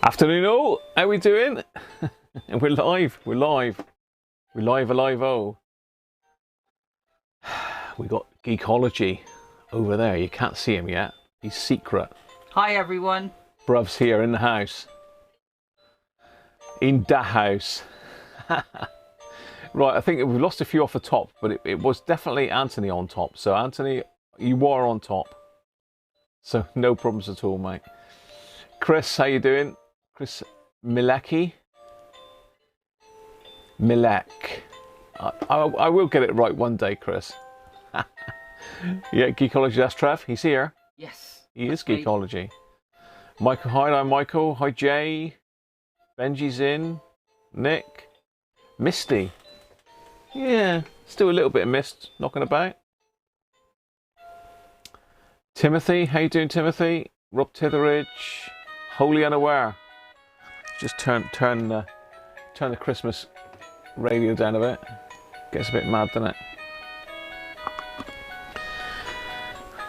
Afternoon all, how we doing? And we're live, alive, oh. We got Geekology over there, you can't see him yet, he's secret. Hi everyone. Bruv's here in the house. In the house. Right, I think we've lost a few off the top, but it was definitely Anthony on top. So Anthony, you were on top. So no problems at all, mate. Chris, how you doing? Chris Milek. I will get it right one day, Chris. Yeah, Geekology, that's Trev. He's here. Yes. He is Geekology. Michael, hi, I'm Michael. Hi, Jay. Benji's in. Nick. Misty. Yeah, still a little bit of mist knocking about. Timothy, how you doing, Timothy? Rob Titheridge. Wholly unaware. Just turn the Christmas radio down a bit. Gets a bit mad, doesn't it?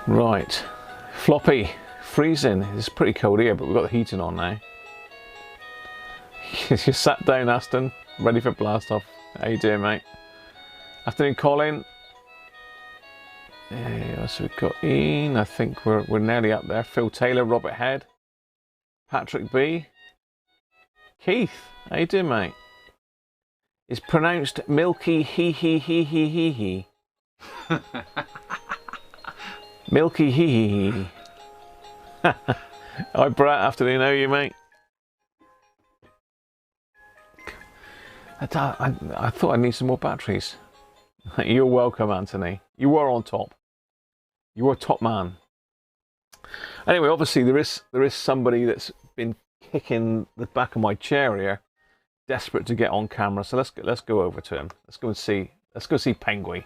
Right. Floppy. Freezing. It's pretty cold here, but we've got the heating on now. You sat down, Aston. Ready for blast off. How you doing, mate? Afternoon, Colin. Yeah, so we've got Ian. I think we're nearly up there. Phil Taylor, Robert Head. Patrick B. Keith, how you doing, mate? It's pronounced milky he. Milky he. Hi, Brett. Afternoon, how are you, mate? I thought I need some more batteries. You're welcome, Anthony. You were on top. You were top man. Anyway, obviously there is somebody that's been kicking the back of my chair here, desperate to get on camera. So let's go over to him. Let's go see Penguin.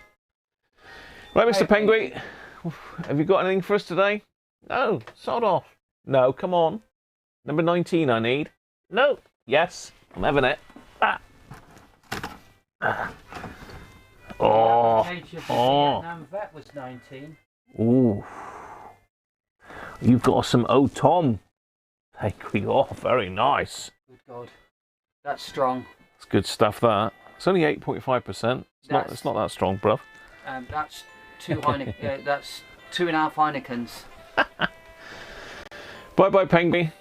Right, Mr. Penguin, have you got anything for us today? No, sod off. No, come on. Number 19 I need. No. Yes, I'm having it. Ah. Oh. Vietnam vet was 19. Ooh. You've got some old Tom. Penguin. Oh, very nice. Good God. That's strong. It's good stuff, that. It's only 8.5%. It's not that strong, bruv. That's two Heineken. That's 2.5 Heinekens. Bye, Penguin.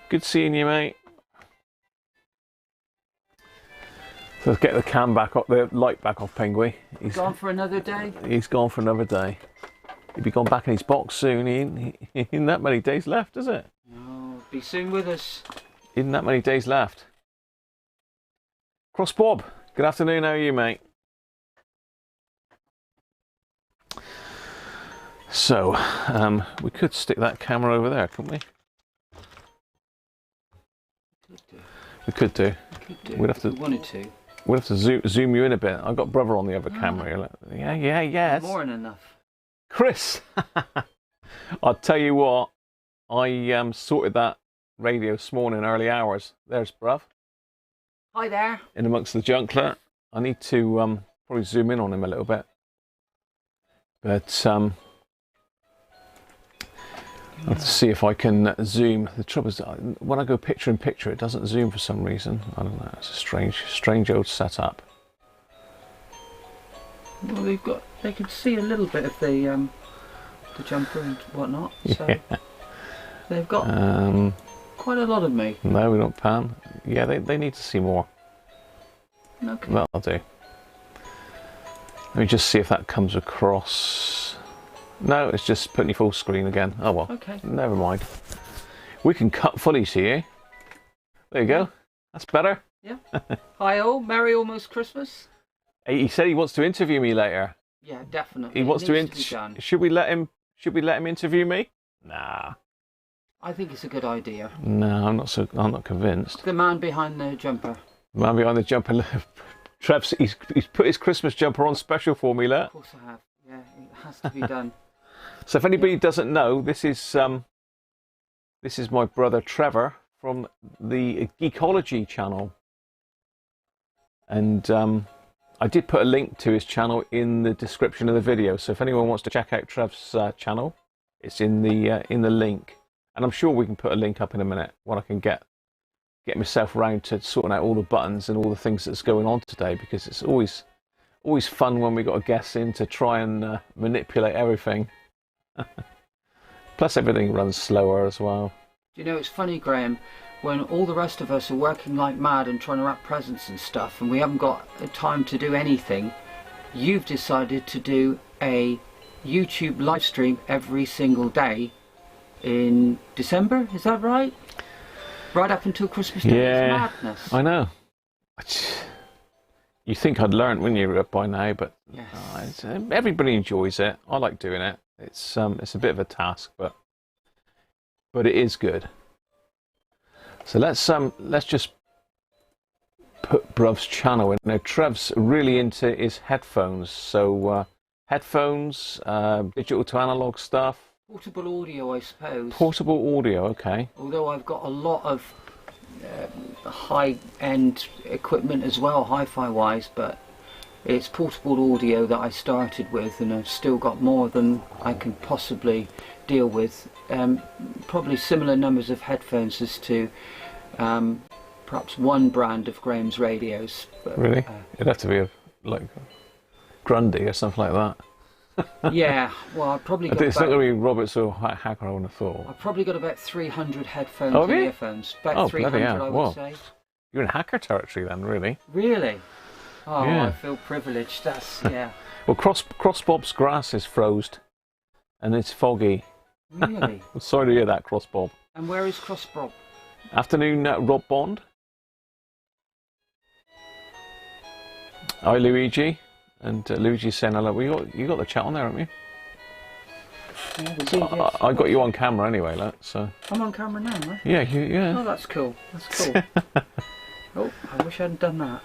Good seeing you, mate. So let's get the cam back up, the light back off Penguin. He's gone for another day. He's gone for another day. He'll be gone back in his box soon. He ain't that many days left, is it? No, be soon with us. Isn't that many days left? Cross Bob, good afternoon. How are you, mate? So, we could stick that camera over there, couldn't we? We could do. We'd have to. If we wanted to. We'd have to zoom you in a bit. I've got brother on the other camera. Yeah. More than enough. Chris, I'll tell you what. I sorted that radio this morning, early hours. There's Bruv. Hi there. In amongst the junk there. I need to probably zoom in on him a little bit. But I'll have to see if I can zoom. The trouble is, when I go picture in picture, it doesn't zoom for some reason. I don't know. It's a strange old setup. Well, they could see a little bit of the jumper and whatnot. So yeah. They've got quite a lot of me. No, we don't pan. Yeah, they need to see more. Okay. That'll do. Let me just see if that comes across. No, it's just putting you full screen again. Oh well. Okay. Never mind. We can cut fully see you. There you go. That's better. Yeah. Hi all. Merry almost Christmas. He said he wants to interview me later. Yeah, definitely. He wants to. Should we let him interview me? Nah. I think it's a good idea. No, I'm not convinced. The man behind the jumper. The man behind the jumper. Trev's he's put his Christmas jumper on special for me, Of course I have. Yeah, it has to be done. So if anybody doesn't know, this is my brother Trevor from the Geekology channel, and I did put a link to his channel in the description of the video. So if anyone wants to check out Trev's channel, it's in the link. And I'm sure we can put a link up in a minute when I can get get myself around to sorting out all the buttons and all the things that's going on today, because it's always fun when we got a guest in to try and manipulate everything. Plus everything runs slower as well. You know, it's funny, Graham, when all the rest of us are working like mad and trying to wrap presents and stuff, and we haven't got time to do anything, you've decided to do a YouTube live stream every single day in December, is that right? Right up until Christmas Day. Yeah, it's madness. I know. You think I'd learned when you were up by now, but yes. Everybody enjoys it. I like doing it. It's a bit of a task, but it is good. So let's just put Bruv's channel in. Now Trev's really into his headphones, so headphones, digital to analog stuff. Portable audio, I suppose. Portable audio, okay. Although I've got a lot of high-end equipment as well, hi-fi wise, but it's portable audio that I started with, and I've still got more than I can possibly deal with. Probably similar numbers of headphones as to perhaps one brand of Graham's radios. But, really? It'd have to be like Grundy or something like that. Yeah, well, I've probably got it's not going to be Roberts or Hacker, I would have thought. I've probably got about 300 headphones and earphones. About 300, I would say. You're in hacker territory then, really. Really? Oh, yeah. I feel privileged. That's, yeah. Well, Crossbob's grass is frozen, and it's foggy. Really? Sorry to hear that, Crossbob. And where is Crossbob? Afternoon, Rob Bond. Hi, Luigi. And Luigi's saying hello. You got the chat on there, haven't you? Yeah, we do, yes. I got you on camera anyway, look, so. I'm on camera now, huh? Yeah, yeah. Oh, that's cool. That's cool. Oh, I wish I hadn't done that.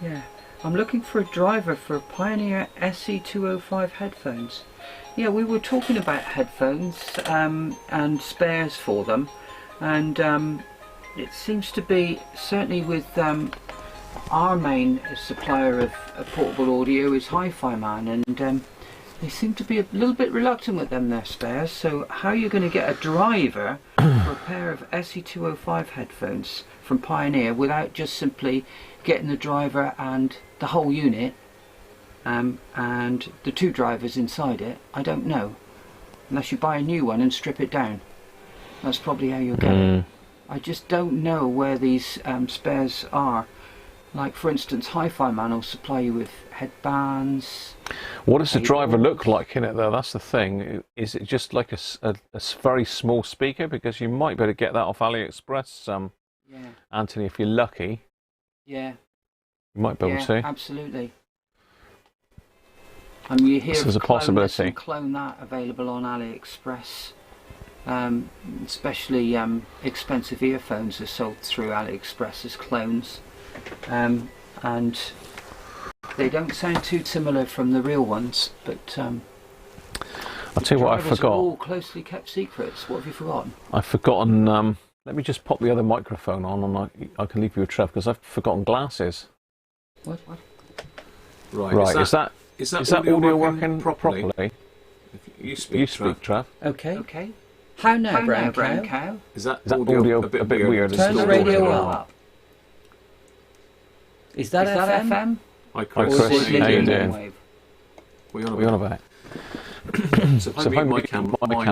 Yeah. I'm looking for a driver for Pioneer SE205 headphones. Yeah, we were talking about headphones and spares for them, and it seems to be, certainly with our main supplier of portable audio is Hi-Fi Man, and they seem to be a little bit reluctant with them, their spares. So how are you going to get a driver for a pair of SE205 headphones from Pioneer without just simply getting the driver and the whole unit and the two drivers inside it? I don't know, unless you buy a new one and strip it down. That's probably how you'll get it. I just don't know where these spares are. Like, for instance, Hi-Fi Man will supply you with headbands. What does the driver look like in it, though? That's the thing. Is it just like a very small speaker? Because you might be able to get that off AliExpress, yeah. Anthony, if you're lucky. Yeah. You might be able to. Absolutely. I mean, you hear there's a possibility. Clone that available on AliExpress. Especially expensive earphones are sold through AliExpress as clones. And they don't sound too similar from the real ones, but I'll tell you what I forgot. Are all closely kept secrets. What have you forgotten? I've forgotten. Let me just pop the other microphone on, and I can leave you with Trev, because I've forgotten glasses. What? Right. Is that audio working properly? You speak, Trev. Okay. How now, Brown Cow? Is that audio a bit weird? Turn the radio up. Is that FM? Hi, Chris. How you doing? What are you on about? So if I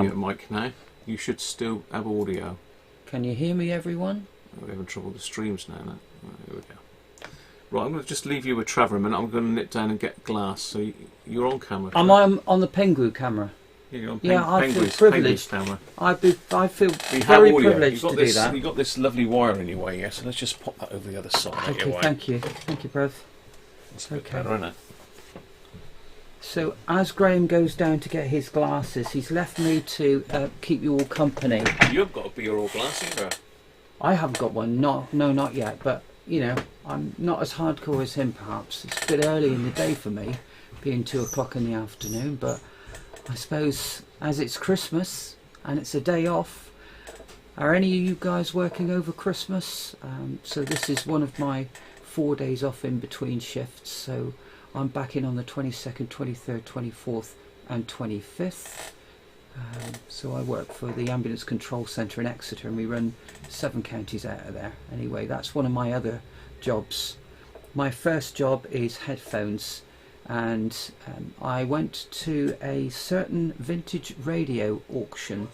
mute my mic now, you should still have audio. Can you hear me, everyone? We're having trouble with the streams now. Here we go. Right, I'm going to just leave you with Trevor a minute. I'm going to nip down and get glass. So you're on camera. I'm on the Pengu camera. Yeah, you're on I feel privileged. Camera. I feel very privileged to do that. You've got this lovely wire in your way, yeah, so let's just pop that over the other side. Okay, thank you, Bruv. That's a bit better, isn't it? So as Graham goes down to get his glasses, he's left me to keep you all company. You haven't got a be-all glass either. I haven't got one, no, not yet, but you know, I'm not as hardcore as him perhaps. It's a bit early in the day for me, being 2 o'clock in the afternoon, but I suppose as it's Christmas and it's a day off, are any of you guys working over Christmas? So this is one of my 4 days off in between shifts, so I'm back in on the 22nd, 23rd, 24th and 25th. So I work for the Ambulance Control Centre in Exeter, and we run 7 counties out of there. Anyway, that's one of my other jobs. My first job is headphones, and I went to a certain vintage radio auction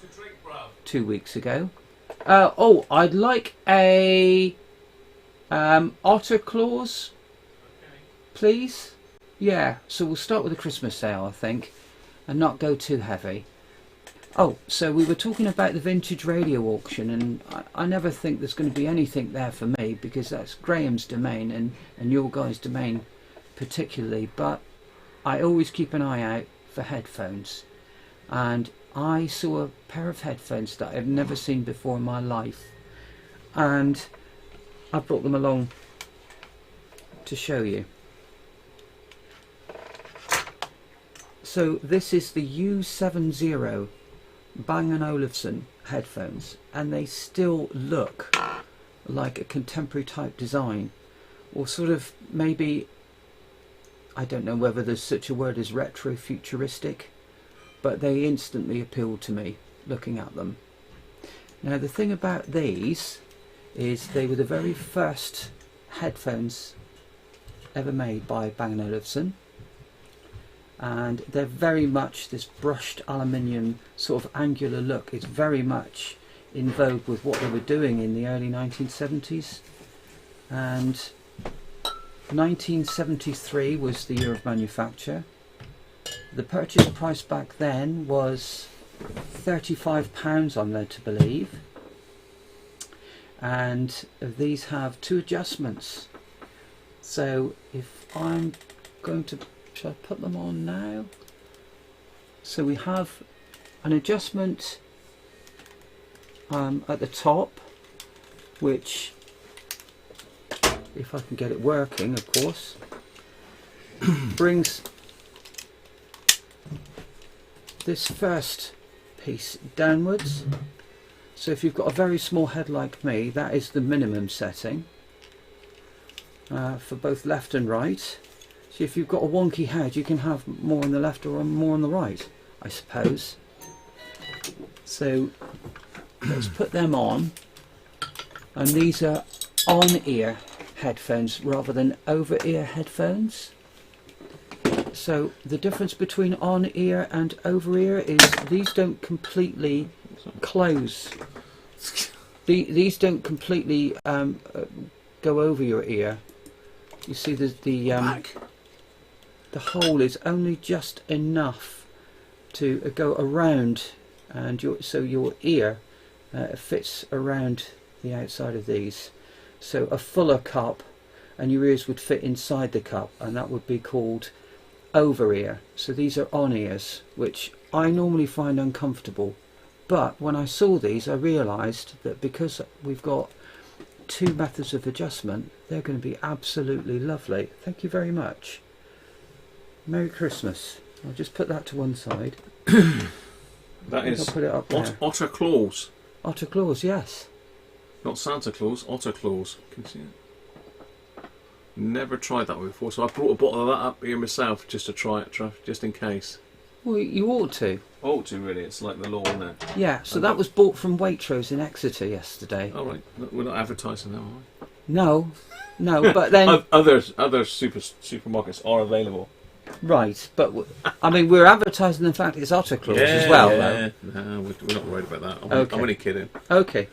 2 weeks ago. Oh, I'd like a otter claws, please. Yeah, so we'll start with the Christmas sale, I think, and not go too heavy. Oh, so we were talking about the vintage radio auction, and I never think there's going to be anything there for me, because that's Graham's domain and your guys' domain particularly, but I always keep an eye out for headphones, and I saw a pair of headphones that I've never seen before in my life, and I brought them along to show you. So this is the U70 Bang & Olufsen headphones, and they still look like a contemporary type design, or sort of maybe, I don't know whether there's such a word as retro futuristic, but they instantly appealed to me looking at them. Now the thing about these is they were the very first headphones ever made by Bang & Olufsen, and they're very much this brushed aluminium sort of angular look. It's very much in vogue with what they were doing in the early 1970s, and 1973 was the year of manufacture. The purchase price back then was £35, I'm led to believe, and these have 2 adjustments. So if I'm going to, shall I put them on now? So we have an adjustment at the top, which, if I can get it working, of course, brings this first piece downwards. So if you've got a very small head like me, that is the minimum setting for both left and right. So if you've got a wonky head, you can have more on the left or more on the right, I suppose. So let's put them on, and these are on-ear headphones rather than over-ear headphones. So the difference between on-ear and over-ear is these don't completely close. These don't completely go over your ear. You see the hole is only just enough to go around, and so your ear fits around the outside of these. So a fuller cup, and your ears would fit inside the cup, and that would be called over ear. So these are on ears, which I normally find uncomfortable, but when I saw these I realised that because we've got 2 methods of adjustment, they're going to be absolutely lovely. Thank you very much. Merry Christmas. I'll just put that to one side. That is I'll put it up there. Otter claws. Otter claws, yes. Not Santa Claus, otter claws. Can you see it? Never tried that before, so I brought a bottle of that up here myself just to try it, just in case. Well, you ought to. Ought to, really. It's like the law, isn't it? Yeah, so that was bought from Waitrose in Exeter yesterday. Oh, right. We're not advertising that, are we? No, but then... Other supermarkets are available. Right, but I mean, we're advertising the fact it's otter claws as well, though. No, we're not worried about that. Okay. I'm only kidding. Okay.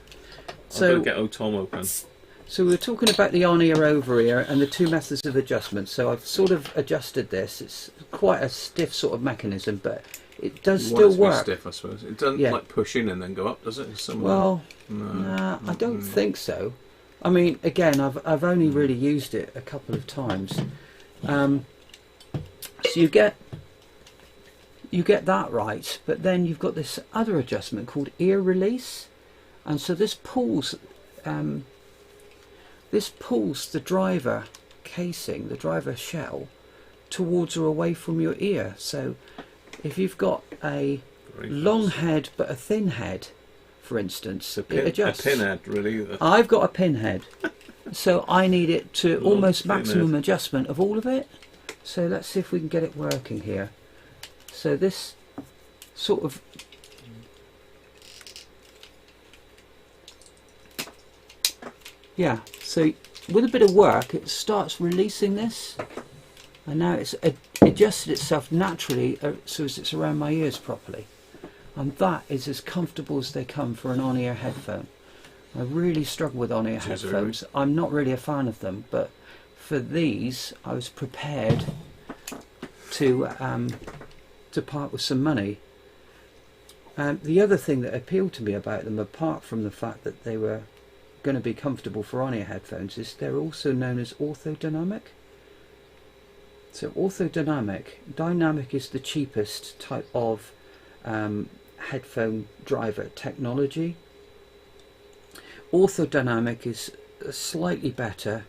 So I'll go get Tom open. So we were talking about the on-ear, over-ear, and the 2 methods of adjustment. So I've sort of adjusted this. It's quite a stiff sort of mechanism, but it does still work. Stiff, I suppose. It doesn't like push in and then go up, does it? Well, nah, I don't think so. I mean, again, I've only really used it a couple of times. So you get that right, but then you've got this other adjustment called ear release, and so this pulls the driver casing, the driver shell, towards or away from your ear. So if you've got a long head but a thin head, for instance, it adjusts. A pinhead, really. I've got a pinhead, so I need it to almost maximum adjustment of all of it. So let's see if we can get it working here. So this sort of Yeah, so with a bit of work it starts releasing this, and now it's adjusted itself naturally so as it's around my ears properly, and that is as comfortable as they come for an on-ear headphone. I really struggle with on-ear headphones. I'm not really a fan of them, but for these I was prepared to part with some money. The other thing that appealed to me about them, apart from the fact that they were going to be comfortable for on-ear headphones, is they're also known as orthodynamic. So dynamic is the cheapest type of headphone driver technology. Orthodynamic is a slightly better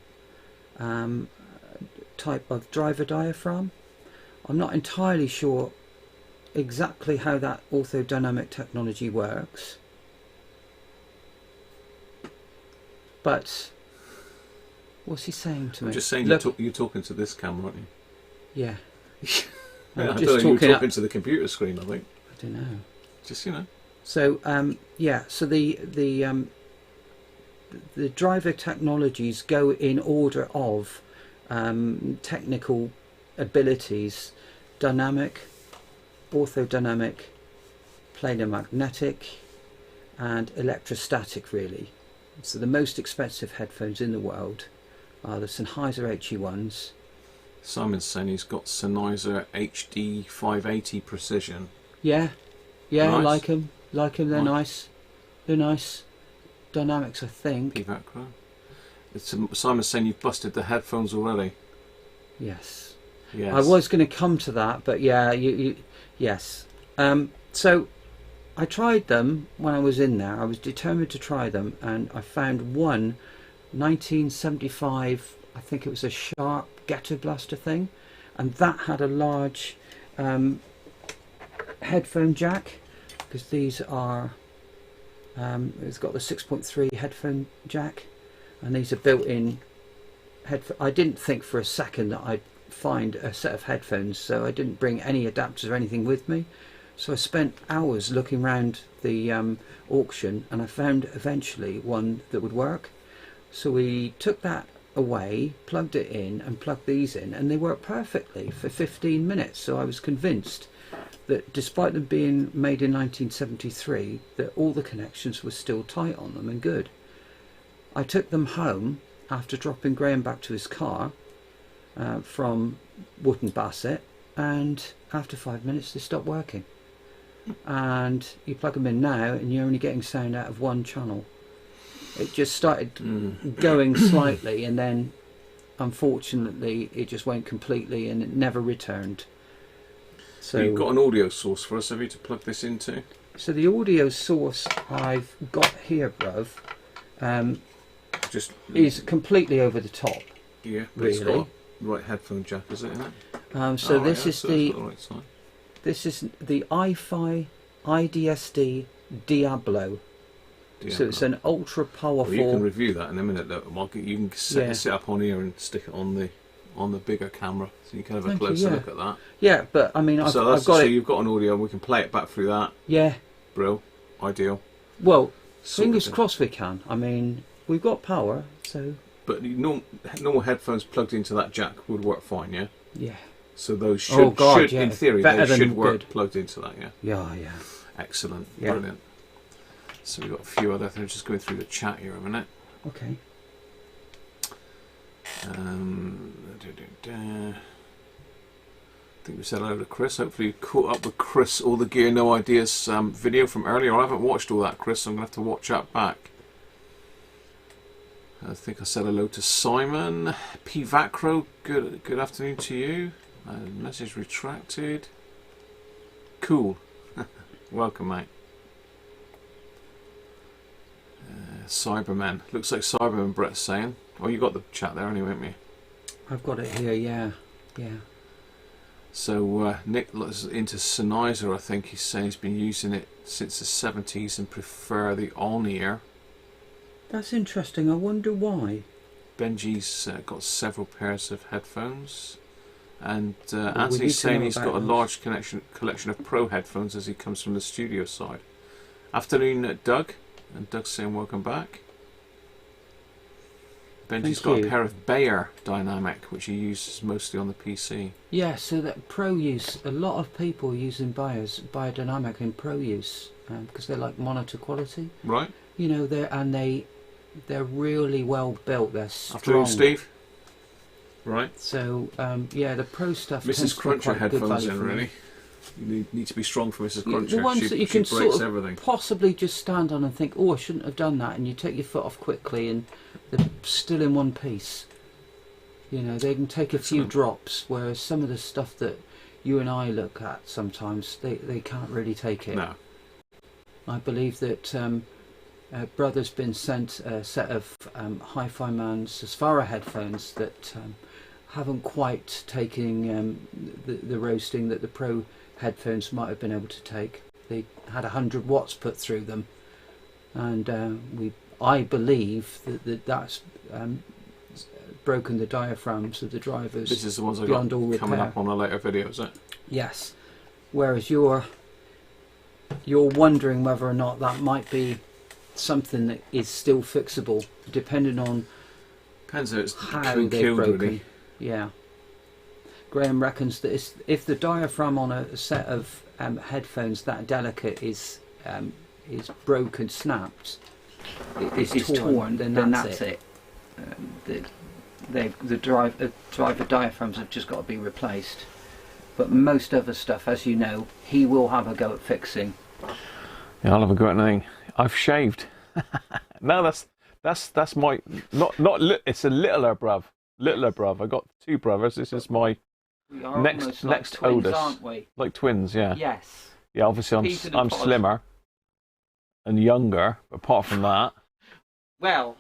type of driver diaphragm. I'm not entirely sure exactly how that orthodynamic technology works, but what's he saying to me? I'm just saying, you're talking to this camera, aren't you? Yeah. I don't know, you're talking to the computer screen, I think. I don't know. Just, you know. So yeah, so the driver technologies go in order of technical abilities: dynamic, orthodynamic, planar magnetic, and electrostatic, really. So the most expensive headphones in the world are the Sennheiser HE1s. Simon's saying he's got Sennheiser HD 580 Precision. Yeah, yeah, Nice. like them. They're nice. They're nice. Dynamics, I think. P-Vacro. Simon's saying you've busted the headphones already. Yes. Yes. I was going to come to that, but yeah, yes. So I tried them when I was in there. I was determined to try them, and I found one 1975, I think it was a Sharp Ghetto Blaster thing, and that had a large headphone jack, because these are it's got the 6.3 headphone jack, and these are built-in headphone. I didn't think for a second that I'd find a set of headphones, so I didn't bring any adapters or anything with me. So I spent hours looking around the auction, and I found eventually one that would work. So we took that away, plugged it in, and plugged these in, and they worked perfectly for 15 minutes. So I was convinced that despite them being made in 1973, that all the connections were still tight on them and good. I took them home after dropping Graham back to his car from Wootton Bassett, and after 5 minutes they stopped working. And you plug them in now and you're only getting sound out of one channel. It just started going slightly, and then unfortunately it just went completely and it never returned. So you've got an audio source for us, have you, to plug this into? So the audio source I've got here, Bruv, is completely over the top. Yeah, but really. It's got a right headphone jack, is it? Isn't it? So this is the right side. This is the iFi IDSD Diablo. So it's an ultra powerful. Well, you can review that in a minute. Look, you can set it up on here and stick it on the bigger camera, so you can have a closer look at that. Yeah, but I mean, I've got it. So you've got an audio, and we can play it back through that. Yeah. Brill, ideal. Well, fingers crossed we can. I mean, we've got power, so. But normal headphones plugged into that jack would work fine, yeah. Yeah. So those should, in theory, they should work plugged into that, yeah. Yeah, yeah. Excellent, yeah. Brilliant. So we've got a few other things. Just going through the chat here a minute. Okay. I think we said hello to Chris. Hopefully you caught up with Chris, all the Gear No Ideas video from earlier. I haven't watched all that, Chris, so I'm going to have to watch that back. I think I said hello to Simon. P. Vacro, good afternoon to you. Message retracted. Cool. Welcome, mate. Cybermen. Looks like Cyberman, Brett's saying. Oh, you got the chat there anyway, haven't you? I've got it here, yeah. Yeah. So Nick is into Sennheiser, I think. He's saying he's been using it since the 70s and prefer the on-ear. That's interesting. I wonder why. Benji's got several pairs of headphones. And Anthony's saying he's got a large collection of pro headphones as he comes from the studio side. Afternoon, Doug. And Doug's saying welcome back. Benji's got a pair of Bayer Dynamic, which he uses mostly on the PC. Yeah, so that pro use, a lot of people are using biodynamic in pro use because they like monitor quality. Right. You know, they're really well built. They're strong. Afternoon, Steve. Right. So yeah, the pro stuff. Mrs. Cruncher headphones in, really. You need to be strong for Mrs. Cruncher. The ones that you can sort of possibly just stand on and think, oh, I shouldn't have done that, and you take your foot off quickly, and they're still in one piece. You know, they can take a few drops, whereas some of the stuff that you and I look at sometimes, they can't really take it. No. I believe that Brother's been sent a set of Hi-Fi Man's Safari headphones that haven't quite taken the roasting that the Pro headphones might have been able to take. They had 100 watts put through them, and I believe that's broken the diaphragms of the drivers. This is the ones I got coming up on a later video, is it? Yes. Whereas you're wondering whether or not that might be something that is still fixable, depending on how they're broken. Really. Yeah. Graham reckons that if the diaphragm on a set of headphones that delicate is broken, snapped, is torn, then that's it. The driver diaphragms have just got to be replaced. But most other stuff, as you know, he will have a go at fixing. Yeah, I'll have a go at anything. I've shaved. No, that's my it's a littler bruv. I got two brothers. This is my next twins, oldest. Aren't we? Like twins, yeah. Yes. Yeah, obviously I'm slimmer and younger. But apart from that, well.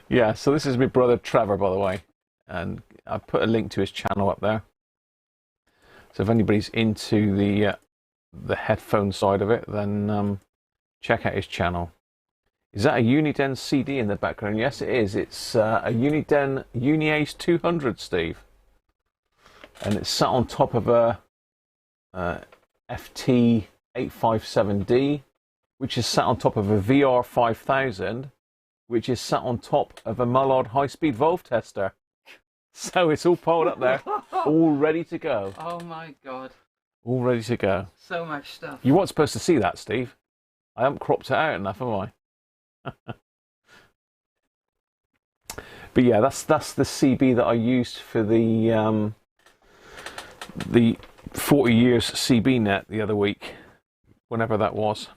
Yeah. So this is my brother Trevor, by the way, and I put a link to his channel up there. So if anybody's into the headphone side of it, then check out his channel. Is that a Uniden CD in the background? Yes, it is. It's a Uniden UniAce 200, Steve. And it's sat on top of a FT857D, which is sat on top of a VR5000, which is sat on top of a Mullard high-speed valve tester. So it's all piled up there, all ready to go. Oh my God. All ready to go. So much stuff. You weren't supposed to see that, Steve. I haven't cropped it out enough, have I? But yeah, that's the CB that I used for the 40 years CB net the other week, whenever that was.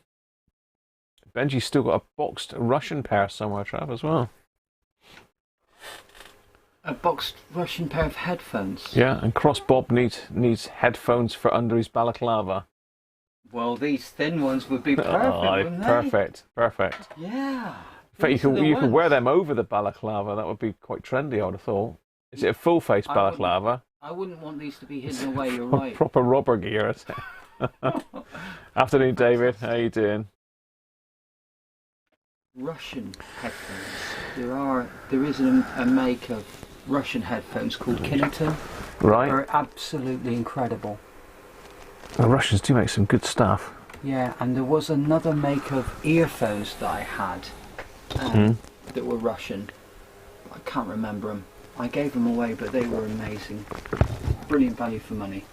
Benji's still got a boxed Russian pair somewhere, Trav, as well. A boxed Russian pair of headphones. Yeah, and Cross Bob needs headphones for under his balaclava. Well, these thin ones would be perfect, wouldn't they? Perfect. Yeah. In fact, you could wear them over the balaclava. That would be quite trendy, I would have thought. Is it a full face balaclava? I wouldn't want these to be hidden away. You're right. Proper robber gear. Afternoon, David. How you doing? Russian headphones. There is a make of Russian headphones called Kineton. Right. They're absolutely incredible. The Russians do make some good stuff. Yeah, and there was another make of earphones that I had that were Russian. I can't remember them. I gave them away, but they were amazing. Brilliant value for money.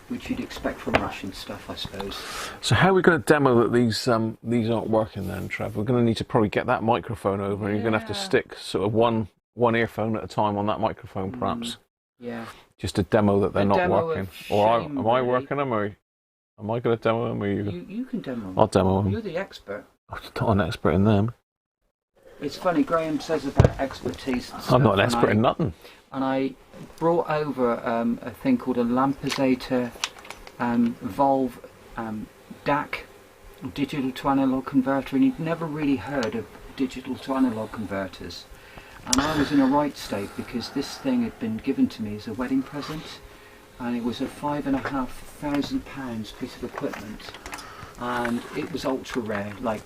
Which you'd expect from Russian stuff, I suppose. So how are we going to demo that these aren't working then, Trev? We're going to need to probably get that microphone over, and you're going to have to stick sort of one earphone at a time on that microphone, perhaps. Yeah. Just to demo that they're not working. Or am I working them, or am I going to demo them, or you? You can demo them. I'll demo them. You're the expert. I'm not an expert in them. It's funny, Graham says about expertise and stuff, I'm not an expert in nothing. And I brought over a thing called a Lampesator Volve DAC, digital to analog converter, and you'd never really heard of digital to analog converters. And I was in a right state because this thing had been given to me as a wedding present, and it was a £5,500 piece of equipment, and it was ultra rare, like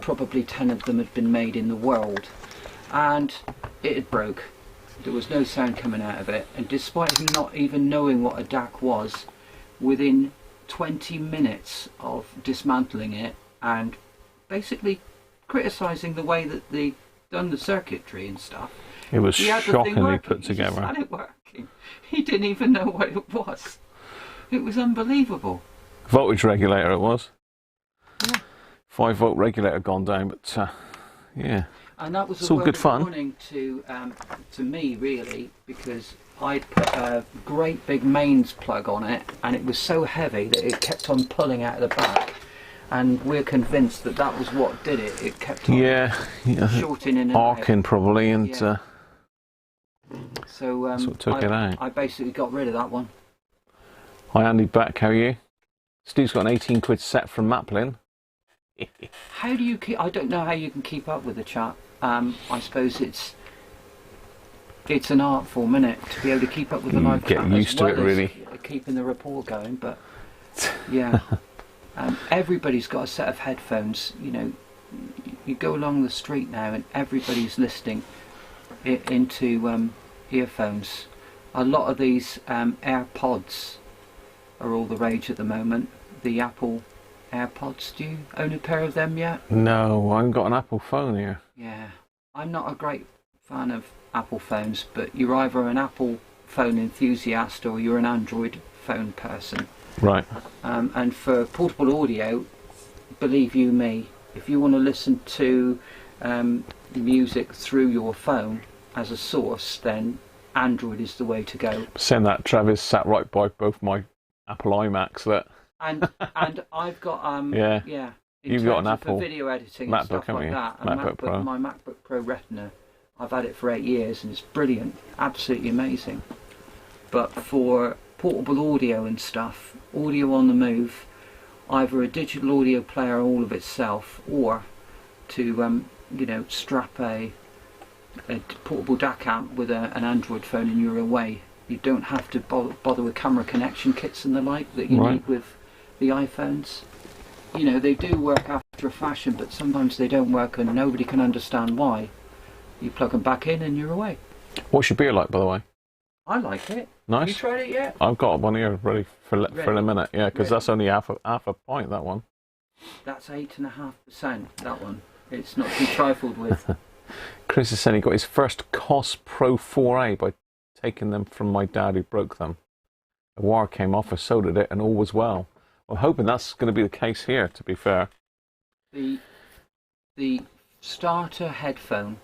probably 10 of them had been made in the world, and it had broke. There was no sound coming out of it, and despite him not even knowing what a DAC was, within 20 minutes of dismantling it and basically criticising the way that they done the circuitry and stuff. It was He had the thing shockingly working. put He just together. had it working. He didn't even know what it was. It was unbelievable. Voltage regulator it was. Yeah. 5-volt regulator gone down, but yeah. And that was It's a all word good of fun. warning to me, really, because I'd put a great big mains plug on it, and it was so heavy that it kept on pulling out of the back. And we're convinced that that was what did it. It kept on Yeah, shorting in and arcing probably, and Yeah. So that's what took it out. I basically got rid of that one. Hi Andy, back, how are you? Steve's got an 18 quid set from Maplin. How do you keep? I don't know how you can keep up with the chat. I suppose it's an art form, innit, to be able to keep up with the live Get chat used as to well it, really. as keeping the report going. But yeah, everybody's got a set of headphones. You know, you go along the street now, and everybody's listening into earphones. A lot of these Airpods are all the rage at the moment. The Apple Airpods. Do you own a pair of them yet? No, I haven't got an Apple phone here. Yeah, I'm not a great fan of Apple phones, but you're either an Apple phone enthusiast or you're an Android phone person. Right. And for portable audio, believe you me, if you want to listen to music through your phone as a source, then Android is the way to go. Saying that, Travis sat right by both my Apple iMacs. That. And I've got Yeah. in You've got an terms of Apple for video editing MacBook, and stuff haven't like you? that. And MacBook Pro. My MacBook Pro Retina, I've had it for 8 years and it's brilliant, absolutely amazing. But for portable audio and stuff, audio on the move, either a digital audio player all of itself, or to strap a portable DAC amp with an Android phone and you're away. You don't have to bother with camera connection kits and the like that you need with the iPhones. You know, they do work after a fashion, but sometimes they don't work and nobody can understand why. You plug them back in and you're away. What's your beer like, by the way? I like it. Nice. Have you tried it yet? I've got one here ready for a minute. Yeah, because Ready. that's only half a pint. That one. That's 8.5%. That one. It's not to be trifled with. Chris is saying he got his first COS Pro 4A by taking them from my dad who broke them. The wire came off, I soldiered it, and all was well. I'm hoping that's going to be the case here, to be fair. The starter headphone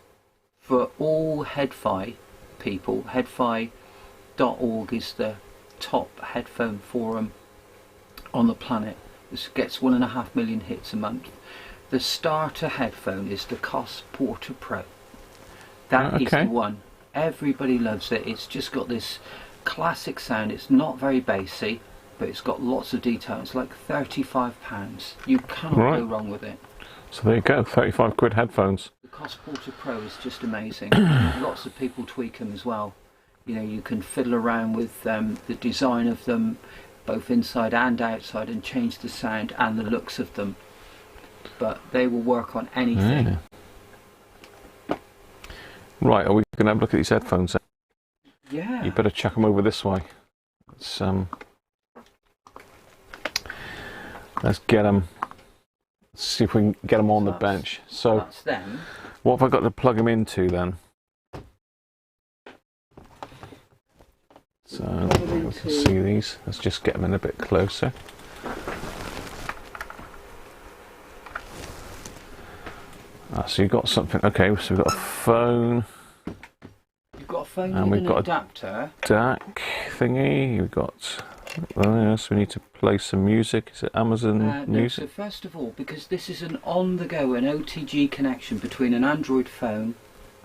for all Headfi people, headfi.org is the top headphone forum on the planet. This gets 1.5 million hits a month. The starter headphone is the COS Porter Pro. That is the one. Everybody loves it. It's just got this classic sound. It's not very bassy, but it's got lots of detail. It's like £35. You cannot go wrong with it. So there you go, 35 quid headphones. The COS Porter Pro is just amazing. Lots of people tweak them as well. You know, you can fiddle around with the design of them, both inside and outside, and change the sound and the looks of them. But they will work on anything. Yeah. Right, are we going to have a look at these headphones then? Yeah. You better chuck them over this way. Let's get them. Let's see if we can get them on the bench. So that's them. What have I got to plug them into then? So we can see these. Let's just get them in a bit closer. So you've got something. Okay, so we've got a phone. You've got a phone and we've got adapter. A DAC thingy. We've got. Yes, we need to play some music. Is it Amazon Music? No, so first of all, because this is an on-the-go, an OTG connection between an Android phone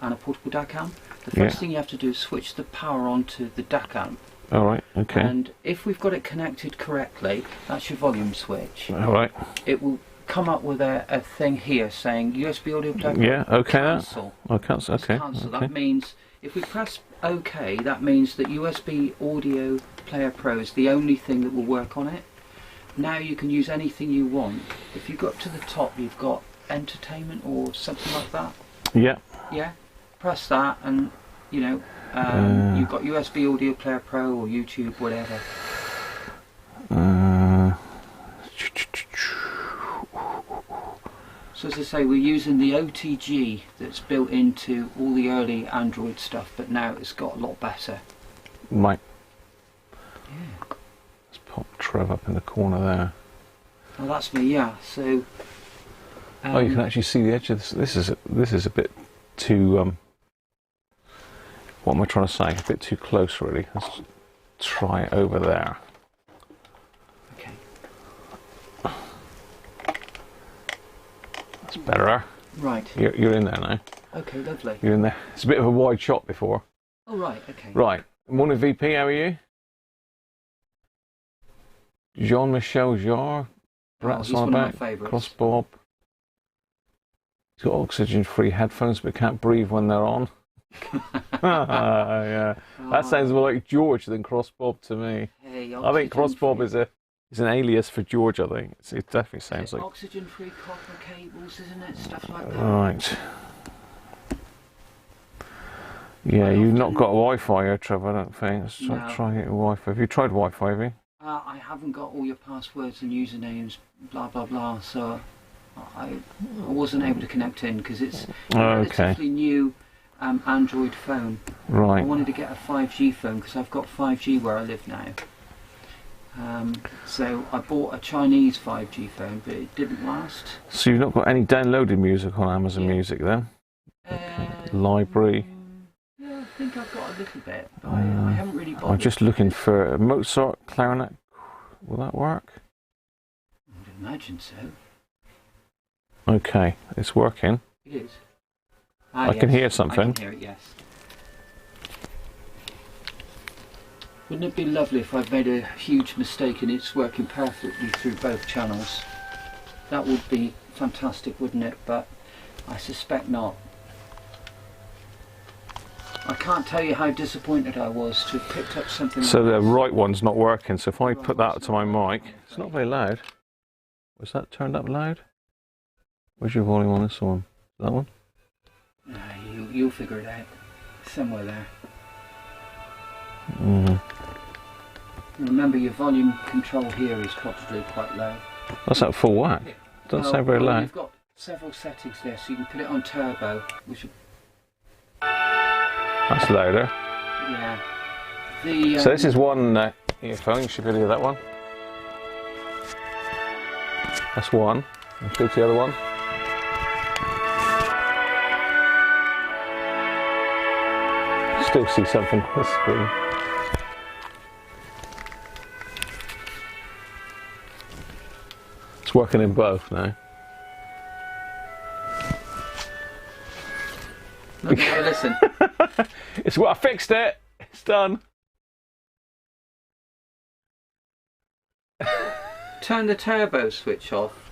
and a portable DAC amp, the first thing you have to do is switch the power onto the DAC amp. All right. Okay. And if we've got it connected correctly, that's your volume switch. All right. It will come up with a thing here saying USB audio player. Yeah. Okay. Cancel. Oh, cancel. Okay. Cancel. Okay. That means if we press OK, that means that USB Audio Player Pro is the only thing that will work on it. Now you can use anything you want. If you go up to the top, you've got entertainment or something like that. Yeah. Yeah. Press that, and you know you've got USB Audio Player Pro or YouTube, whatever. So as I say, we're using the OTG that's built into all the early Android stuff, but now it's got a lot better. Right. Yeah. Let's pop Trev up in the corner there. Oh, that's me. Yeah. So. Oh, you can actually see the edge of this. This is a bit too. What am I trying to say? A bit too close, really. Let's try it over there. Okay. That's better. Right. You're in there now. Okay, lovely. You're in there. It's a bit of a wide shot before. Oh, right. Okay. Right. Morning, VP. How are you? Jean-Michel Jarre. Rats he's on one of my about. favourites. Cross Bob. He's got oxygen-free headphones, but can't breathe when they're on. Yeah, that sounds more like George than Cross Bob to me. Hey, I think Cross Bob is an alias for George. I think it definitely sounds like oxygen-free copper cables, isn't it? Stuff like that. Right. Yeah, you've not got Wi-Fi here, Trevor. I don't think. Let's try getting Wi-Fi. Have you tried Wi-Fi? Have you? I haven't got all your passwords and usernames, blah blah blah. So I wasn't able to connect in because it's a relatively new Android phone. Right. I wanted to get a 5G phone because I've got 5G where I live now. So I bought a Chinese 5G phone, but it didn't last. So you've not got any downloaded music on Amazon Music then? Library. Yeah, I think I've got a little bit. But I haven't really bothered. I'm just looking for a Mozart clarinet. Will that work? I would imagine so. Okay, it's working. It is. I can hear something. I can hear it, yes. Wouldn't it be lovely if I'd made a huge mistake and it's working perfectly through both channels? That would be fantastic, wouldn't it? But I suspect not. I can't tell you how disappointed I was to have picked up something So like the this. right one's not working, so if I put that to my mic, it's not very loud. Was that turned up loud? Where's your volume on this one? That one? You'll figure it out. Somewhere there. Remember, your volume control here is probably quite low. That's at full whack. Doesn't sound very loud. You've got several settings there, so you can put it on turbo, which... That's louder. Yeah. So this is one earphone. You should be able to hear that one. That's one. Let's go to the other one. Still see something on the screen. It's working in both now. Okay, listen. It's what I fixed it. It's done. Turn the turbo switch off.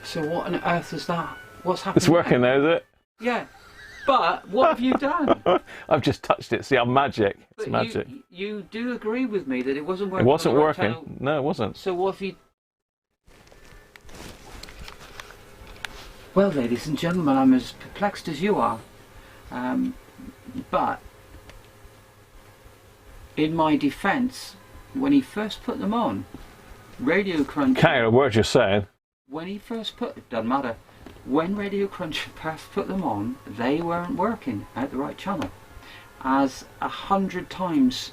So what on earth is that? What's happening? It's working now, is it? Yeah. But what have you done? I've just touched it. See, I'm magic. It's But magic. You do agree with me that it wasn't working. It wasn't on the right working. channel. No, it wasn't. So what have you... Well, ladies and gentlemen, I'm as perplexed as you are. But in my defence, when he first put them on, Radiocruncher... Can't hear a word you're saying. When he first put... It doesn't matter. When Radiocruncher first put them on, they weren't working at the right channel. As 100 times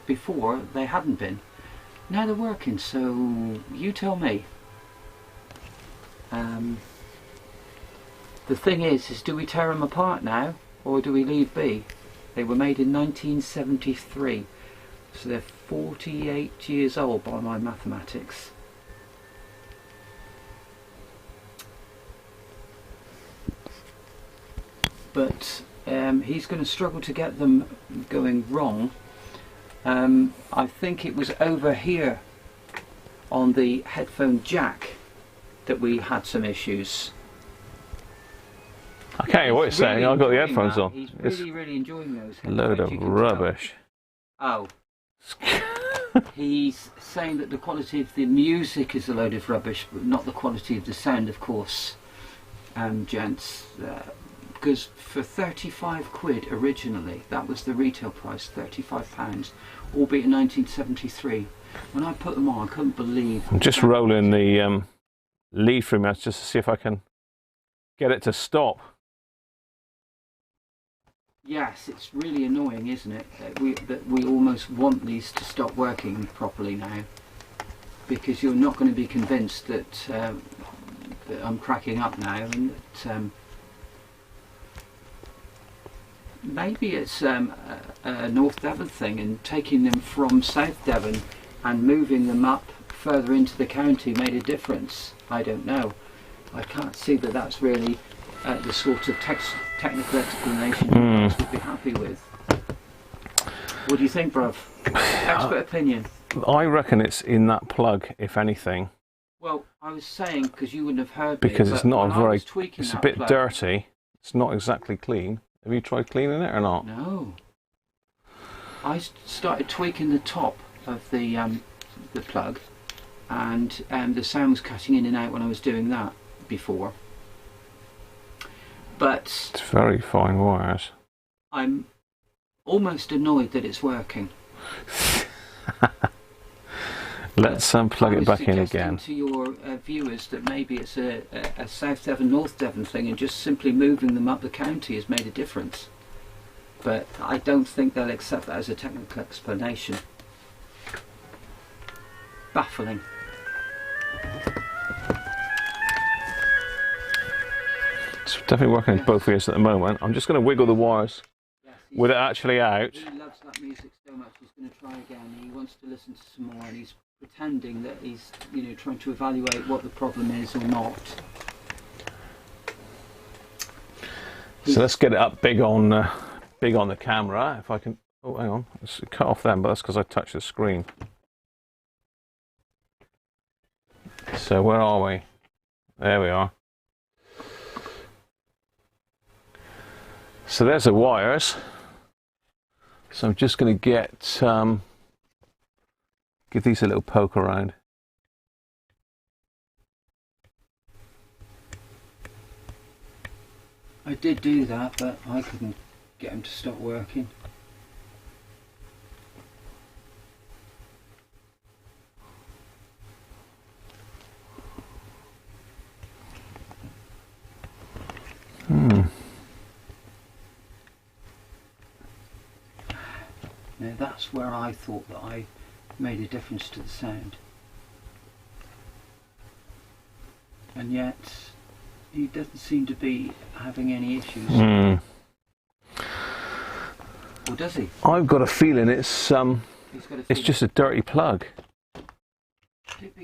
before, they hadn't been. Now they're working, so you tell me. The thing is do we tear them apart now, or do we leave be? They were made in 1973, so they're 48 years old by my mathematics. But he's going to struggle to get them going wrong. I think it was over here on the headphone jack that we had some issues. I can't hear what you're saying. I've got the headphones on. He's really enjoying those a load of rubbish. Oh. He's saying that the quality of the music is a load of rubbish, but not the quality of the sound, of course. Gents, because for 35 quid originally, that was the retail price, £35, albeit in 1973. When I put them on, I couldn't believe. I'm just rolling the lead through mouse just to see if I can get it to stop. Yes, it's really annoying, isn't it? That we almost want these to stop working properly now, because you're not going to be convinced that, that I'm cracking up now, and that maybe it's a North Devon thing, and taking them from South Devon and moving them up further into the county made a difference. I don't know. I can't see that that's really the sort of technical explanation you guys would be happy with. What do you think, Bruv? Expert opinion. I reckon it's in that plug, if anything. Well, I was saying, because you wouldn't have heard because me, it's not a very, it's a bit plug, dirty. It's not exactly clean. Have you tried cleaning it or not? No. I started tweaking the top of the plug, and the sound was cutting in and out when I was doing that before. But it's very fine wires. I'm almost annoyed that it's working. Let's plug it back in again. To your viewers that maybe it's a South Devon, North Devon thing, and just simply moving them up the county has made a difference. But I don't think they'll accept that as a technical explanation. Baffling. It's definitely working both ears at the moment. I'm just going to wiggle the wires with it actually out. He loves that music so much, he's going to try again. He wants to listen to some more, and he's pretending that he's, you know, trying to evaluate what the problem is or not. So let's get it up big on the camera. If I can. Oh, hang on. Let's cut off them, but that's because I touched the screen. So where are we? There we are. So there's the wires. So I'm just going to get give these a little poke around. I did do that, but I couldn't get him to stop working. Now that's where I thought that I made a difference to the sound. And yet he doesn't seem to be having any issues. Or does he? I've got a feeling it's just a dirty plug.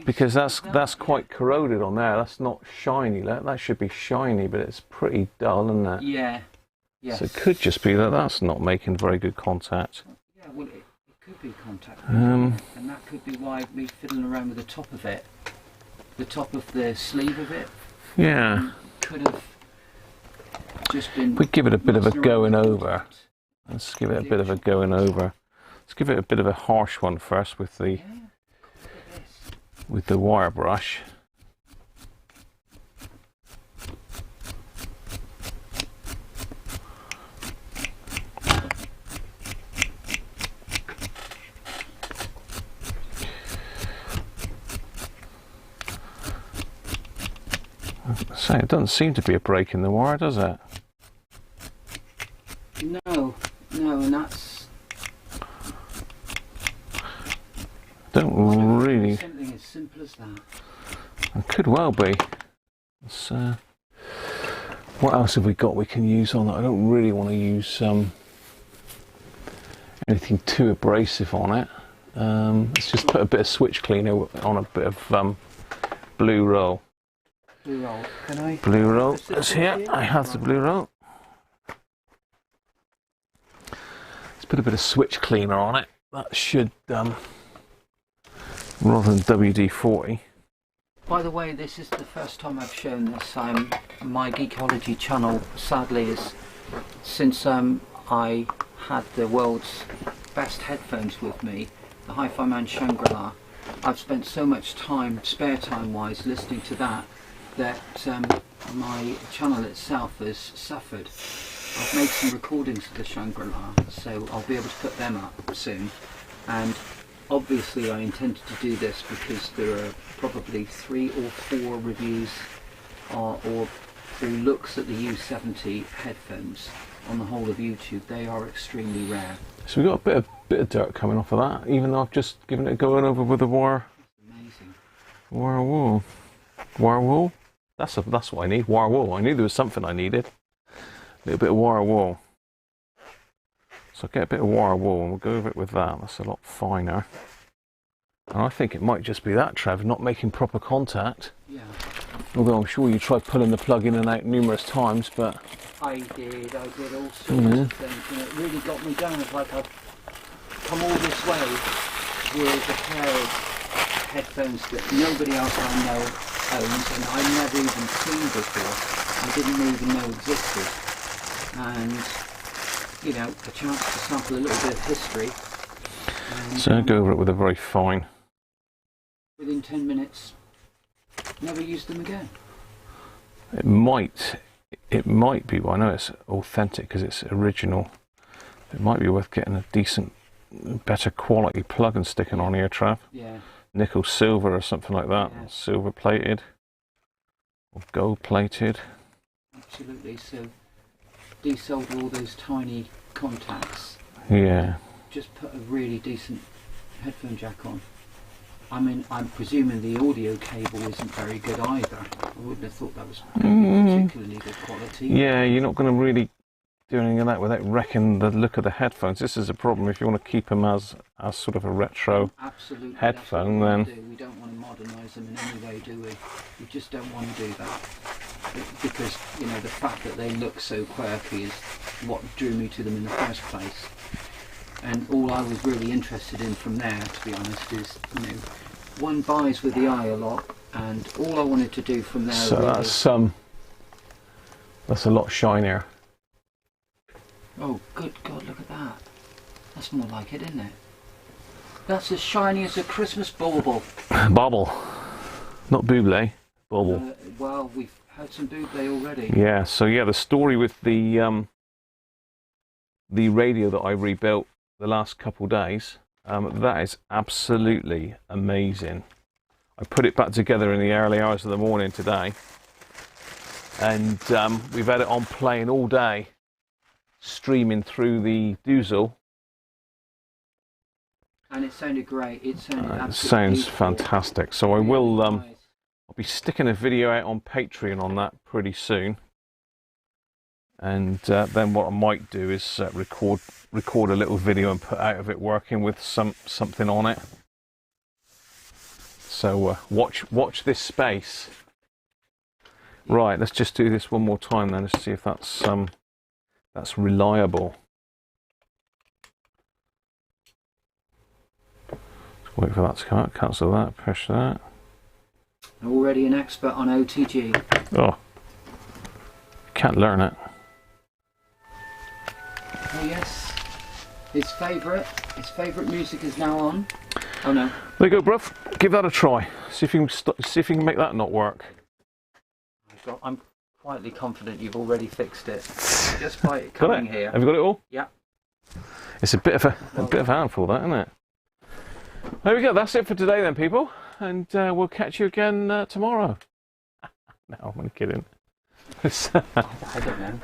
Because that's quite corroded on there. That's not shiny. That should be shiny, but it's pretty dull, isn't it? Yeah. Yes. So it could just be that that's not making very good contact. Yeah, well, it could be contact. And that could be why me fiddling around with the top of it, the top of the sleeve of it. Yeah. Could have just been. We give it a bit of a going over. Let's give it a bit of a going over. Let's give it a bit of a harsh one first with the wire brush. So it doesn't seem to be a break in the wire, does it? No, and that's. Don't really. Something as simple as that. It could well be. What else have we got we can use on that? I don't really want to use anything too abrasive on it. Let's just put a bit of switch cleaner on a bit of blue roll. Blue roll. Can I? Blue roll. It's here. I have the blue roll. Let's put a bit of switch cleaner on it. That should, rather than WD-40. By the way, this is the first time I've shown this. My Geekology channel, sadly, is since I had the world's best headphones with me, the Hi-Fi Man Shangri-La. I've spent so much time, spare time wise, listening to that my channel itself has suffered. I've made some recordings of the Shangri-La, so I'll be able to put them up soon. And obviously I intended to do this because there are probably 3 or 4 reviews or looks at the U70 headphones on the whole of YouTube. They are extremely rare. So we got a bit of dirt coming off of that, even though I've just given it a going over with the wire. Amazing. Wire wool. Wire wool? That's what I need. Wire wool. I knew there was something I needed. A little bit of wire wool. So I'll get a bit of wire wool and we'll go over it with that. That's a lot finer. And I think it might just be that, Trev, not making proper contact. Yeah. Although I'm sure you tried pulling the plug in and out numerous times, but... I did all sorts of things, and it really got me down. It's like I've come all this way with a pair of headphones that nobody else I know owns, and I've never even seen before. I didn't even know existed. And, you know, a chance to sample a little bit of history. And, so go over it with a very fine. Within 10 minutes, never used them again. It might be, well I know it's authentic because it's original. It might be worth getting a decent, better quality plug and sticking on here, Trav. Yeah. Nickel silver or something like that. Yeah. Silver plated. Or gold plated. Absolutely, so desolder all those tiny contacts. Yeah. Just put a really decent headphone jack on. I mean, I'm presuming the audio cable isn't very good either. I wouldn't have thought that was particularly good quality. Yeah, you're not going to really do anything of that without wrecking the look of the headphones. This is a problem if you want to keep them as sort of a retro headphone. Then we don't want to modernise them in any way, do we? We just don't want to do that because you know the fact that they look so quirky is what drew me to them in the first place. And all I was really interested in from there, to be honest, is, you know, one buys with the eye a lot, and all I wanted to do from there. So really, that's a lot shinier. Oh, good God! Look at that. That's more like it, isn't it? That's as shiny as a Christmas bauble. Bauble, not buble. Bauble. Well, we've had some buble already. Yeah. So yeah, the story with the radio that I rebuilt the last couple days, that is absolutely amazing. I put it back together in the early hours of the morning today, and we've had it on playing all day, streaming through the Doozle. And it sounded great. It sounded absolutely it sounds beautiful. fantastic. So I will I'll be sticking a video out on Patreon on that pretty soon. And then what I might do is record a little video and put out of it working with something on it. So watch this space. Right, let's just do this one more time then. Let's see if that's reliable. Just wait for that to come out. Cancel that. Push that. Already an expert on OTG. Oh, can't learn it. Oh yes, his favourite music is now on. Oh no. There you go, bruv. Give that a try. See if you can make that not work. I'm quietly confident you've already fixed it just by it coming here. Have you got it all? Yeah. It's a bit of a handful, that, isn't it? There we go. That's it for today, then, people. And we'll catch you again tomorrow. No, I'm only kidding. I don't know.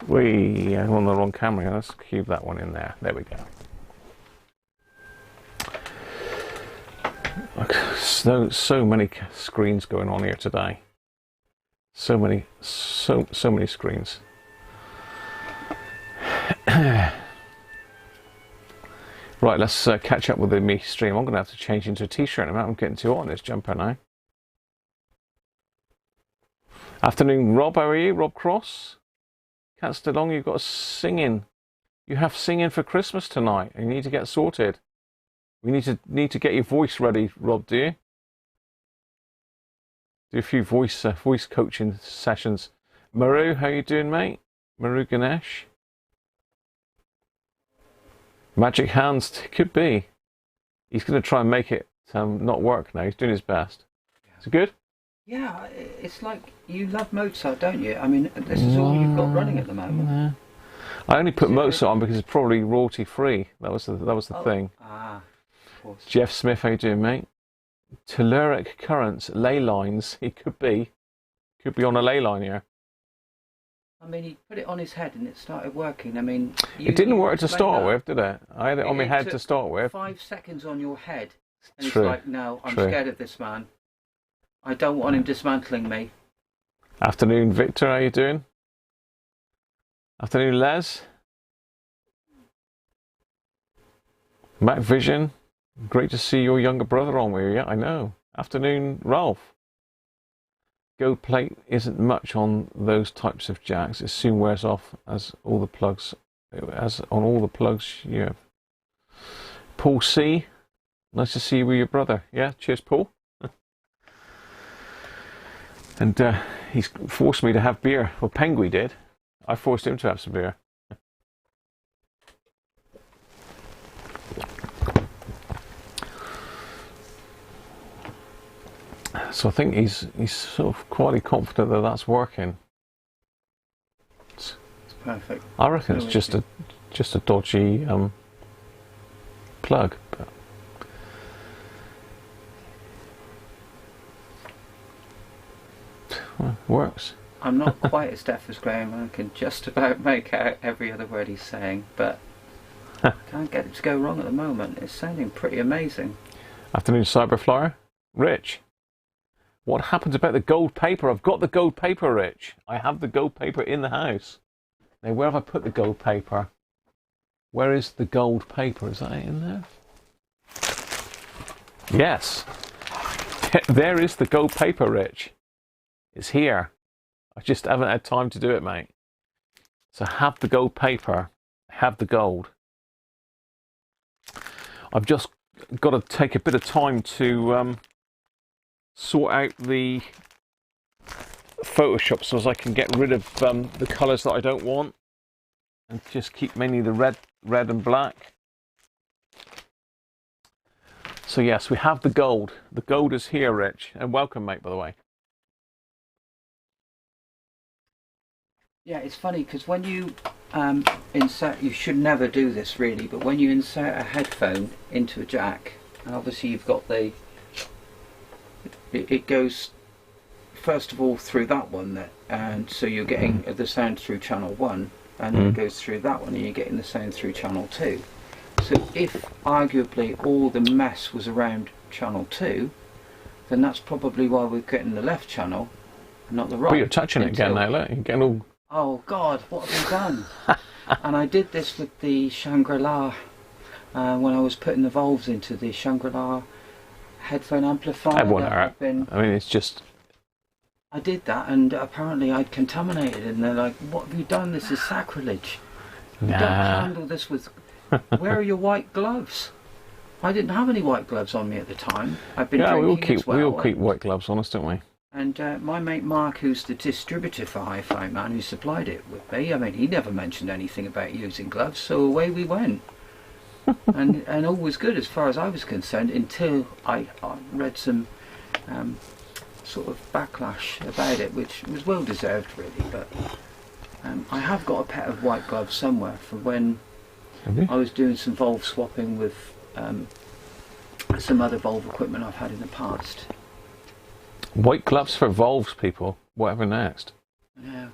I'm on the wrong camera. Let's cube that one in there. There we go. Look, so many screens going on here today. So many screens. Right, let's catch up with the me stream. I'm going to have to change into a t-shirt. I'm getting too hot in this jumper now. Afternoon, Rob. How are you? Rob Cross. Can't stay long. You've got singing. You have singing for Christmas tonight. And you need to get sorted. We need to get your voice ready, Rob. Do you? Do a few voice coaching sessions. Maru, how you doing, mate? Maru Ganesh. Magic hands, could be. He's going to try and make it not work now. He's doing his best. Is it good? Yeah, it's like you love Mozart, don't you? I mean, this is all you've got running at the moment. Yeah. I only put Mozart on because it's probably royalty free. That was the thing. Ah, of course. Jeff Smith, how you doing, mate? Telluric currents, ley lines. He could be on a ley line here. I mean, he put it on his head and it started working. I mean, it didn't work to start with, did it? I had it on my head to start with. 5 seconds on your head, and True. it's like, no, I'm scared of this man. I don't want him dismantling me. Afternoon, Victor. How you doing? Afternoon, Les. Mac Vision. Great to see your younger brother on with you. Yeah, I know. Afternoon, Ralph. Gold plate isn't much on those types of jacks. It soon wears off as on all the plugs you have. Paul C. Nice to see you with your brother. Yeah, cheers, Paul. And he's forced me to have beer. Well, Penguin did. I forced him to have some beer. So I think he's sort of quite confident that that's working. It's perfect. I reckon it's just a dodgy plug. But well, it works. I'm not quite as deaf as Graham. I can just about make out every other word he's saying, but can't get it to go wrong at the moment. It's sounding pretty amazing. Afternoon, Cyberflyer. Rich, what happens about the gold paper? I've got the gold paper, Rich. I have the gold paper in the house. Now, where have I put the gold paper? Where is the gold paper? Is that in there? Yes. There is the gold paper, Rich. It's here. I just haven't had time to do it, mate. So have the gold paper, have the gold. I've just got to take a bit of time to sort out the Photoshop so as I can get rid of the colours that I don't want and just keep mainly the red and black. So yes, we have the gold. The gold is here, Rich, and welcome, mate, by the way. Yeah, it's funny because when you insert, you should never do this really, but when you insert a headphone into a jack, and obviously you've got it goes first of all through that one there, and so you're getting the sound through channel 1, and then it goes through that one and you're getting the sound through channel 2. So if arguably all the mess was around channel 2, then that's probably why we're getting the left channel and not the right. But you're touching it again now, look. You're getting all... Oh God, what have we done? And I did this with the Shangri-La when I was putting the valves into the Shangri-La headphone amplifier. I mean, it's just... I did that, and apparently I'd contaminated it, and they're like, what have you done? This is sacrilege. You don't handle this with... Where are your white gloves? I didn't have any white gloves on me at the time. I've been drinking we all keep white gloves on us, don't we? And my mate Mark, who's the distributor for Hi-Fi Man, who supplied it with me, I mean, he never mentioned anything about using gloves, so away we went. and all was good as far as I was concerned, until I read some sort of backlash about it, which was well deserved really. But I have got a pair of white gloves somewhere for when I was doing some valve swapping with some other valve equipment I've had in the past. White gloves for valves, people. Whatever next? Yeah.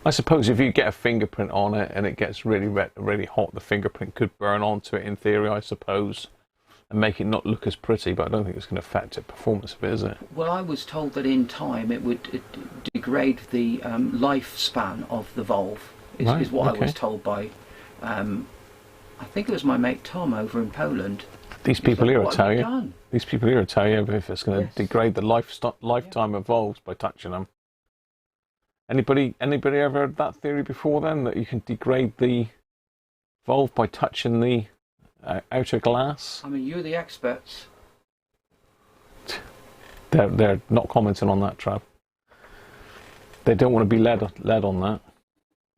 I suppose if you get a fingerprint on it and it gets really red, really hot, the fingerprint could burn onto it in theory, I suppose, and make it not look as pretty, but I don't think it's going to affect the performance of it, is it? Well, I was told that in time it would degrade the lifespan of the valve, is what I was told by, I think it was my mate Tom over in Poland. These people here will tell you. These people here will tell you if it's going to degrade the lifetime of valves by touching them. Anybody ever heard that theory before then, that you can degrade the valve by touching the outer glass? I mean, you're the experts. They're not commenting on that, Trav. They don't want to be led on that.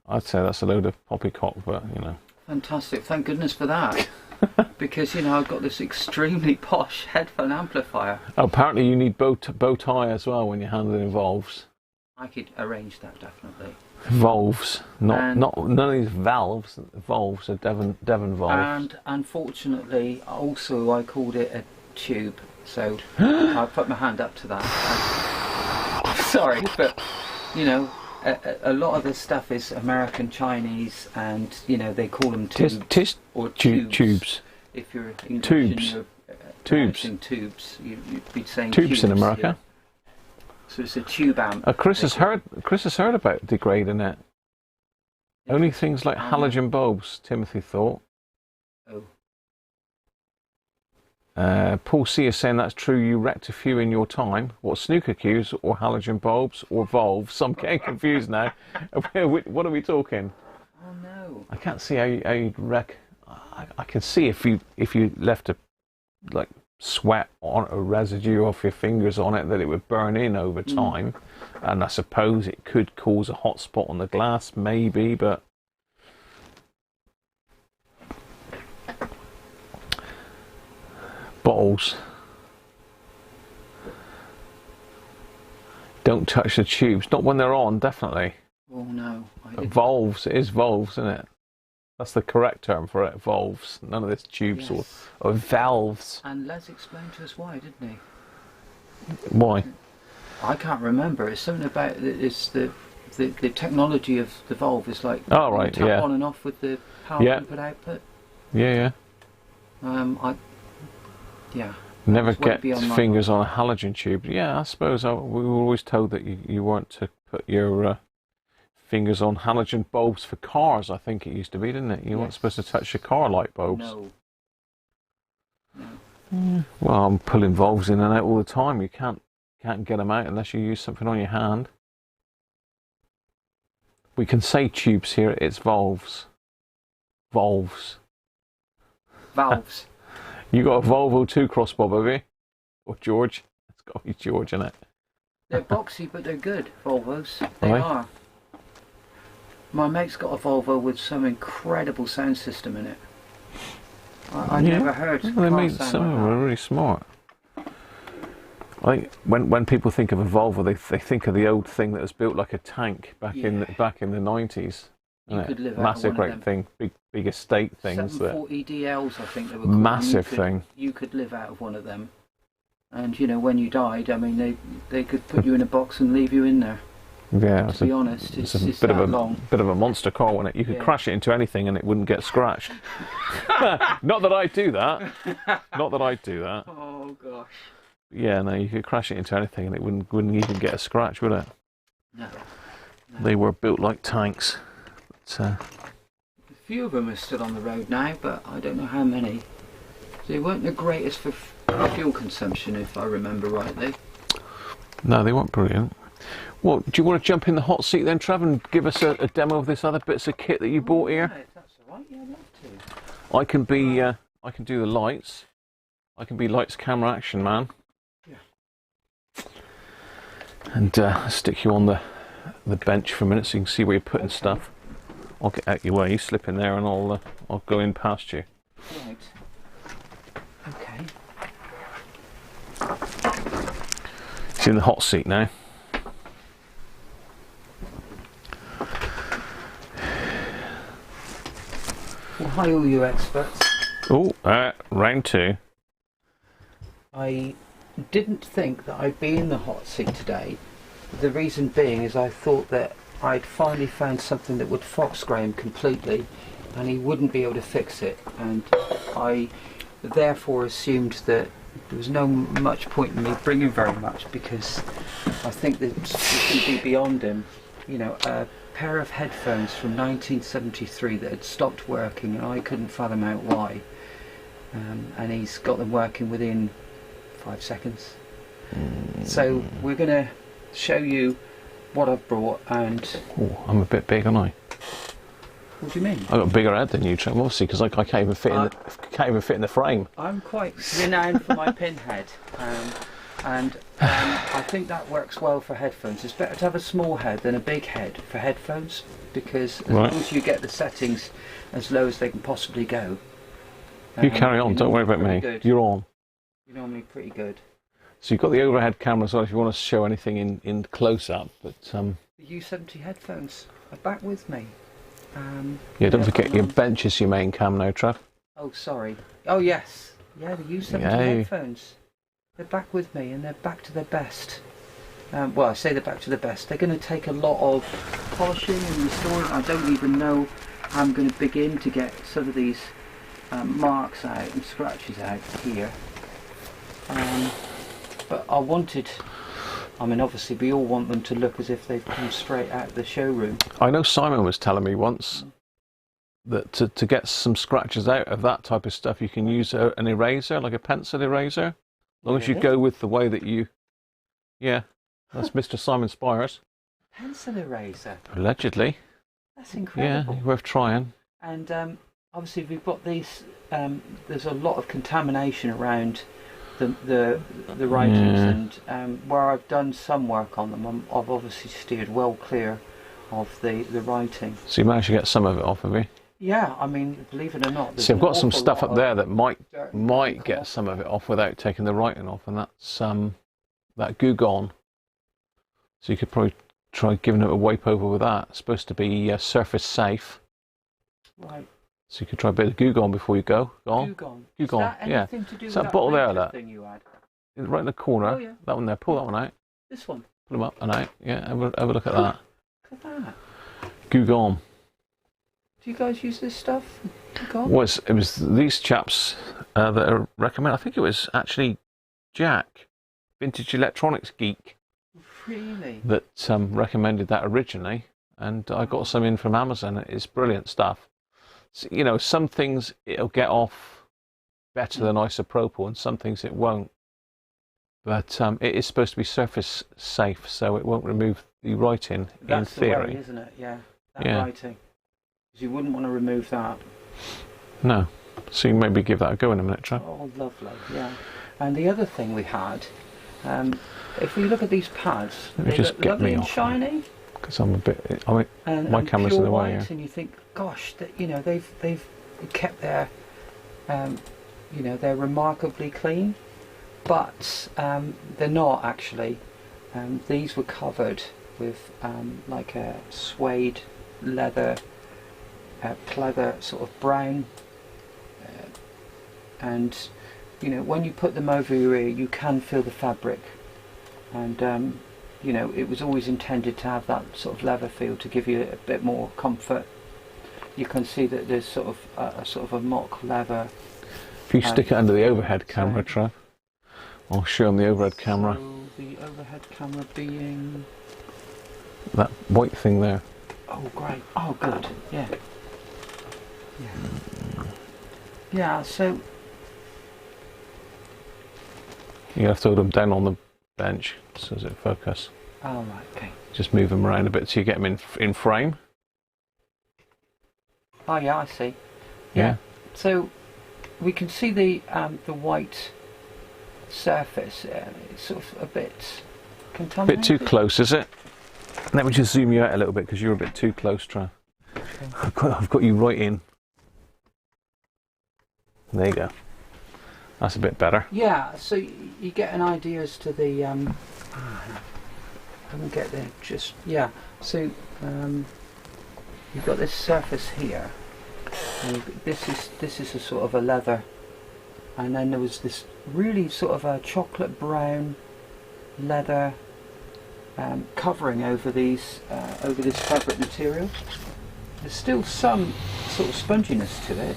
I'd say that's a load of poppycock, but you know. Fantastic! Thank goodness for that. because you know I've got this extremely posh headphone amplifier. Oh, apparently you need bow tie as well when you're handling valves. I could arrange that definitely. Valves, none of these valves. Valves are Devon valves. And unfortunately, also I called it a tube, so I put my hand up to that. I'm sorry, but you know, a lot of this stuff is American, Chinese, and you know they call them tubes or tubes. If you're English tubes, and you're tubes, you'd be saying tubes in America. Yeah. So it's a tube amp. Chris has heard about degrading it. Only things like halogen bulbs, Timothy thought. Oh. Paul C is saying that's true. You wrecked a few in your time. What, snooker cues or halogen bulbs or valves? I'm getting confused now. What are we talking? Oh no! I can't see how you'd wreck. I can see if you left a sweat on a residue off your fingers on it that it would burn in over time, and I suppose it could cause a hot spot on the glass, maybe, but bottles. Don't touch the tubes, not when they're on, definitely. Oh no! Valves, it is valves, isn't it? That's the correct term for it, valves. None of this tubes or valves. And Les explained to us why, didn't he? Why? I can't remember. It's something about it's the technology of the valve is like tap on and off with the power input output. Yeah. Never get fingers on a halogen tube. Yeah, I suppose we were always told that you weren't to put your fingers on halogen bulbs for cars. I think it used to be, didn't it? You weren't supposed to touch your car light bulbs. No. Well, I'm pulling valves in and out all the time. You can't get them out unless you use something on your hand. We can say tubes here. It's valves. Valves. You got a Volvo 2 crossbob, have you? Or George? It's got to be George, isn't it? They're boxy, but they're good, Volvos. They are. My mate's got a Volvo with some incredible sound system in it. I never heard. Well, they made some of them are really smart. When people think of a Volvo, they think of the old thing that was built like a tank back in the 90s. You could live massive, out great of thing, big estate things. 740 DLs, I think they were called. Massive thing. You could live out of one of them, and you know when you died, I mean they could put you in a box and leave you in there. Yeah, to be honest, it's a bit of a monster car, wasn't it? You could crash it into anything and it wouldn't get scratched. Not that I'd do that. Not that I'd do that. Oh gosh. Yeah, no, you could crash it into anything and it wouldn't even get a scratch, would it? No. They were built like tanks. But, a few of them are still on the road now, but I don't know how many. They weren't the greatest for fuel consumption, if I remember rightly. No, they weren't brilliant. Well, do you want to jump in the hot seat then, Trav, and give us a demo of this other bits of kit that you bought here? Yeah, if that's all right, yeah, I'd love to. I can do the lights. I can be lights, camera, action man. Yeah. And stick you on the bench for a minute so you can see where you're putting stuff. I'll get out your way. You slip in there, and I'll go in past you. Right. Okay. It's in the hot seat now. Well, hi all you experts. Oh, round two. I didn't think that I'd be in the hot seat today. The reason being is I thought that I'd finally found something that would fox Graham completely and he wouldn't be able to fix it, and I therefore assumed that there was no much point in me bringing very much, because I think that it would be beyond him. You know, a pair of headphones from 1973 that had stopped working and I couldn't fathom out why, and he's got them working within 5 seconds. So we're going to show you what I've brought. And I'm a bit big, aren't I? What do you mean? I've got a bigger head than you, Trev, obviously, because I can't even fit in the frame. I'm quite renowned for my pinhead, and I think that works well for headphones. It's better to have a small head than a big head for headphones, because as long as you get the settings as low as they can possibly go, You carry on, don't worry about me. Good. You're on. You're normally pretty good. So you've got the overhead camera as well if you want to show anything in close-up. But The U70 headphones are back with me. yeah, don't forget your bench is your main cam now, Trav. Oh, sorry. Oh, yes. Yeah, the U70 headphones. They're back with me and they're back to their best. Well, I say they're back to the best. They're going to take a lot of polishing and restoring. I don't even know how I'm going to begin to get some of these marks out and scratches out here. But I mean, obviously we all want them to look as if they've come straight out of the showroom. I know Simon was telling me once that to get some scratches out of that type of stuff, you can use an eraser, like a pencil eraser. As long as you go with the way that you... Yeah, that's Mr. Simon Spires. Pencil eraser? Allegedly. That's incredible. Yeah, worth trying. And obviously we've got these... there's a lot of contamination around the writings, and where I've done some work on them, I've obviously steered well clear of the writing. So you managed to get some of it off, have you? Yeah, I mean, believe it or not. See, I've got some stuff up there that might get some of it off without taking the writing off, and that's that Goo Gone. So you could probably try giving it a wipe over with that. It's supposed to be surface safe. Right. So you could try a bit of Goo Gone before you go. Goo Gone. Is that anything to do with that bottle there, that thing you had? right in the corner. Oh, yeah. That one there. Pull that one out. This one. Pull them up and out. Yeah, have a look at that. Look at that. Goo Gone. Do you guys use this stuff? Goo Gone? It was these chaps that are recommend. I think it was actually Jack, Vintage Electronics Geek, Really? that recommended that originally, and I got some in from Amazon. It's brilliant stuff. So, you know, some things it'll get off better than isopropyl, and some things it won't. But it is supposed to be surface safe, so it won't remove the writing in theory. That's the way, isn't it? Yeah. That writing. Because you wouldn't want to remove that. No. So you maybe give that a go in a minute, Trev. Oh, lovely. Yeah. And the other thing we had, if we look at these pads, they look lovely and shiny. Because I'm a bit. I mean, my camera's in the way. Yeah. And you think, gosh, that they've kept their, they're remarkably clean, but they're not actually. These were covered with like a suede leather, pleather sort of brown, and when you put them over your ear, you can feel the fabric, and it was always intended to have that sort of leather feel to give you a bit more comfort. You can see that there's sort of a mock leather. If you stick it under the overhead camera, Trev, I'll show them the overhead camera. So the overhead camera being that white thing there. Oh, great! Oh, good. Yeah. Yeah. Yeah. So you have to hold them down on the bench so as it focus. Oh, right. Okay. Just move them around a bit so you get them in frame. Oh, yeah. I see. Yeah. So we can see the white surface. It's sort of a bit contaminated. A bit too close, is it? Let me just zoom you out a little bit because you're a bit too close, Trev. Okay. I've got you right in. There you go. That's a bit better. Yeah, so you get an idea as to the. I don't get there. Just yeah. So you've got this surface here, and this is a sort of a leather, and then there was this really sort of a chocolate brown leather covering over this fabric material. There's still some sort of sponginess to it.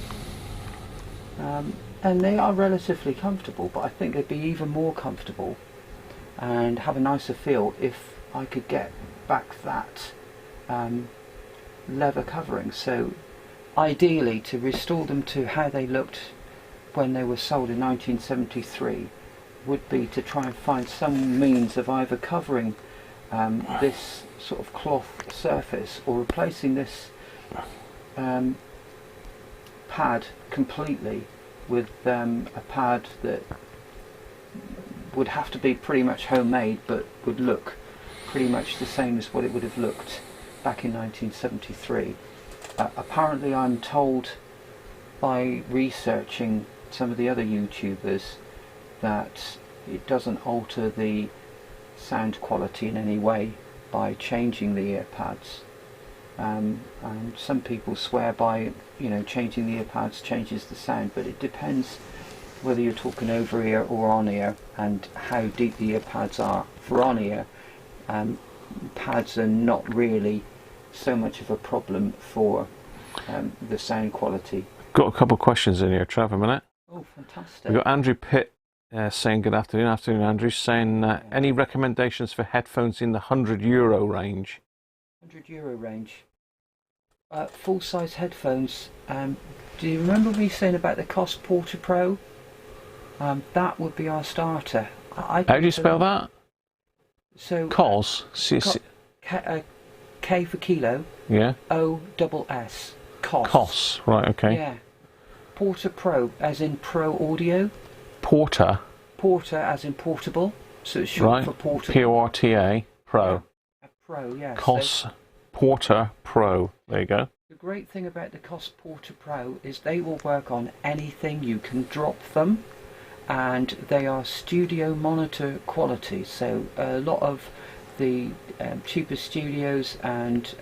And they are relatively comfortable, but I think they'd be even more comfortable and have a nicer feel if I could get back that leather covering. So ideally, to restore them to how they looked when they were sold in 1973 would be to try and find some means of either covering this sort of cloth surface or replacing this pad completely with a pad that would have to be pretty much homemade, but would look pretty much the same as what it would have looked back in 1973. Apparently I'm told by researching some of the other YouTubers that it doesn't alter the sound quality in any way by changing the earpads. And some people swear by, you know, changing the earpads changes the sound, but it depends whether you're talking over ear or on ear and how deep the earpads are. For on ear, pads are not really so much of a problem for the sound quality. Got a couple of questions in here, Trav, a minute. Oh, fantastic. We've got Andrew Pitt saying good afternoon. Afternoon, Andrew. Saying any recommendations for headphones in the €100 range? €100 range. Full-size headphones. Do you remember me saying about the COS Porta Pro? That would be our starter. How do you spell that? So COS? K for kilo. Yeah. O-double-S. COS. COS, right, okay. Yeah. Porta Pro, as in Pro Audio. Porta. Porta, as in portable. So it's short Right. for portable. P-O-R-T-A. Pro. A Pro, yeah. COS So Porta Pro. There you go. the great thing about the COS Porta Pro is they will work on anything. You can drop them, and they are studio monitor quality. So a lot of the cheaper studios and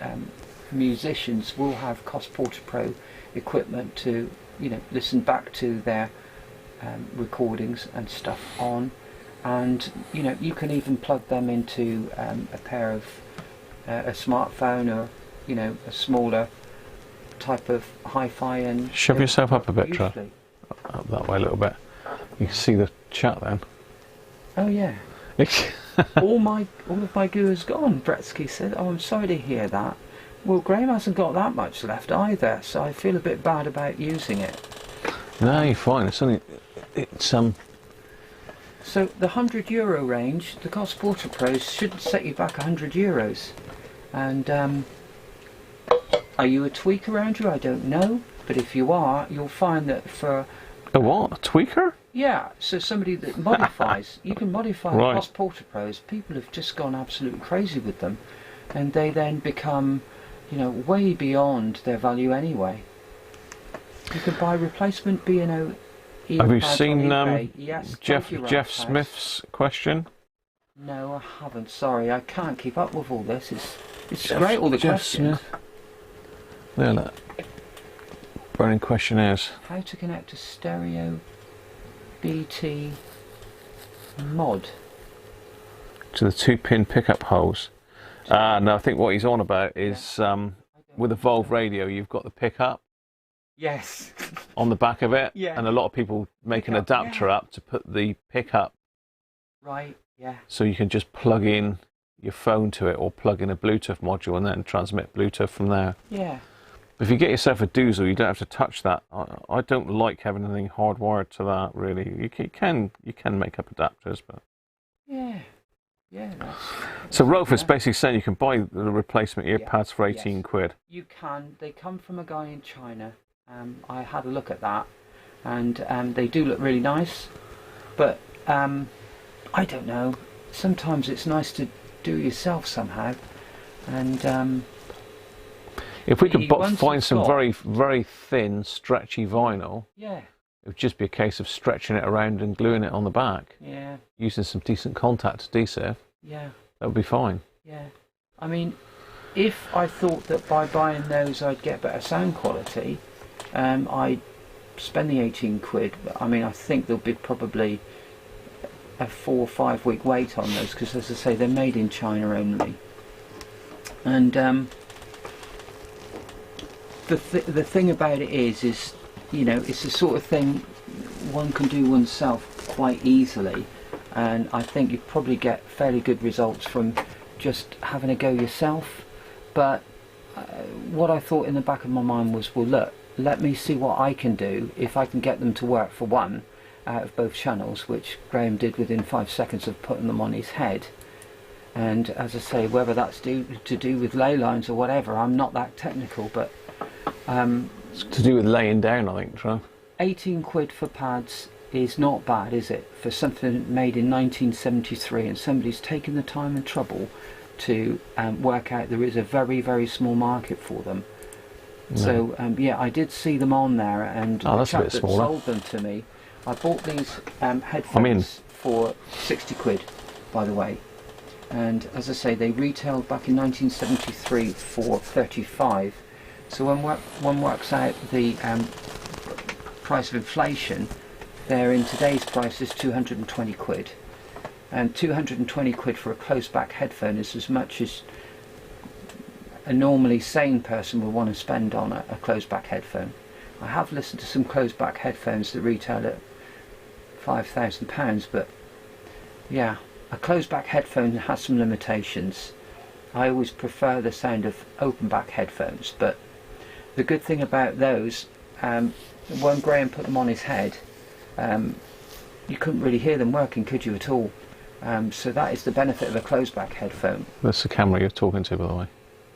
musicians will have COS Porta Pro equipment to, you know, listen back to their recordings and stuff on, and you know, you can even plug them into a pair of a smartphone, or you know, a smaller type of hi-fi, and Shove yourself up a bit, Trav. beautifully. Up that way a little bit. You can see the chat then. Oh yeah. all of my goo is gone, Bretsky said. Oh, I'm sorry to hear that. Well, Graham hasn't got that much left either, so I feel a bit bad about using it. No, you're fine. It's only So the €100 range, the COS Porta Pros shouldn't set you back €100. And are you a tweaker, Andrew? I don't know, but if you are, you'll find that for a what? A tweaker? yeah, so somebody that modifies, you can modify Right. COS Porta Pros. People have just gone absolutely crazy with them, and they then become, you know, way beyond their value anyway. You can buy replacement B&O. Have you seen Yes, Jeff thank you, Jeff Ralph House. Smith's question? No, I haven't. Sorry, I can't keep up with all this. It's great, all the Jeff questions. Smith. There, look. Burning questionnaires. How to connect a stereo BT mod. To the 2-pin pickup holes. No, I think what he's on about is with a Volve radio, you've got the pickup Yes. on the back of it, Yeah. and a lot of people make an Pickup, adapter yeah. up to put the pickup, Right. Yeah. so you can just plug in your phone to it, or plug in a Bluetooth module and then transmit Bluetooth from there. Yeah. If you get yourself a doozle, you don't have to touch that. I don't like having anything hardwired to that, really. You can make up adapters, but... Yeah. Yeah. So Rolf is yeah. basically saying you can buy the replacement earpads for 18 yes. quid. You can. They come from a guy in China. I had a look at that, and they do look really nice. But I don't know. Sometimes it's nice to do it yourself somehow. And If we could once find it's some got- very, very thin, stretchy vinyl, yeah, it would just be a case of stretching it around and gluing it on the back, yeah, using some decent contact adhesive. yeah, That would be fine. yeah. I mean, if I thought that by buying those I'd get better sound quality, I'd spend the 18 quid. But I mean, I think there'll be probably a 4 or 5 week wait on those, because as I say, they're made in China only. And the thing about it is, you know, it's the sort of thing one can do oneself quite easily, and I think you'd probably get fairly good results from just having a go yourself. But what I thought in the back of my mind was, well, look, let me see what I can do if I can get them to work for one out of both channels, which Graham did within 5 seconds of putting them on his head. And as I say, whether that's to do with ley lines or whatever, I'm not that technical, but It's to do with laying down, I think, Trev. 18 quid for pads is not bad, is it? For something made in 1973, and somebody's taken the time and trouble to work out there is a very, very small market for them. So yeah, I did see them on there, and Oh, the that's a chap bit that smaller. sold them to me, I bought these headphones for 60 quid, by the way. And as I say, they retailed back in 1973 for 35. So when one works out the price of inflation, they're in today's prices 220 quid. And 220 quid for a closed back headphone is as much as a normally sane person would want to spend on a closed back headphone. I have listened to some closed back headphones that retail at £5,000, but yeah, a closed back headphone has some limitations. I always prefer the sound of open back headphones, but the good thing about those, when Graham put them on his head, you couldn't really hear them working, could you, at all? So that is the benefit of a closed back headphone. That's the camera you're talking to, by the way.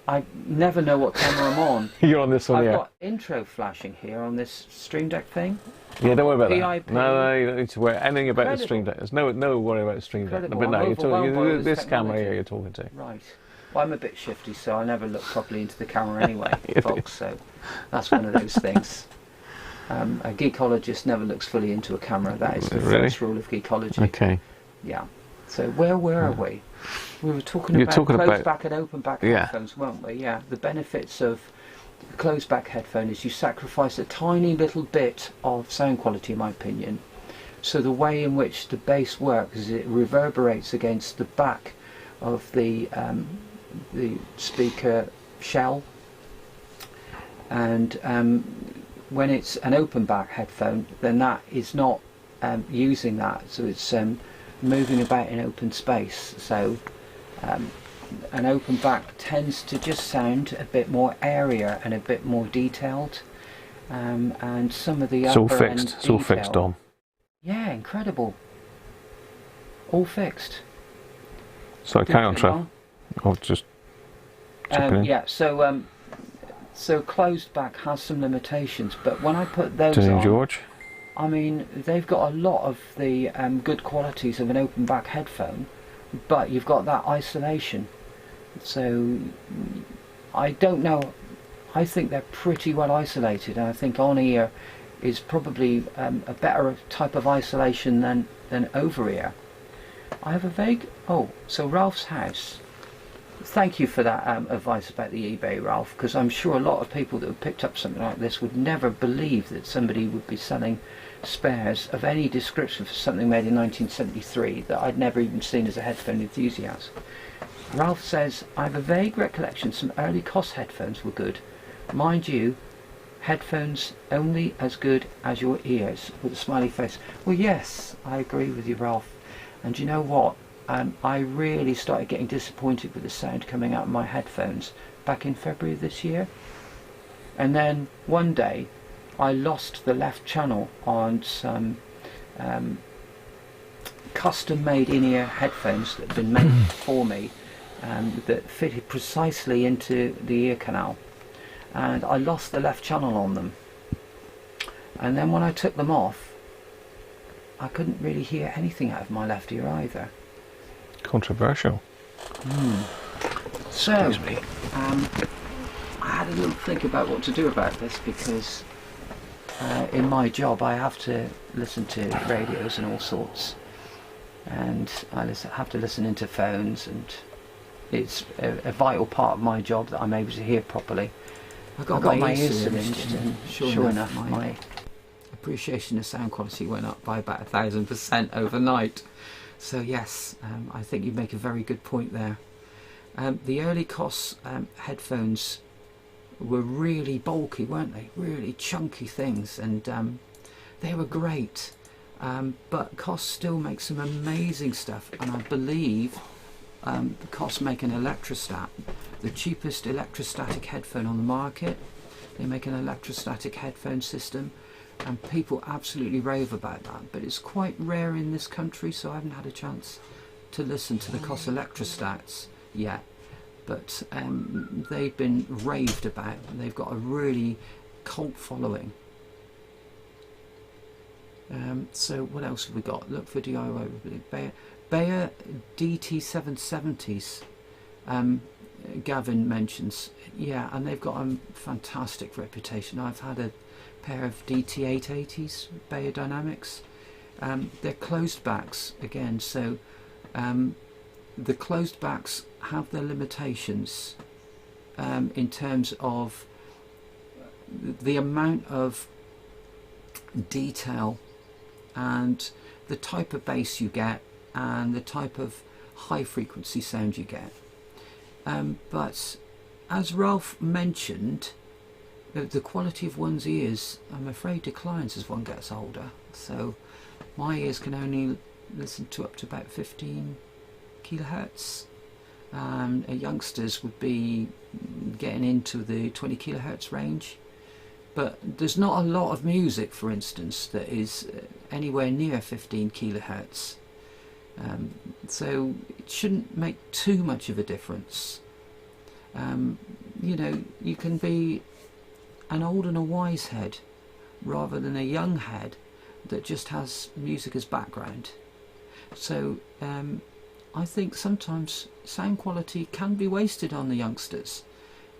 I never know what camera I'm on. You're on this one, I've yeah. got intro flashing here on this Stream Deck thing. Yeah, don't worry about PIP. that. No, you don't need to worry anything about the Incredible. Stream Deck. There's no worry about the Stream Deck. Incredible. But no, I'm you're overwhelmed by all talking this this camera technology. here you're talking to. Right. Well, I'm a bit shifty, so I never look properly into the camera anyway, folks. So that's one of those things. A geekologist never looks fully into a camera. That is the Really? first rule of geekology. Okay. Yeah. So where were we? We were talking You're about talking closed about- back and open back Yeah. headphones, weren't we? Yeah. The benefits of a closed back headphone is you sacrifice a tiny little bit of sound quality, in my opinion. So the way in which the bass works is it reverberates against the back of the speaker shell, and when it's an open back headphone, then that is not using that, so it's moving about in open space. So an open back tends to just sound a bit more airier and a bit more detailed, and some of the It's all upper fixed. end It's all fixed, detail- Dom. Yeah, incredible. All fixed. So carry on, Didn't Trev. go I'll just chipping in. yeah, so closed back has some limitations, but when I put those Doing on, George. I mean, they've got a lot of the good qualities of an open back headphone, but you've got that isolation. So I don't know. I think they're pretty well isolated, and I think on ear is probably a better type of isolation than over ear. I have a vague. Oh, so Ralph's house. Thank you for that advice about the eBay, Ralph, because I'm sure a lot of people that have picked up something like this would never believe that somebody would be selling spares of any description for something made in 1973 that I'd never even seen as a headphone enthusiast. Ralph says, I have a vague recollection some early COS headphones were good. Mind you, headphones only as good as your ears, with a smiley face. Well, yes, I agree with you, Ralph. And you know what? I really started getting disappointed with the sound coming out of my headphones back in February of this year. And then one day I lost the left channel on some custom made in-ear headphones that had been made for me, that fitted precisely into the ear canal, and I lost the left channel on them. And then when I took them off, I couldn't really hear anything out of my left ear either. Controversial. So, I had a little think about what to do about this, because in my job I have to listen to radios and all sorts, and I have to listen into phones, and it's a vital part of my job that I'm able to hear properly. I got my ears syringed, and sure enough my appreciation of sound quality went up by about 1,000% overnight. So yes, I think you make a very good point there. The early COS headphones were really bulky, weren't they? Really chunky things, and they were great. But COS still makes some amazing stuff, and I believe COS make an electrostat, the cheapest electrostatic headphone on the market. They make an electrostatic headphone system, and people absolutely rave about that, but it's quite rare in this country, so I haven't had a chance to listen to the COS electrostats yet, but they've been raved about. They've got a really cult following. So what else have we got? Look for DIY. Bayer DT770s. Gavin mentions, yeah, and they've got a fantastic reputation. I've had a pair of DT880s, Beyerdynamics. They're closed backs again, so the closed backs have their limitations in terms of the amount of detail and the type of bass you get and the type of high frequency sound you get. But as Ralph mentioned, the quality of one's ears, I'm afraid, declines as one gets older. So my ears can only listen to up to about 15 kilohertz. Youngsters would be getting into the 20 kilohertz range. But there's not a lot of music, for instance, that is anywhere near 15 kilohertz. So it shouldn't make too much of a difference. You know, you can be an old and a wise head rather than a young head that just has music as background. So I think sometimes sound quality can be wasted on the youngsters,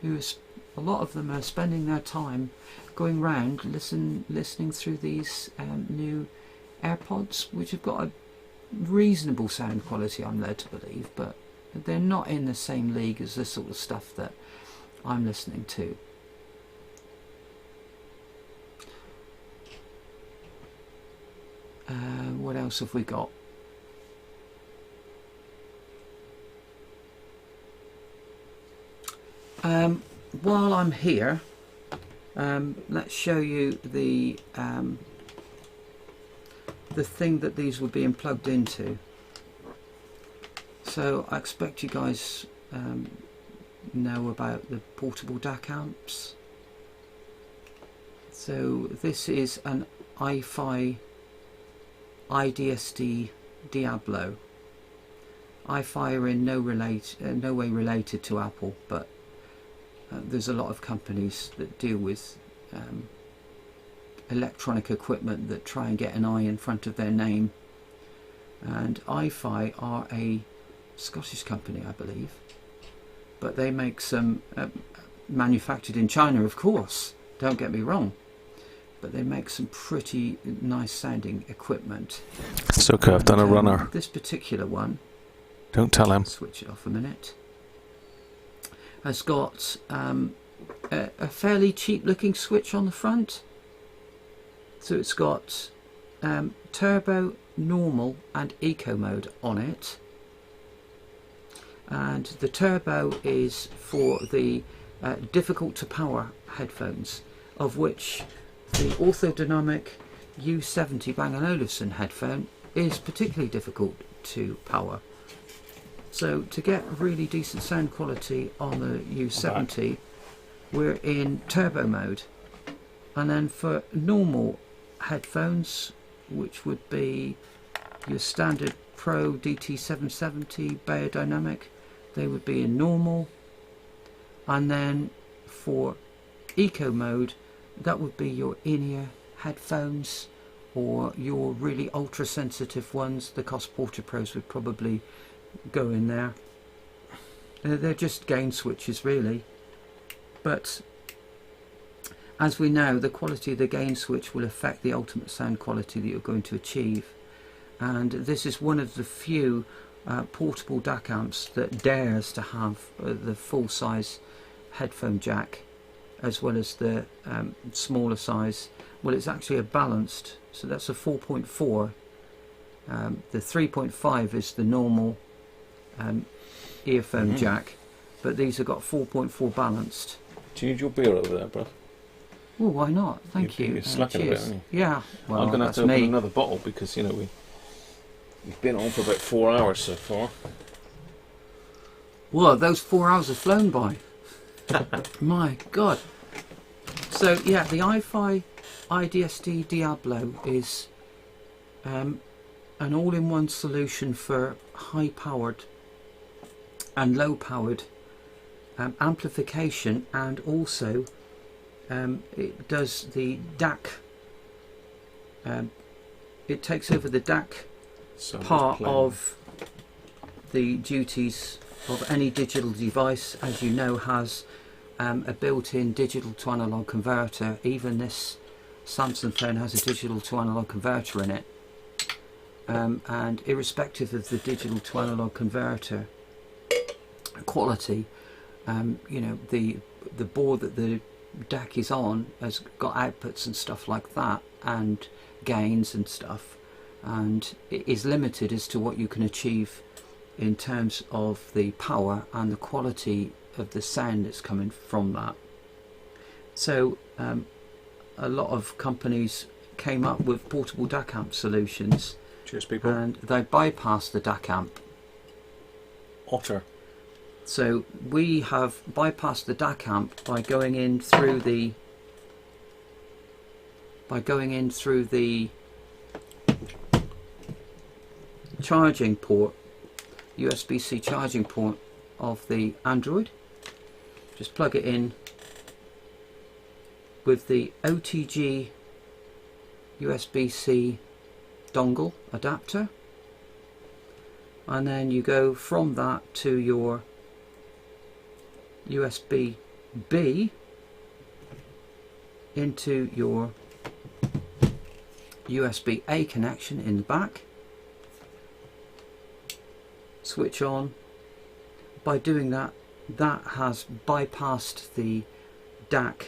who a lot of them are spending their time going round listening through these new Airpods, which have got a reasonable sound quality, I'm led to believe, but they're not in the same league as the sort of stuff that I'm listening to. What else have we got? While I'm here, let's show you the thing that these were being plugged into. So I expect you guys know about the portable DAC amps. So this is an iFi IDSD Diablo. iFi are in no way related to Apple, but there's a lot of companies that deal with electronic equipment that try and get an I in front of their name. And iFi are a Scottish company, I believe, but they make some manufactured in China, of course, don't get me wrong, but they make some pretty nice sounding equipment. It's okay, I've done a runner. This particular one, don't tell him. Switch it off a minute, has got a fairly cheap looking switch on the front. So it's got turbo, normal and eco mode on it, and the turbo is for the difficult to power headphones, of which the orthodynamic U70 Bang & Olufsen headphone is particularly difficult to power. So to get really decent sound quality on the U70, we're in turbo mode. And then for normal headphones, which would be your standard Pro DT770 Beyerdynamic, they would be in normal. And then for eco mode, that would be your in-ear headphones, or your really ultra sensitive ones. The Cos Porter Pros would probably go in there. They're just gain switches really, but as we know, the quality of the gain switch will affect the ultimate sound quality that you're going to achieve. And this is one of the few portable DAC amps that dares to have the full size headphone jack, as well as the smaller size. Well, it's actually a balanced, so that's a 4.4. The 3.5 is the normal earphone jack, but these have got 4.4 balanced. Do you need your beer over there, bro? Well, why not? Thank you. You're slacking a bit, aren't you? Yeah. Well, I'm going to have to open me. another bottle because, you know, we've been on for about 4 hours so far. Well, those 4 hours have flown by. My God. So yeah, the iFi IDSD Diablo is an all-in-one solution for high-powered and low-powered amplification, and also it does the DAC. It takes over the DAC part of the duties of any digital device, as you know, has a built-in digital to analog converter. Even this Samsung phone has a digital to analog converter in it. And irrespective of the digital to analog converter quality, you know, the board that the DAC is on has got outputs and stuff like that, and gains and stuff, and it is limited as to what you can achieve in terms of the power and the quality of the sound that's coming from that. So a lot of companies came up with portable DAC amp solutions. Cheers, people. And they bypassed the DAC amp. Otter. So we have bypassed the DAC amp by going in through the charging port, USB-C charging port of the Android. Just plug it in with the OTG USB-C dongle adapter, and then you go from that to your USB-B into your USB-A connection in the back. Switch on. By doing that, that has bypassed the DAC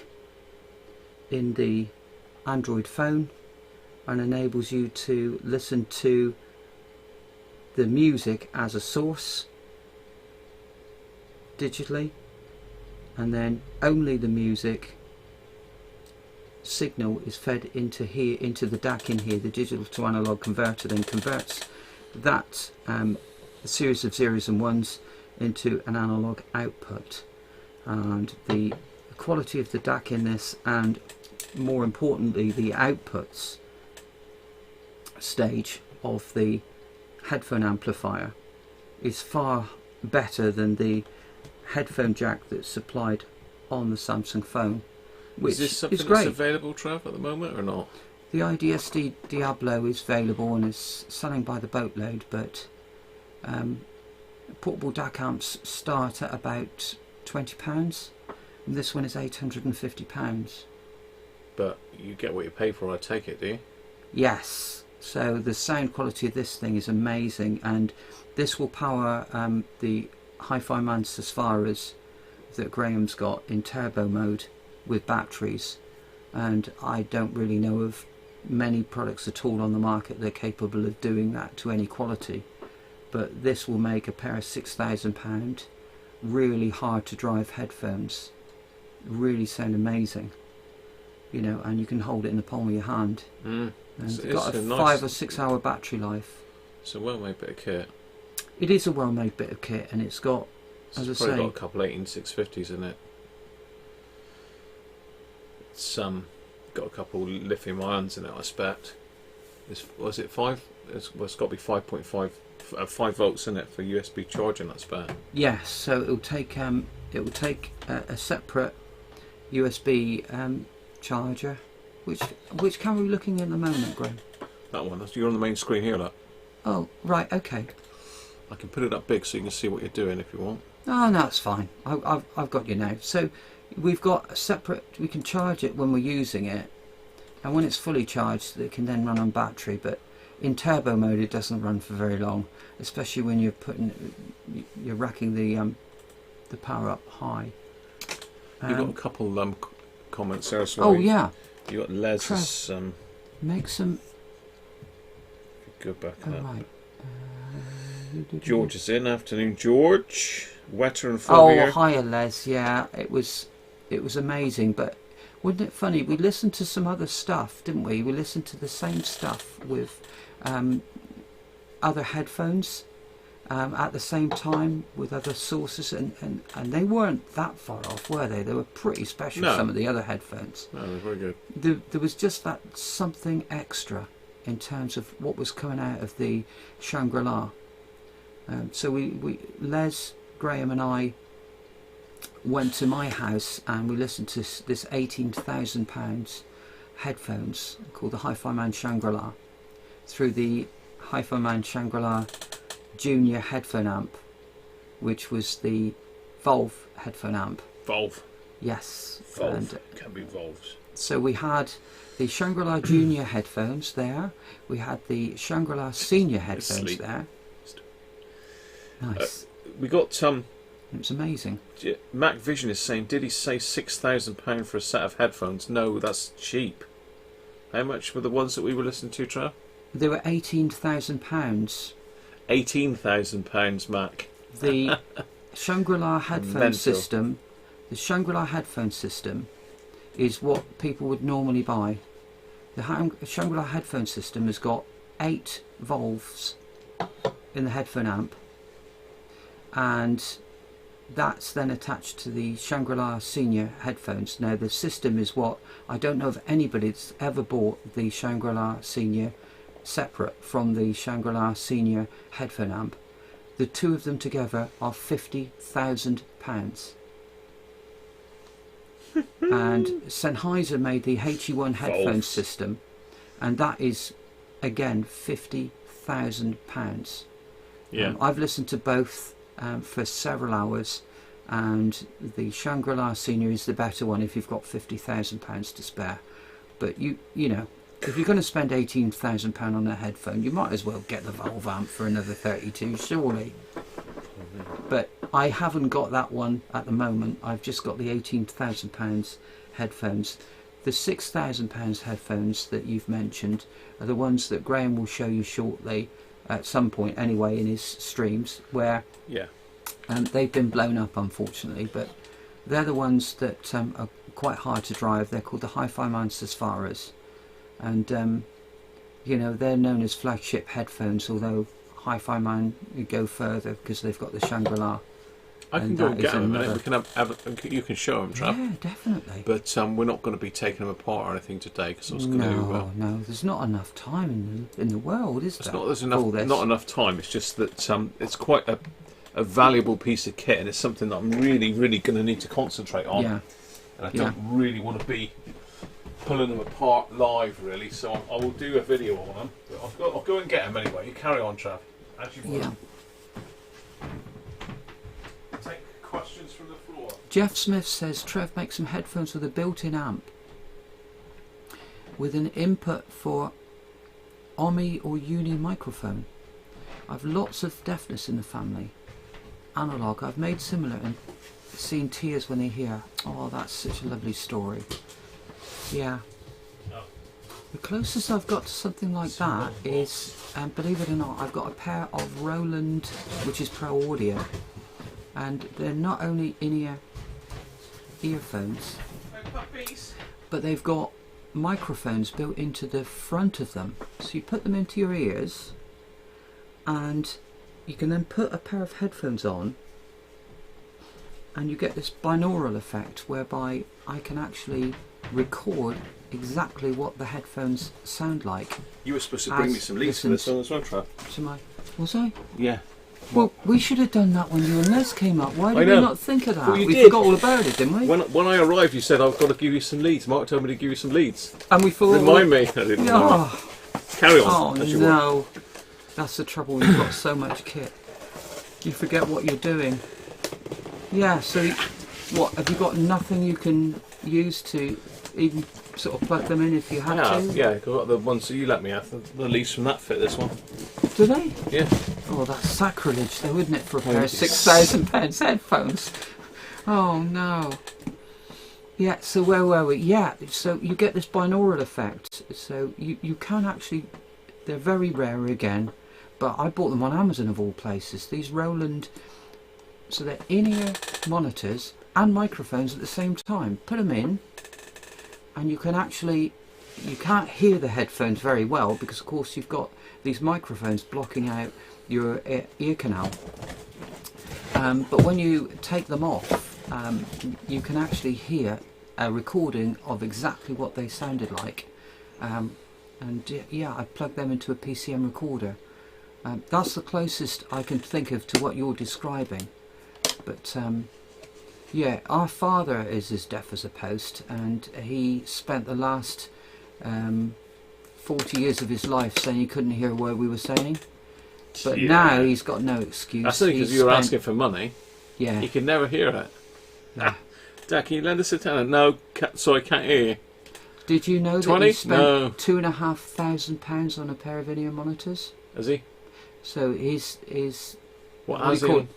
in the Android phone and enables you to listen to the music as a source digitally, and then only the music signal is fed into here, into the DAC in here. The digital to analog converter then converts that series of zeros and ones into an analog output, and the quality of the DAC in this, and more importantly the outputs stage of the headphone amplifier, is far better than the headphone jack that's supplied on the Samsung phone, which is this something is great. That's available, Trav, at the moment or not? The IDSD Diablo is available and is selling by the boatload, but portable DAC amps start at about £20, and this one is £850. But you get what you pay for, I take it, do you? Yes. So the sound quality of this thing is amazing, and this will power the Hi-Fi Man Sasfaras that Graham's got in turbo mode with batteries, and I don't really know of many products at all on the market that are capable of doing that to any quality. But this will make a pair of £6,000 really hard to drive headphones really sound amazing, you know, and you can hold it in the palm of your hand. And it's got a 5 or 6 hour battery life. It's a well made bit of kit. It is a well made bit of kit, and it's got, as I say, got a couple 18650s in it. It's got a couple lithium ions in it, I expect. Was it 5? It's got to be 5.5, 5 volts in it for USB charging, I expect. Yes, so it will take a separate USB charger. Which camera are we looking at the moment, Graham? That one. You're on the main screen here, look. Oh, right, okay. I can put it up big so you can see what you're doing if you want. Oh, no, it's fine. I've got you now. So we've got a separate. We can charge it when we're using it, and when it's fully charged, it can then run on battery. But in turbo mode, it doesn't run for very long, especially when you're racking the power up high. You've got a couple comments there. Sorry. Oh yeah. You got Les's. Make some. Go back Oh, up. right. George is in. Afternoon, George. Wetter and foggier. Oh, hiya, Les. Yeah, it was amazing. But wasn't it funny? We listened to some other stuff, didn't we? We listened to the same stuff with other headphones at the same time with other sources, and they weren't that far off, were they? They were pretty special. No. Some of the other headphones. No, they're very good. There was just that something extra in terms of what was coming out of the Shangri-La. So we Les, Graham and I went to my house and we listened to this £18,000 headphones called the Hi-Fi Man Shangri-La through the Hi-Fi Man Shangri-La Junior headphone amp, which was the Valve headphone amp. Valve. Yes. Valve. And Can be Valves. so we had the Shangri-La Junior headphones there. We had the Shangri-La Senior headphones Sleep. there. Nice. We got It was amazing. Mac Vision is saying, did he say £6,000 for a set of headphones? No, that's cheap. How much were the ones that we were listening to, Trav? They were £18,000. £18,000, Mac. The Shangri-La headphone Mental. system, the Shangri-La headphone system is what people would normally buy. The Shangri-La headphone system has got 8 valves in the headphone amp, and that's then attached to the Shangri-La Senior headphones. Now the system is what, I don't know of anybody that's ever bought the Shangri-La Senior separate from the Shangri-La Senior headphone amp. The two of them together are £50,000. And Sennheiser made the HE1 headphone Valves. system, and that is again £50,000. Yeah. I've listened to both for several hours, and the Shangri-La Senior is the better one if you've got £50,000 to spare. But you know, if you're going to spend £18,000 on a headphone, you might as well get the Valve amp for another 32, surely. But I haven't got that one at the moment. I've just got the £18,000 headphones. The £6,000 headphones that you've mentioned are the ones that Graham will show you shortly, at some point anyway, in his streams, where Yeah. they've been blown up, unfortunately. But they're the ones that are quite hard to drive. They're called the Hi-Fi Man Sesfaras, and you know, they're known as flagship headphones, although Hi-Fi Man go further because they've got the Shangri-La. I can And go that and get is them a minute. another- We can you can show them, Trav. Yeah, definitely. But we're not going to be taking them apart or anything today because I was going to. No, there's not enough time in the world, is there? There's for all this? not enough time. It's just that it's quite a valuable piece of kit, and it's something that I'm really going to need to concentrate on. Yeah, And I Yeah. don't really want to be pulling them apart live, really. So I will do a video on them. But I'll go and get them anyway. You carry on, Trav. As you will. yeah. Take questions from the floor. Jeff Smith says, Trev, make some headphones with a built-in amp with an input for Omi or Uni microphone. I've lots of deafness in the family. Analog. I've made similar and seen tears when they hear. Oh, that's such a lovely story. Yeah. Oh. The closest I've got to something like that is, believe it or not, I've got a pair of Roland, which is Pro Audio, and they're not only in-ear earphones, but they've got microphones built into the front of them. So you put them into your ears, and you can then put a pair of headphones on, and you get this binaural effect whereby I can actually record exactly what the headphones sound like. You were supposed to bring me some leads for this one as well, Trav. Was I? Yeah. Well, we should have done that when you and Les came up. Why I did we know. not think of that? Well, you we did. forgot all about it, didn't we? When I arrived, you said I've got to give you some leads. Mark told me to give you some leads. And we thought, Remind me. I didn't know. oh, Carry on. oh as you will. no, that's the trouble when you've got so much kit. You forget what you're doing. Yeah. So, what have you got? Nothing you can use to even sort of plug them in if you had I to. have, yeah. I've got the ones that you let me have. The leads from that fit this one. Do they? Yeah. Oh, that's sacrilege, though, isn't it, for a pair of it's- £6,000 headphones? Oh no. Yeah, so where were we? Yeah, so you get this binaural effect. So you can actually, they're very rare again, but I bought them on Amazon of all places. These Roland, so they're in-ear monitors and microphones at the same time. Put them in, and you can actually, you can't hear the headphones very well because of course you've got these microphones blocking out your ear canal. But when you take them off, you can actually hear a recording of exactly what they sounded like. And yeah, I plugged them into a PCM recorder. That's the closest I can think of to what you're describing. But yeah, our father is as deaf as a post, and he spent the last 40 years of his life saying he couldn't hear a word we were saying. But now he's got no excuse. That's only because you were asking for money. Yeah. He can never hear it. Yeah. Dad, can you lend us a tenner? No, sorry, can't hear you. Did you know that 20? he spent No. £2,500 on a pair of in-ear monitors? Has he? So he's What What has do you he? call-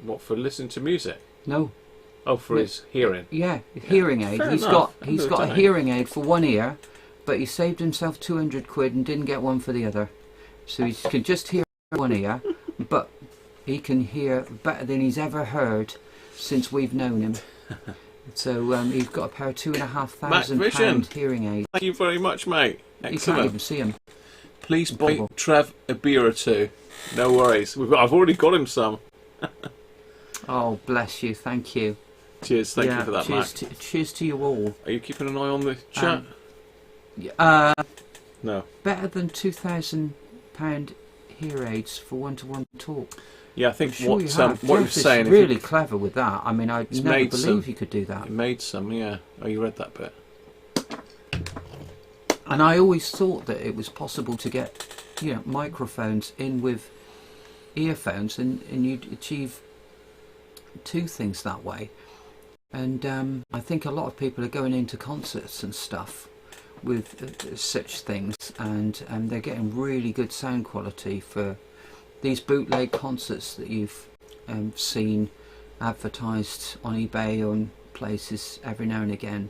What, for listening to music? no. Oh, for No. his hearing. Yeah, hearing aid. fair He's enough. got I've a done it. hearing aid for one ear, but he saved himself 200 quid and didn't get one for the other. So he can just hear one ear, but he can hear better than he's ever heard since we've known him. So he's got a pair of £2,500 hearing aids. Thank you very much, mate. You can't Excellent. even see him. Please buy Incredible. Trev a beer or two. No worries. I've already got him some. Oh, bless you. Thank you. Cheers. Thank you for that, cheers Mac. cheers to you all. Are you keeping an eye on the chat? No. Better than £2,000 hear aids for one-to-one talk. Yeah, I think I'm sure you have. what you're Jeff is saying is really clever with that. I mean, I'd He's never made believe some. you could do that. you made some, yeah. Oh, you read that bit. And I always thought that it was possible to get, microphones in with earphones, and you'd achieve two things that way. And I think a lot of people are going into concerts and stuff with such things, and they're getting really good sound quality for these bootleg concerts that you've seen advertised on eBay or on places every now and again.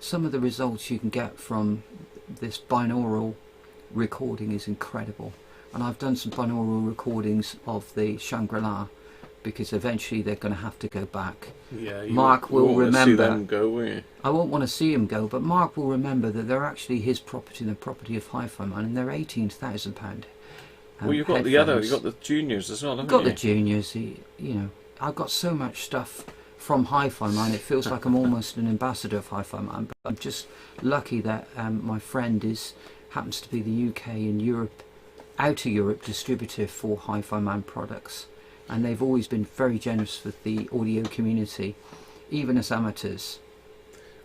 Some of the results you can get from this binaural recording is incredible, and I've done some binaural recordings of the Shangri-La because eventually they're going to have to go back. Yeah, Mark will won't wanna remember. See them go, will you? I won't want to see him go, but Mark will remember that they're actually his property, the property of Hi-Fi Man, and they're £18,000. Well, you've got the other, you've got the juniors as well, haven't Got you? the juniors. I've got so much stuff from Hi-Fi Man. It feels like I'm almost an ambassador of Hi-Fi Man. But I'm just lucky that my friend happens to be the UK and Europe, outer Europe distributor for Hi-Fi Man products, and they've always been very generous with the audio community, even as amateurs.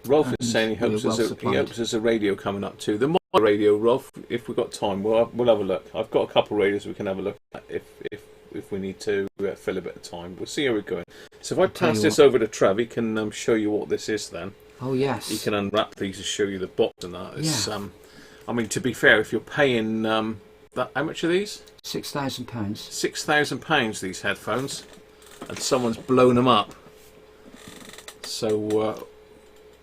Rolf is saying he we're hopes, well he supplied. hopes there's a radio coming up too. There might be a radio, Rolf, if we've got time. We'll have a look. I've got a couple of radios we can have a look at if we need to fill a bit of time. We'll see how we're going. So if I tell pass you this over to Trav, he can show you what this is then. Oh yes. He can unwrap these and show you the box and that. It's, Yeah. I mean, to be fair, if you're paying how much are these? £6,000. £6,000 these headphones, and someone's blown them up. So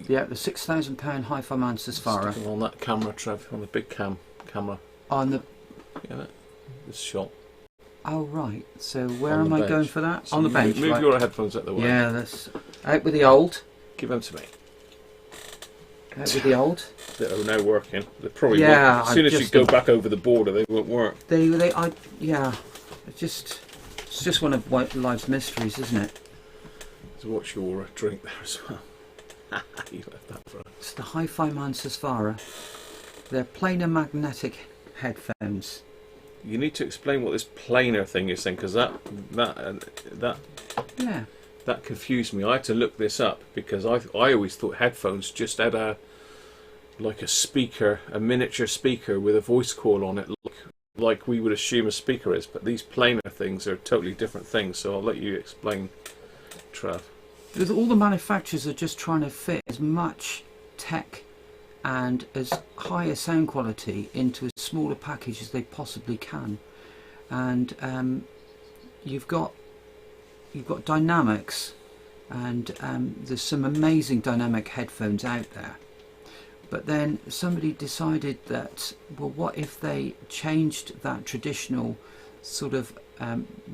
Yeah, the £6,000 Hi-Fi Man Sasfara stick 'em on that camera, Trev, on the big camera. on the. Yeah, this shot. Oh right. So where On am the I bench. going for that? So On the bench. Move right. your headphones out the way. Yeah, that's out with the old. Give them to me. Out with the old. They're now working. They probably Yeah, won't. As soon I as you just- go back over the border, they won't work. It's just one of life's mysteries, isn't it? So what's your drink there as well? You left that for us. It's the Hi-Fi Man Sasfara. They're planar magnetic headphones. You need to explain what this planar thing is then, because that Yeah. confused me. I had to look this up because I always thought headphones just had a speaker, a miniature speaker with a voice coil on it, like we would assume a speaker is. But these planar things are totally different things. So I'll let you explain, Trav. All the manufacturers are just trying to fit as much tech and as high a sound quality into as small a package as they possibly can. And you've got dynamics, and there's some amazing dynamic headphones out there. But then somebody decided that, well, what if they changed that traditional sort of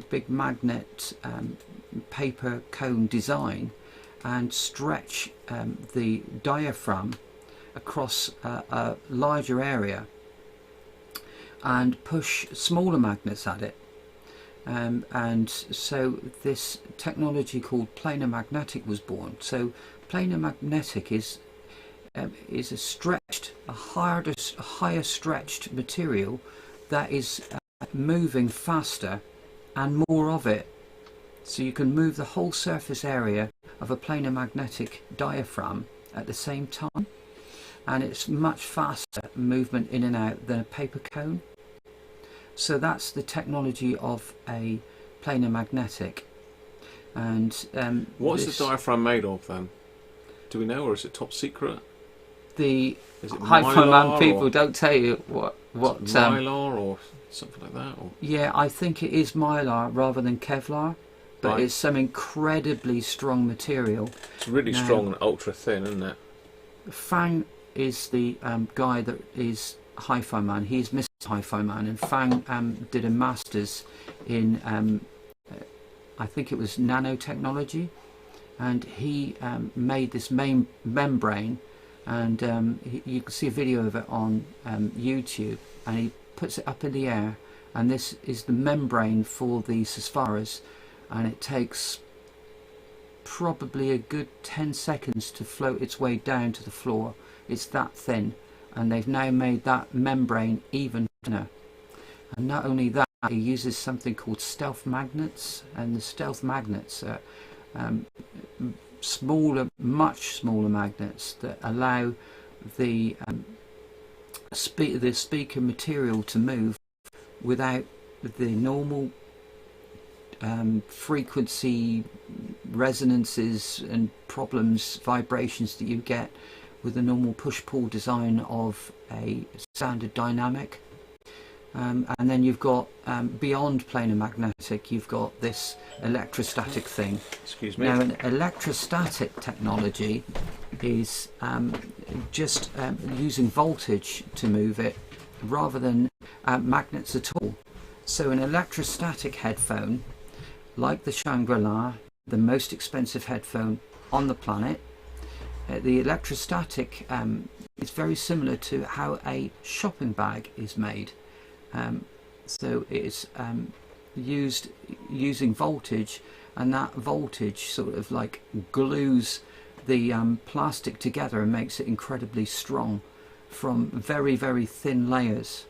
big magnet paper cone design and stretch the diaphragm across a larger area and push smaller magnets at it. And so this technology called planar magnetic was born. So planar magnetic is a higher stretched material that is moving faster and more of it. So you can move the whole surface area of a planar magnetic diaphragm at the same time, and it's much faster movement in and out than a paper cone. So that's the technology of a planar magnetic. And what's the diaphragm made of then? Do we know, or is it top secret? The Is it Hi-Fi Man mylar people or don't tell you what mylar or something like that. Or? Yeah, I think it is mylar rather than Kevlar, but Right. it's some incredibly strong material. It's really Now, strong and ultra thin, isn't it? Fang is the guy that is Hi-Fi Man. He's Mr. Hi-Fi Man, and Fang did a master's in I think it was nanotechnology, and he made this main membrane, and you can see a video of it on YouTube, and he puts it up in the air, and this is the membrane for the Sasfaras, and it takes probably a good 10 seconds to float its way down to the floor. It's that thin, and they've now made that membrane even thinner. And not only that, he uses something called stealth magnets, and the stealth magnets are smaller, much smaller magnets that allow the speaker material to move without the normal frequency resonances and problems, vibrations that you get with the normal push-pull design of a standard dynamic. And then you've got, beyond planar magnetic, you've got this electrostatic thing. Excuse me. Now, an electrostatic technology is just using voltage to move it rather than magnets at all. So an electrostatic headphone, like the Shangri-La, the most expensive headphone on the planet, the electrostatic is very similar to how a shopping bag is made. So it's used using voltage, and that voltage sort of like glues the plastic together and makes it incredibly strong from very, very thin layers.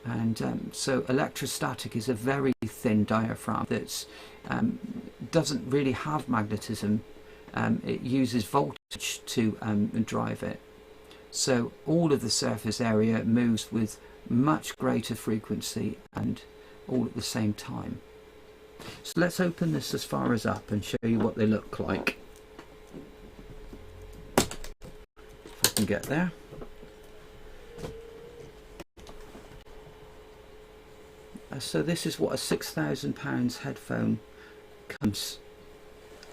And so electrostatic is a very thin diaphragm that doesn't really have magnetism. It uses voltage to drive it. So all of the surface area moves with much greater frequency and all at the same time. So let's open this as far as up and show you what they look like. If I can get there. So this is what a £6,000 headphone comes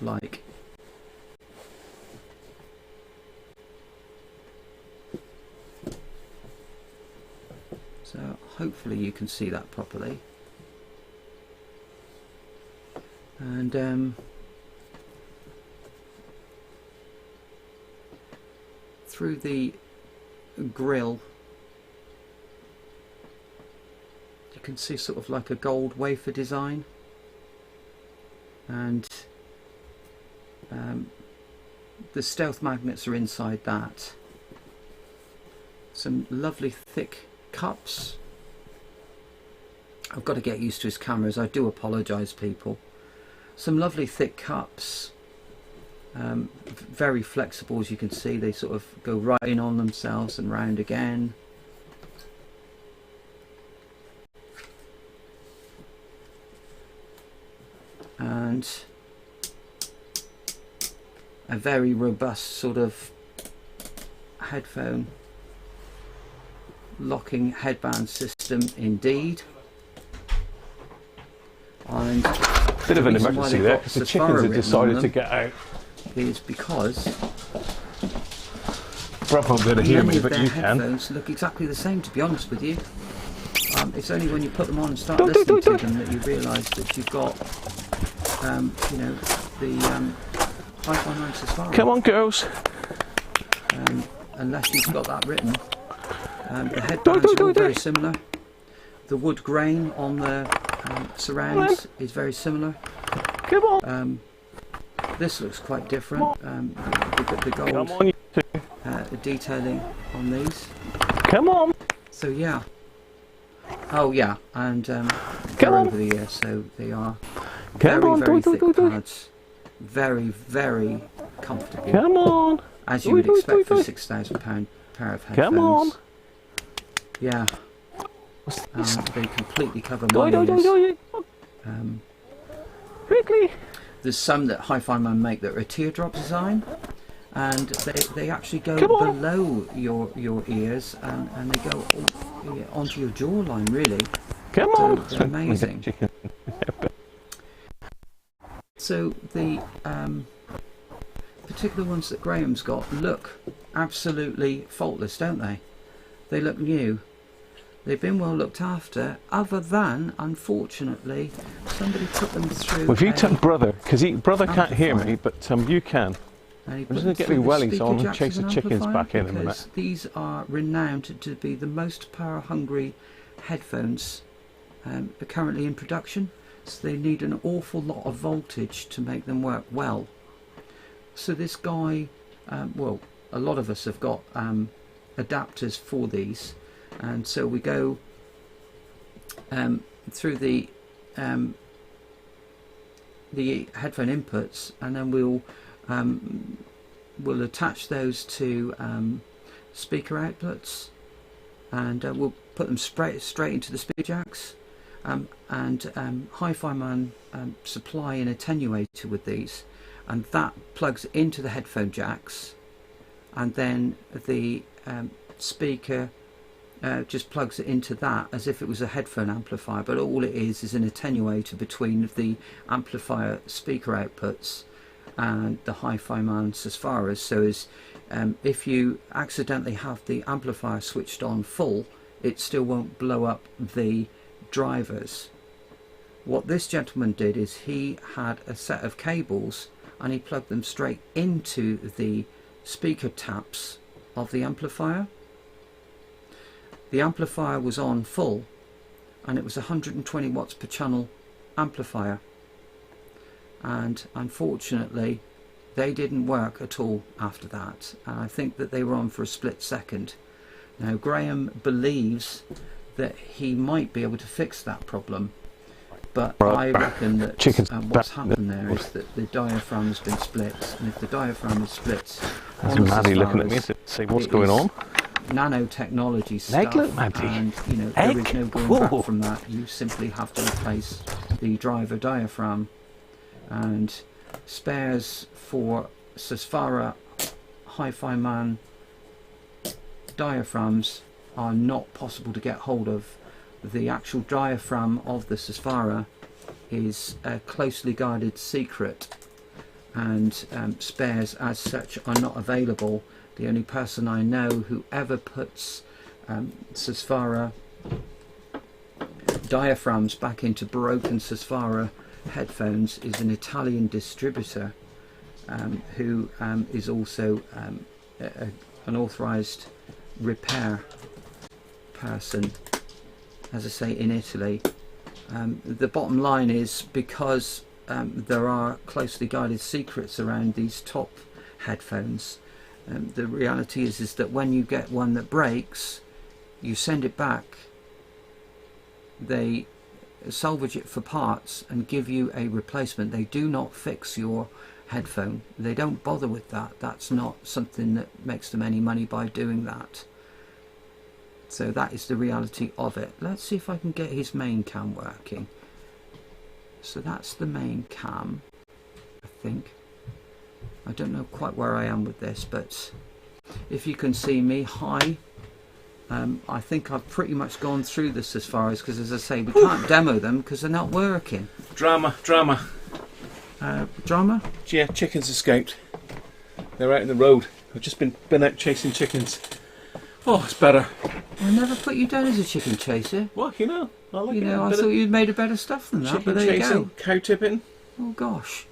like. So hopefully you can see that properly. And through the grill you can see sort of like a gold wafer design, and the stealth magnets are inside that. Some lovely thick cups. I've got to get used to his cameras, I do apologise people. Some lovely thick cups, very flexible as you can see, they sort of go right in on themselves and round again. And a very robust sort of headphone locking headband system indeed. And bit of an emergency there because the chickens have decided to get out. Is because Bruv won't be able to hear me, many of but their you can. headphones look exactly the same, to be honest with you. It's only when you put them on and start listening to them that you realise that you've got, you know, the Hi-Fi Man Safari. Come on, girls. Unless you've got that written. The headbands are all very similar. The wood grain on the surrounds is very similar. Come on. This looks quite different. The gold Come on, you two. the detailing on these. Come on. So yeah. Oh yeah, and Come they're on. over the ear, so they are Come very, on, very do, thick do, do. pads. Very, very comfortable. Come on. As you would expect for a £6,000 pair of headphones. Come on. Yeah. They completely cover my ears. Quickly. There's some that Hi-Fi Man make that are a teardrop design, and they actually go below your ears and they go onto your jawline, really. Come on. They're amazing. So the particular ones that Graham's got look absolutely faultless, don't they? They look new. They've been well looked after, other than, unfortunately, somebody put them through. Well, if you took Brother, because Brother can't hear me, but you can. I'm just going to get me wellies, so I'm going to chase the chickens back in a minute. These are renowned to be the most power-hungry headphones currently in production. So they need an awful lot of voltage to make them work well. So this guy, well, a lot of us have got adapters for these, and so we go through the headphone inputs, and then we'll attach those to speaker outputs, and we'll put them straight into the speaker jacks, and Hi-Fi Man supply an attenuator with these, and that plugs into the headphone jacks, and then the speaker just plugs it into that as if it was a headphone amplifier, but all it is an attenuator between the amplifier speaker outputs and the Hi-Fi Man Sesfaras. So as if you accidentally have the amplifier switched on full, it still won't blow up the drivers. What this gentleman did is he had a set of cables and he plugged them straight into the speaker taps of the amplifier. The amplifier was on full, and it was 120 watts per channel amplifier, and unfortunately they didn't work at all after that, and I think that they were on for a split second. Now Graham believes that he might be able to fix that problem, but I reckon that what's happened there is that the diaphragm has been split, and if the diaphragm is split, there's Maddie looking at me to see what's going on. Nanotechnology stuff, and you know there is no going back from that. You simply have to replace the driver diaphragm, and spares for Sesfara Hi-Fi Man diaphragms are not possible to get hold of. The actual diaphragm of the Sesfara is a closely guarded secret, and spares as such are not available. The only person I know who ever puts Sesfara diaphragms back into broken Sesfara headphones is an Italian distributor who is also an authorised repair person, as I say, in Italy. The bottom line is, because there are closely guarded secrets around these top headphones, the reality is that when you get one that breaks, you send it back, they salvage it for parts and give you a replacement. They do not fix your headphone. They don't bother with that. That's not something that makes them any money by doing that. So that is the reality of it. Let's see if I can get his main cam working. So that's the main cam, I think. I don't know quite where I am with this, but if you can see me, hi. I think I've pretty much gone through this as far as, because as I say, we can't demo them because they're not working. Drama. Drama? Yeah, chickens escaped. They're out in the road. I've just been out chasing chickens. Oh, it's better. I never put you down as a chicken chaser. Well, you know, I like you know, I thought you'd made a better stuff than that, but there you go. Cow tipping. Oh gosh.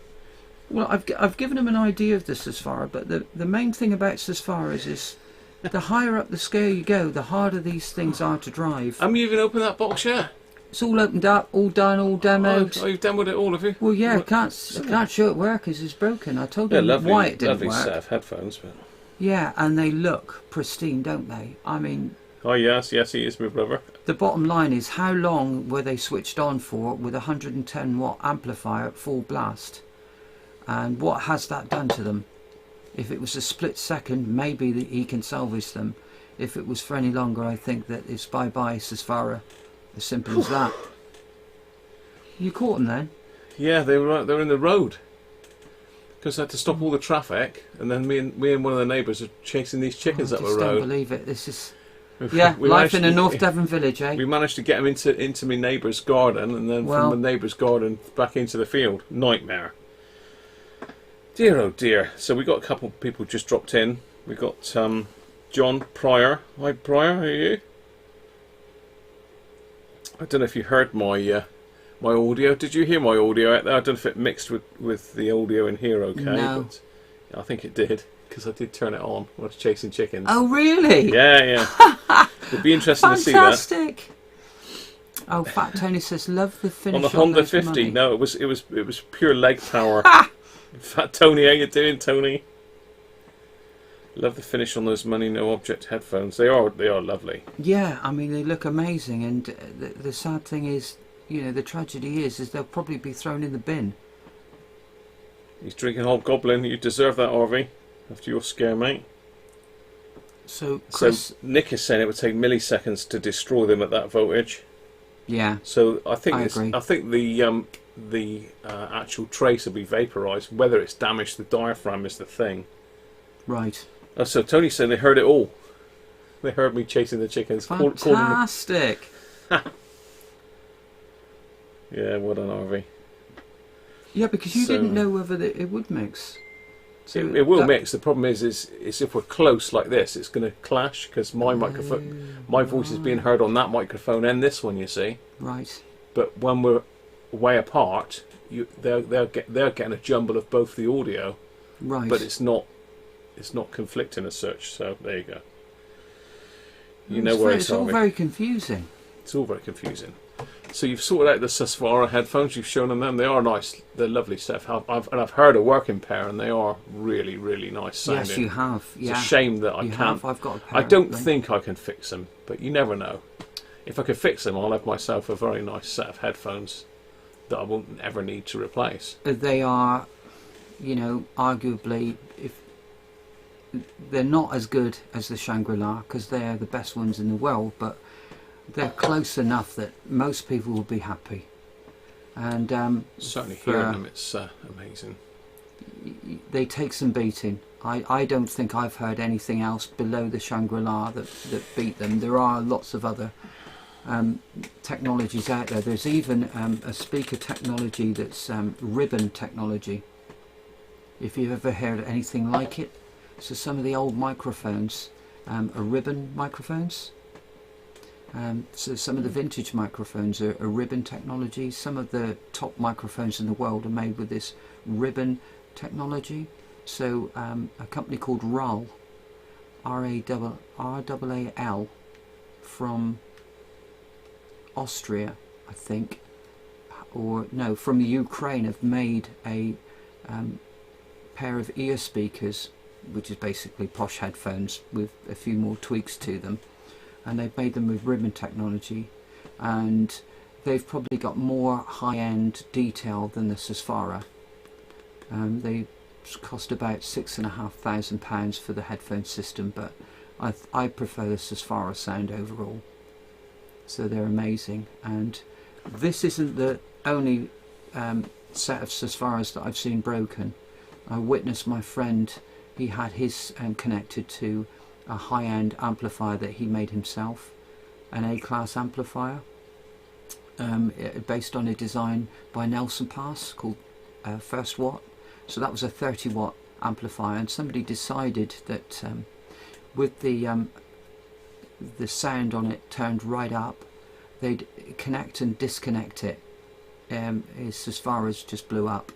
Well, I've given him an idea of the Sesfara, but the main thing about Sesfaras is the higher up the scale you go, the harder these things are to drive. Have you even opened that box yet? It's all opened up, all done, all demoed. Oh, you've demoed it all, have you? Well, yeah, I can't show it work because it's broken. I told him why it didn't work. Lovely set of headphones, but yeah, and they look pristine, don't they? I mean. Oh yes, he is my brother. The bottom line is, how long were they switched on for with a 110 watt amplifier at full blast? And what has that done to them? If it was a split second, maybe he can salvage them. If it was for any longer, I think that it's bye-bye Sesfara As simple as that. You caught them then? Yeah, they were in the road. Because I had to stop all the traffic, and then me and one of the neighbours are chasing these chickens up the road. I just don't believe it. This is... Yeah, life in a North Devon village, eh? We managed to get them into my neighbour's garden, and then from the neighbour's garden back into the field. Nightmare. Dear oh dear. So we got a couple of people just dropped in. We got John Pryor. Hi Pryor, how are you? I don't know if you heard my my audio. Did you hear my audio out there? I don't know if it mixed with the audio in here okay. No. But I think it did, because I did turn it on when I was chasing chickens. Oh really? Yeah. It'd be interesting to see that. Fantastic. Oh, Fat Tony says, love the finish On the Honda those 50. money. No, it was pure leg power. Fat Tony, how you doing, Tony? Love the finish on those money no object headphones. They are lovely. Yeah, I mean they look amazing, and the sad thing is, you know, the tragedy is they'll probably be thrown in the bin. He's drinking Hobgoblin. You deserve that, Harvey, after your scare, mate. So, Chris, Nick is saying it would take milliseconds to destroy them at that voltage. Yeah. So I think agree. I think the actual trace will be vaporised. Whether it's damaged the diaphragm is the thing. Right. Oh, so Tony said they heard it all. They heard me chasing the chickens. Fantastic. Yeah, well done, Harvey. Yeah, because you didn't know whether it would mix. So it will mix. The problem is if we're close like this, it's going to clash, because my microphone, my voice is being heard on that microphone and this one, you see. Right. But when we're way apart, they're getting a jumble of both the audio. Right. But it's not conflicting as such. So there you go. You know where it's all very confusing. It's all very confusing. So you've sorted out the Susvara headphones. You've shown them. They are nice. They're lovely stuff. I've heard a working pair, and they are really, really nice sounding. Yes, you have. Yeah. It's a shame that I can't. I've got a pair. I don't think I can fix them, but you never know. If I could fix them, I'll have myself a very nice set of headphones that I won't ever need to replace. They are, you know, arguably, if they're not as good as the Shangri-La, because they're the best ones in the world, but they're close enough that most people will be happy. And certainly hearing them, it's amazing. They take some beating. I don't think I've heard anything else below the Shangri-La that beat them. There are lots of other technologies out there. There's even a speaker technology that's ribbon technology. If you've ever heard anything like it. So some of the old microphones are ribbon microphones. So some of the vintage microphones are ribbon technology. Some of the top microphones in the world are made with this ribbon technology. So a company called RAL, R-A-L-L, from Austria, I think, or no, from Ukraine, have made a pair of ear speakers, which is basically posh headphones with a few more tweaks to them. And they've made them with ribbon technology, and they've probably got more high-end detail than the Susvara. They cost about £6,500 for the headphone system, but I prefer the Susvara sound overall. So they're amazing, and this isn't the only set of Susvaras that I've seen broken. I witnessed my friend, he had his connected to a high-end amplifier that he made himself, an A-class amplifier, based on a design by Nelson Pass called First Watt. So that was a 30-watt amplifier, and somebody decided that with the sound on it turned right up, they'd connect and disconnect it. His Susvaras just blew up,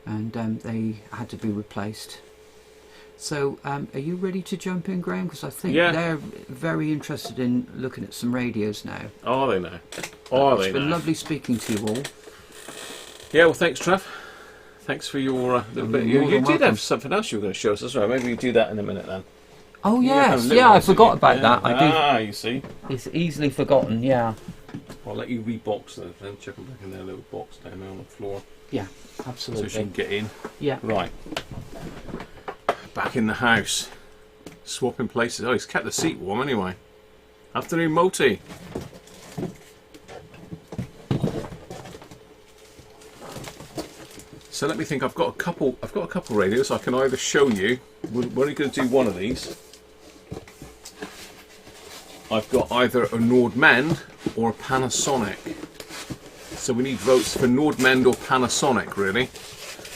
and they had to be replaced. So, are you ready to jump in, Graham? Because I think they're very interested in looking at some radios now. Are they now? It's been lovely speaking to you all. Yeah, well, thanks, Trev. Thanks for your little bit. You did have something else you were going to show us as well. Maybe we do that in a minute then. Oh yes, yeah, I forgot about that. I do. Ah, you see. It's easily forgotten. Yeah. I'll let you rebox those then. Check them back in their little box down there on the floor. Yeah, absolutely. So she can get in. Yeah. Right. Back in the house. Swapping places. Oh, he's kept the seat warm anyway. Afternoon, Multi. So let me think. I've got a couple radios. I can either show you. We're only going to do one of these. I've got either a Nordmend or a Panasonic. So we need votes for Nordmend or Panasonic, really.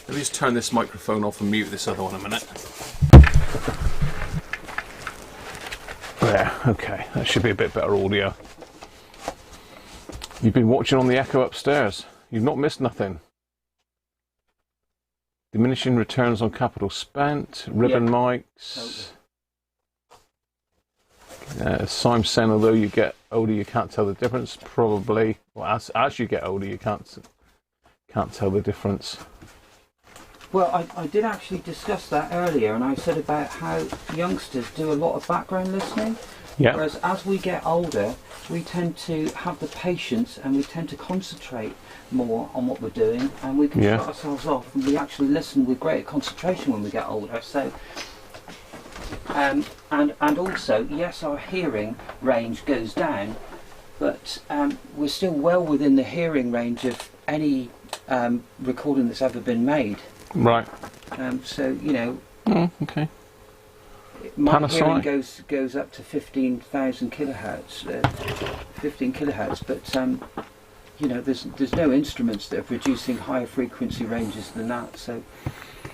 Let me just turn this microphone off and mute this other one a minute. There, okay, that should be a bit better audio. You've been watching on the Echo upstairs. You've not missed nothing. Diminishing returns on capital spent, ribbon mics. Simon saying although you get older you can't tell the difference. Probably, well, as you get older you can't tell the difference. Well, I did actually discuss that earlier, and I said about how youngsters do a lot of background listening. Yeah. Whereas as we get older, we tend to have the patience and we tend to concentrate more on what we're doing, and we can shut ourselves off, and we actually listen with greater concentration when we get older. So, and also, yes, our hearing range goes down, but we're still well within the hearing range of any recording that's ever been made. Right. So, you know. Okay. My Panasonic hearing goes up to 15,000 kilohertz, 15 kilohertz, but you know, there's no instruments that are producing higher frequency ranges than that. So,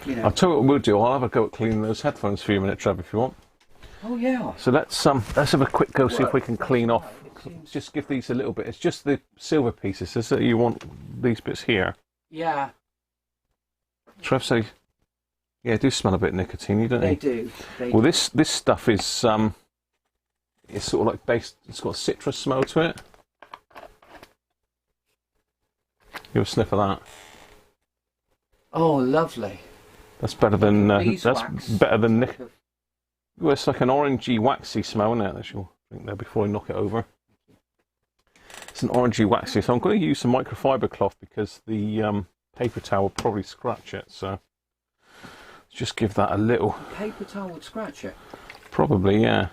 you know. I'll tell you what we'll do. I'll have a go at cleaning those headphones for you a minute, Trev, if you want. Oh yeah. So let's have a quick go, see if we can clean off. Just give these a little bit. It's just the silver pieces. Is that you want these bits here? Yeah. Trev say, yeah, do smell a bit of nicotine, don't they? They do. Well, this stuff is it's sort of like based. It's got a citrus smell to it. You have a sniff of that. Oh, lovely. That's better than Beeswax. better than nicotine. Well, it's like an orangey, waxy smell, isn't it? That's your drink there before I knock it over. It's an orangey, waxy. So I'm going to use some microfiber cloth because the paper towel will probably scratch it. So just give that a little. Paper towel would scratch it. Probably, yeah.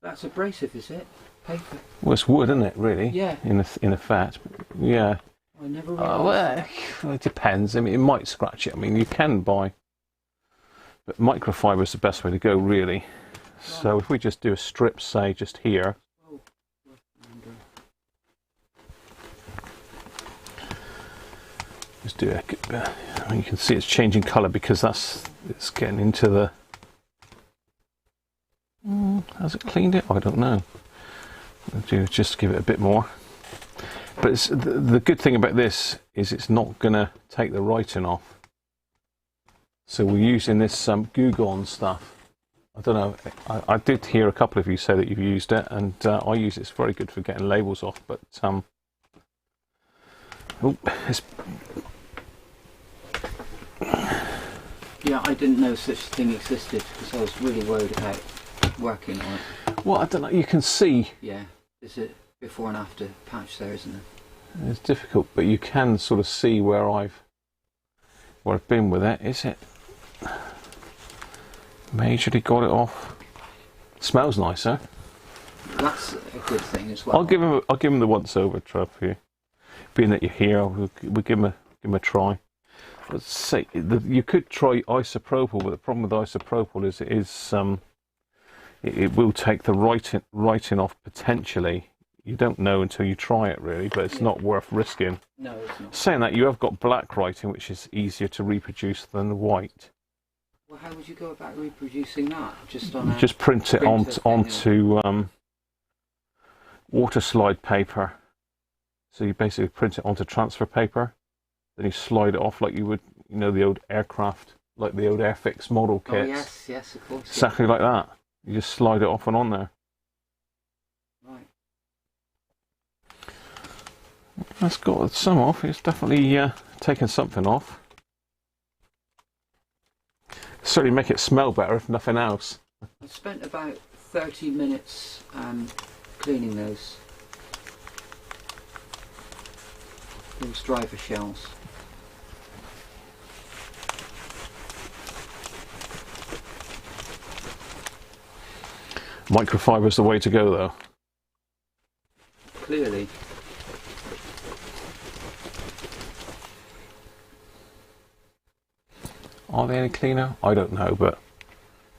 That's abrasive, is it? Paper. Well, it's wood, isn't it? Really? Yeah. In effect, yeah. I never realised. Well, it depends. I mean, it might scratch it. I mean, you can buy, but microfiber is the best way to go, really. So if we just do a strip, say, just here. Just do it. I mean, you can see it's changing colour because it's getting into the. Has it cleaned it? I don't know. I'll do just give it a bit more. But the good thing about this is it's not going to take the writing off. So we're using this Goo Gone stuff. I don't know. I did hear a couple of you say that you've used it, and I use it. It's very good for getting labels off. But yeah, I didn't know such a thing existed because I was really worried about working on it. Well, I don't know. You can see. Yeah, there's a before and after patch there, isn't there? It's difficult, but you can sort of see where I've been with it. Is it majorly got it off? Smells nicer. That's a good thing as well. I'll give him the once over, Trev, for you. Being that you're here, we'll give him a try. Let's say you could try isopropyl, but the problem with isopropyl is it will take the writing off potentially. You don't know until you try it, really, but it's not worth risking. No, it's not. Saying that, you have got black writing, which is easier to reproduce than white. Well, how would you go about reproducing that? Just on just print it onto water slide paper. So you basically print it onto transfer paper, then you slide it off like you would, the old aircraft, like the old Airfix model kits. Oh, yes, of course. Exactly like that. You just slide it off and on there. Right. That's got some off. It's definitely taken something off. Certainly make it smell better, if nothing else. I spent about 30 minutes cleaning those driver shells. Microfiber's the way to go, though. Clearly. Are they any cleaner? I don't know, but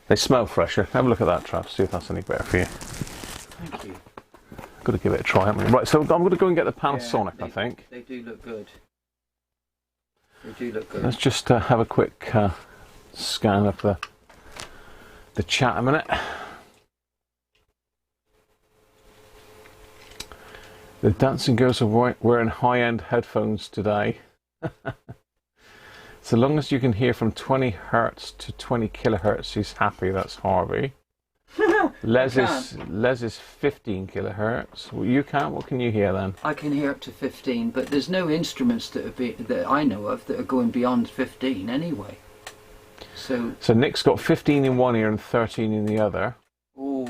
they smell fresher. Have a look at that, Trav. See if that's any better for you. Thank you. Got to give it a try, haven't we? Right, so I'm going to go and get the Panasonic, Yeah, I think. They do look good. They do look good. Let's just have a quick scan of the chat a minute. The dancing girls are wearing high-end headphones today. So long as you can hear from 20 hertz to 20 kilohertz, he's happy. That's Harvey. Les is 15 kilohertz. Well, you can't. What can you hear then? I can hear up to 15, but there's no instruments that I know of that are going beyond 15 anyway. So Nick's got 15 in one ear and 13 in the other. Oh.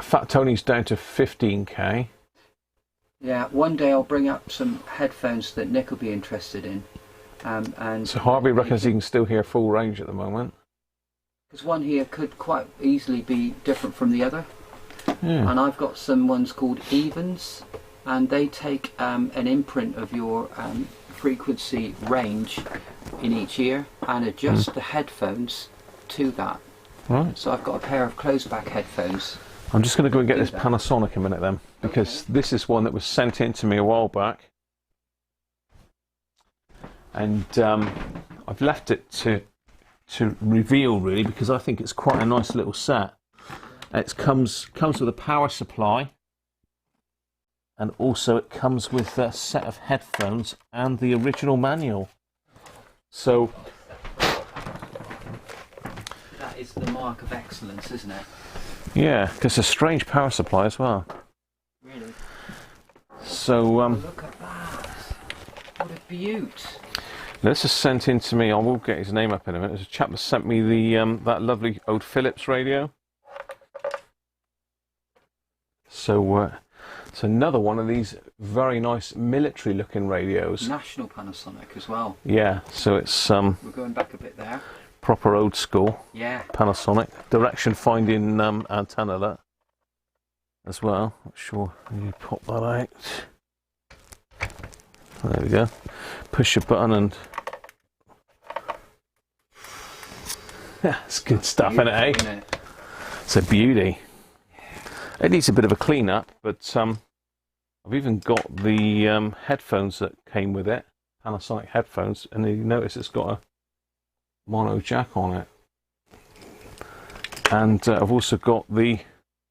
Fat Tony's down to 15k. Yeah, one day I'll bring up some headphones that Nick will be interested in. And So Harvey reckons he can still hear full range at the moment. Because one here could quite easily be different from the other. Yeah. And I've got some ones called Evens, and they take an imprint of your frequency range in each ear and adjust the headphones to that. Right. So I've got a pair of closed back headphones. I'm just going to go and get this Panasonic a minute then, because this is one that was sent in to me a while back. And I've left it to reveal really, because I think it's quite a nice little set. It comes with a power supply, and also it comes with a set of headphones and the original manual. So That is the mark of excellence, isn't it? yeah, it's a strange power supply as well. Really? So Look at that! What a beaut! this is sent in to me. I will get his name up in a minute. There's a chap that sent me the that lovely old Philips radio. So it's another one of these very nice military-looking radios. National Panasonic as well. Yeah, so it's We're going back a bit there. proper old school Yeah. Panasonic direction finding antenna that as well. Not sure. You pop that out. There we go. Push your button and yeah, it's good stuff, isn't it, eh? Isn't it? It's a beauty. It needs a bit of a clean up, but I've even got the headphones that came with it, Panasonic headphones, and you notice it's got a mono jack on it. And I've also got the,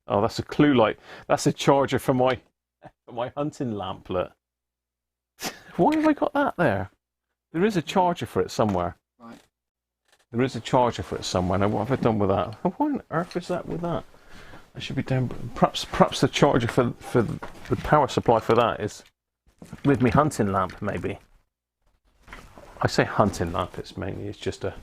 oh, that's a clue light. That's a charger for my hunting lamplet. Why have I got that there? There is a charger for it somewhere. Right. There is a charger for it somewhere. Now, what have I done with that? What on earth is that with that? I should be down. Perhaps the charger for the power supply for that is with me hunting lamp, maybe. I say hunting lamp. It's just a.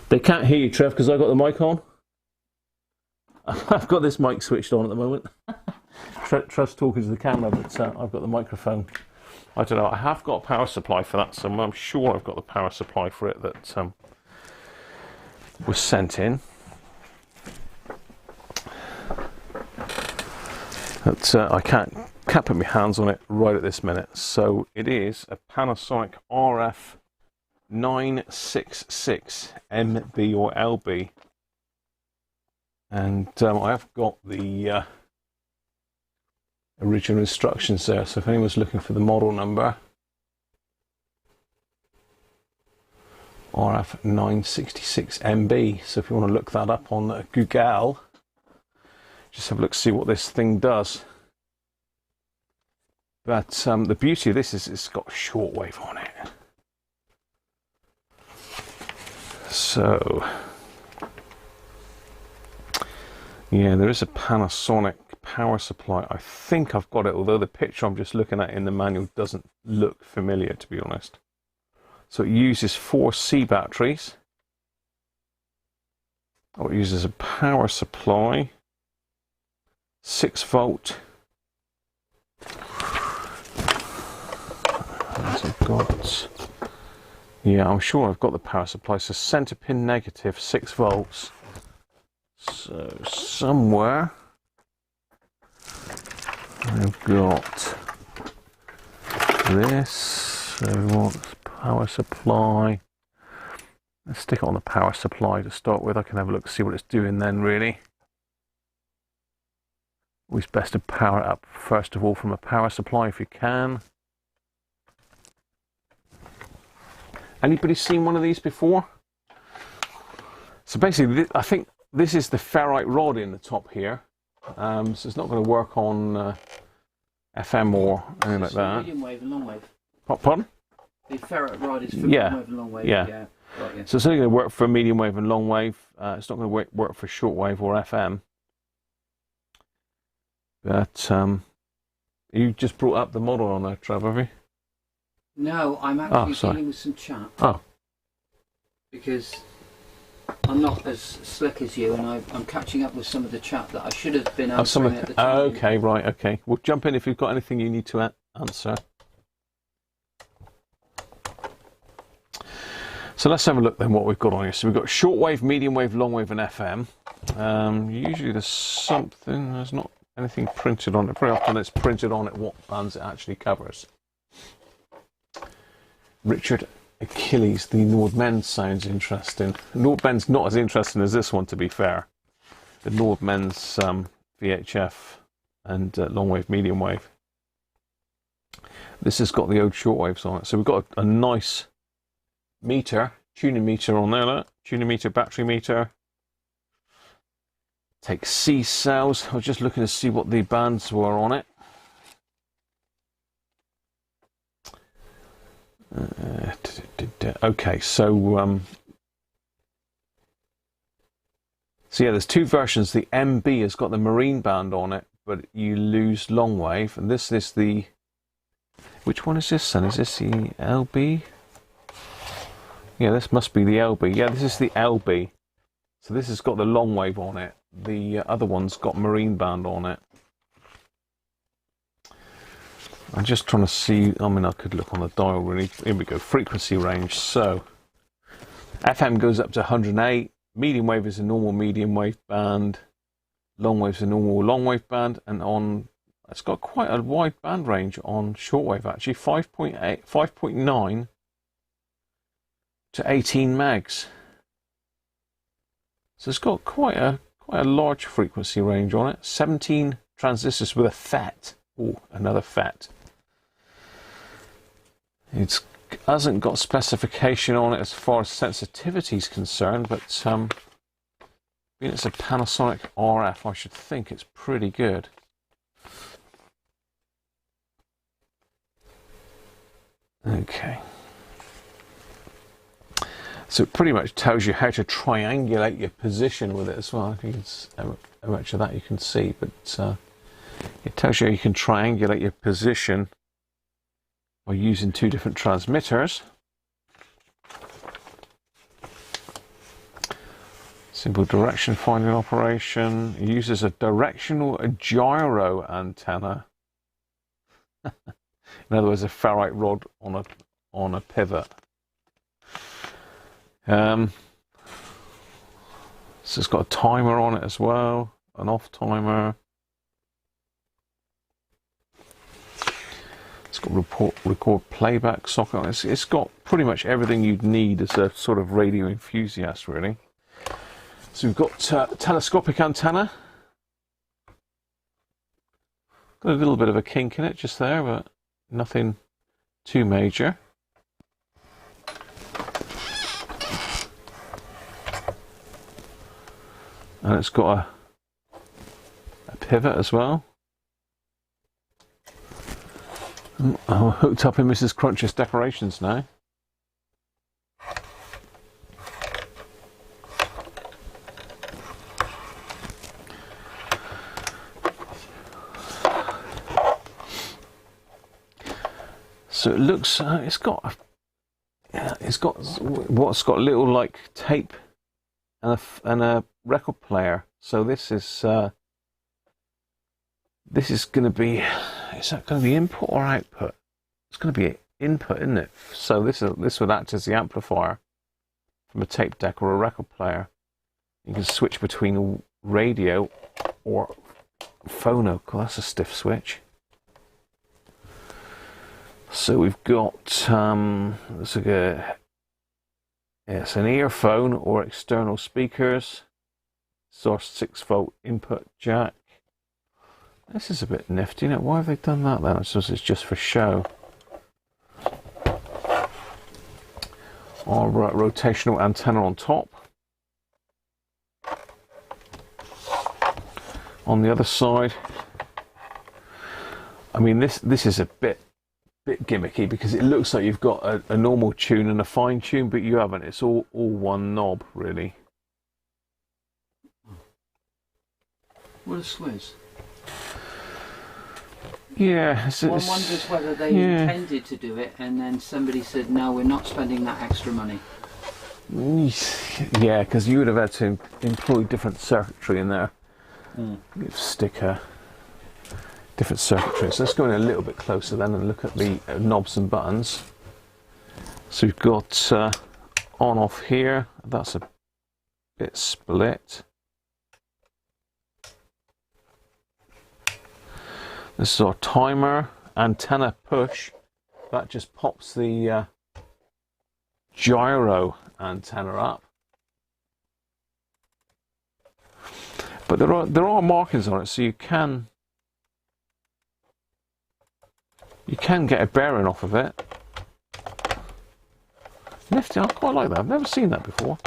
They can't hear you, Trev, because I've got the mic on. I've got this mic switched on at the moment. Trev's talking to the camera, but I've got the microphone. I don't know. I have got a power supply for that somewhere. I'm sure I've got the power supply for it that was sent in. But I can't put my hands on it right at this minute. So it is a Panasonic RF 966 MB or LB. And I have got the original instructions there, so if anyone's looking for the model number, RF 966 MB. So if you want to look that up on Google, just have a look, see what this thing does. But the beauty of this is it's got shortwave on it. So yeah, there is a Panasonic power supply. I think I've got it, although the picture I'm just looking at in the manual doesn't look familiar, to be honest. So it uses 4 C batteries. Oh, it uses a power supply, 6 volt. I've got, yeah, I'm sure I've got the power supply. So center pin negative, 6 volts. So somewhere I've got this. So we want power supply. Let's stick it on the power supply to start with. I can have a look, see what it's doing then, really. Always best to power it up first of all from a power supply if you can. Anybody seen one of these before? So basically, I think this is the ferrite rod in the top here. So it's not going to work on FM or anything like that. Medium wave and long wave. Pardon? The ferrite rod is for medium wave and long wave. Yeah. Right, yeah. So it's only going to work for medium wave and long wave. It's not going to work for short wave or FM. But you just brought up the model on there, Trev, have you? No, I'm actually dealing with some chat. Oh. Because I'm not as slick as you, and I'm catching up with some of the chat that I should have been answering at the time. Okay, right, okay. Well, jump in if you've got anything you need to answer. So let's have a look then what we've got on here. So we've got shortwave, medium wave, long wave and FM. Usually there's something, there's not anything printed on it. Very often it's printed on it what bands it actually covers. Richard Achilles, the Nordmen sounds interesting. Nordmen's not as interesting as this one, to be fair. The Nordmen's VHF and long wave, medium wave. This has got the old shortwaves on it. So we've got a nice meter, tuning meter on there, look. Tuning meter, battery meter. Take C cells. I was just looking to see what the bands were on it. Okay, so yeah, there's two versions. The MB has got the marine band on it, but you lose long wave. And this is the, which one is this then? Is this the LB? Yeah, this must be the LB. Yeah, this is the LB. So this has got the long wave on it. The other one's got marine band on it. I'm just trying to see, I mean, I could look on the dial really. Here we go, frequency range. So FM goes up to 108. Medium wave is a normal medium wave band. Long wave is a normal long wave band. And on, it's got quite a wide band range on shortwave actually, 5.8, 5.9 to 18 megs. So it's got quite a large frequency range on it. 17 transistors with a FET. Oh, another FET. It hasn't got specification on it as far as sensitivity is concerned, but being it's a Panasonic RF, I should think it's pretty good. Okay. So it pretty much tells you how to triangulate your position with it as well. I think it's how much of that you can see, but it tells you can triangulate your position by using two different transmitters. Simple direction finding operation. It uses a directional gyro antenna. In other words, a ferrite rod on a pivot. So it's got a timer on it as well, an off timer. It's got record playback socket. It's got pretty much everything you'd need as a sort of radio enthusiast, really. So we've got telescopic antenna. Got a little bit of a kink in it just there, but nothing too major. And it's got a pivot as well. I'm hooked up in Mrs. Cruncher's decorations now. So it looks, it's got what's got little like tape and a record player. So this is going to be, is that going to be input or output? It's going to be input, isn't it? So this would act as the amplifier from a tape deck or a record player. You can switch between a radio or phono. God, that's a stiff switch. So we've got let's look at, it's an earphone or external speakers, source 6-volt input jack. This is a bit nifty. Now, why have they done that then? I suppose it's just for show. Or rotational antenna on top. On the other side, I mean, this is a bit gimmicky because it looks like you've got a normal tune and a fine tune, but you haven't. It's all one knob, really. What a swizz. Yeah. One wonders whether they intended to do it and then somebody said, no, we're not spending that extra money. Yeah, because you would have had to employ different circuitry in there. Stick different circuitry. So let's go in a little bit closer then and look at the knobs and buttons. So we've got on off here. That's a bit split. This is our timer, antenna push. That just pops the gyro antenna up. But there are markings on it, so you can get a bearing off of it. Nifty, I quite like that. I've never seen that before.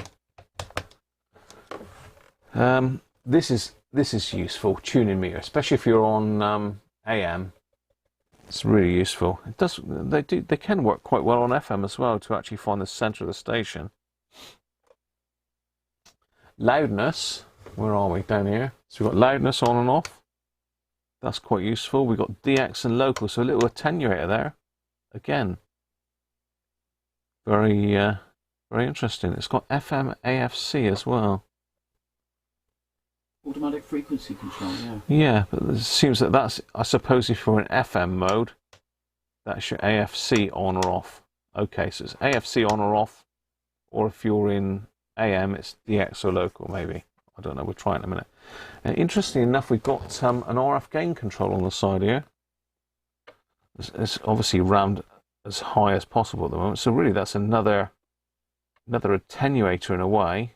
This is useful, tuning meter, especially if you're on AM. It's really useful. They can work quite well on FM as well to actually find the center of the station. Loudness. Where are we? Down here. So we've got loudness on and off. That's quite useful. We've got DX and local, so a little attenuator there. Again, very interesting. It's got FM AFC as well. Automatic frequency control, yeah. Yeah, but it seems that's, I suppose if you're in FM mode, that's your AFC on or off. Okay, so it's AFC on or off, or if you're in AM, it's DX or local maybe. I don't know, we'll try it in a minute. And interestingly enough, we've got an RF gain control on the side here. It's obviously rammed as high as possible at the moment, so really that's another attenuator in a way.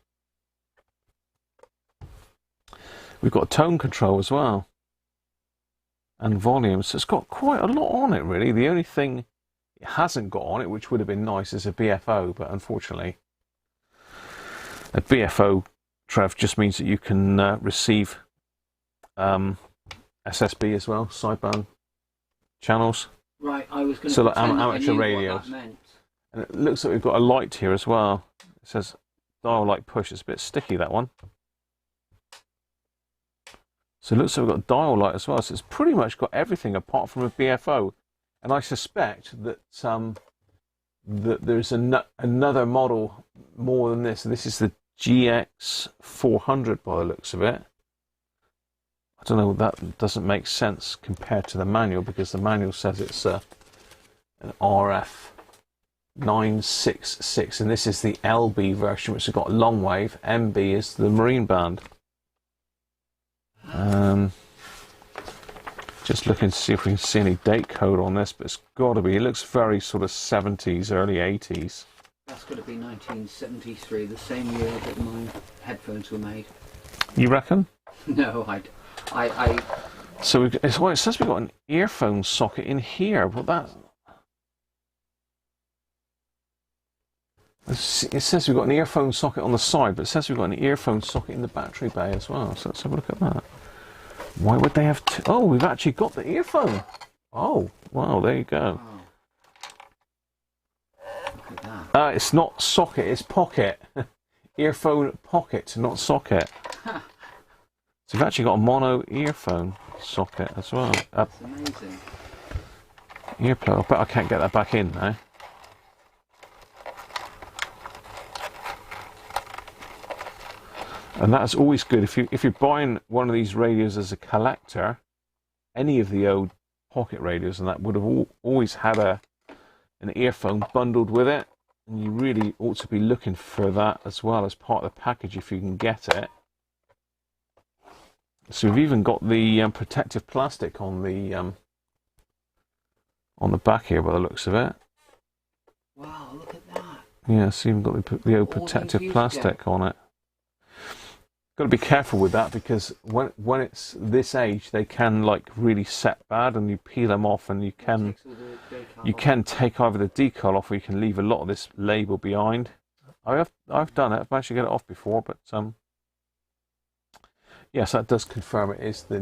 We've got tone control as well, and volume, so it's got quite a lot on it really. The only thing it hasn't got on it, which would have been nice, is a BFO, but unfortunately a BFO, Trev, just means that you can receive SSB as well, sideband channels. Right, I was going to so like pretend amateur I knew radios. what that meant. And it looks like we've got a light here as well. It says dial light push. It's a bit sticky, that one. So it looks like we've got dial light as well. So it's pretty much got everything apart from a BFO. And I suspect that that there's another model more than this. This is the GX 400 by the looks of it. I don't know, that doesn't make sense compared to the manual, because the manual says it's an RF 966, and this is the LB version, which has got long wave. MB is the marine band. Just looking to see if we can see any date code on this, but it's got to be. It looks very sort of 70s, early 80s. That's got to be 1973, the same year that my headphones were made. You reckon? No, I. So it says we've got an earphone socket in here, but that. It says we've got an earphone socket on the side, but it says we've got an earphone socket in the battery bay as well. So let's have a look at that. Why would they have two? Oh, we've actually got the earphone. Oh, wow, there you go. Oh. Look at that. It's not socket, it's pocket. Earphone pocket, not socket. So we've actually got a mono earphone socket as well. That's amazing. Earplug. I bet I can't get that back in now. And that's always good if you're buying one of these radios as a collector. Any of the old pocket radios and that would have always had an earphone bundled with it, and you really ought to be looking for that as well as part of the package if you can get it. So we've even got the protective plastic on the on the back here by the looks of it. Wow, look at that. Yeah, so you've got the old protective plastic on it. Got to be careful with that because when it's this age, they can like really set bad, and you peel them off, and you can take either the decal off, or you can leave a lot of this label behind. I've done it. I've managed to get it off before, but yes, that does confirm it is the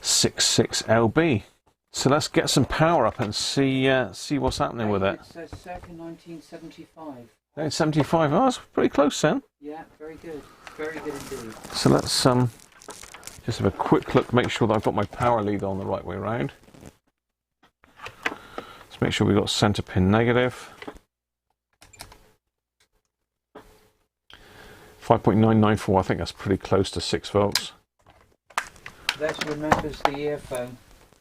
966LB. So let's get some power up and see what's happening with it. It says circa 1975. 1975. Oh, that's pretty close then. Yeah, very good. Very good indeed. So let's just have a quick look, make sure that I've got my power lead on the right way around. Let's make sure we've got center pin negative. 5.994, I think that's pretty close to 6 volts. Les remembers the earphone.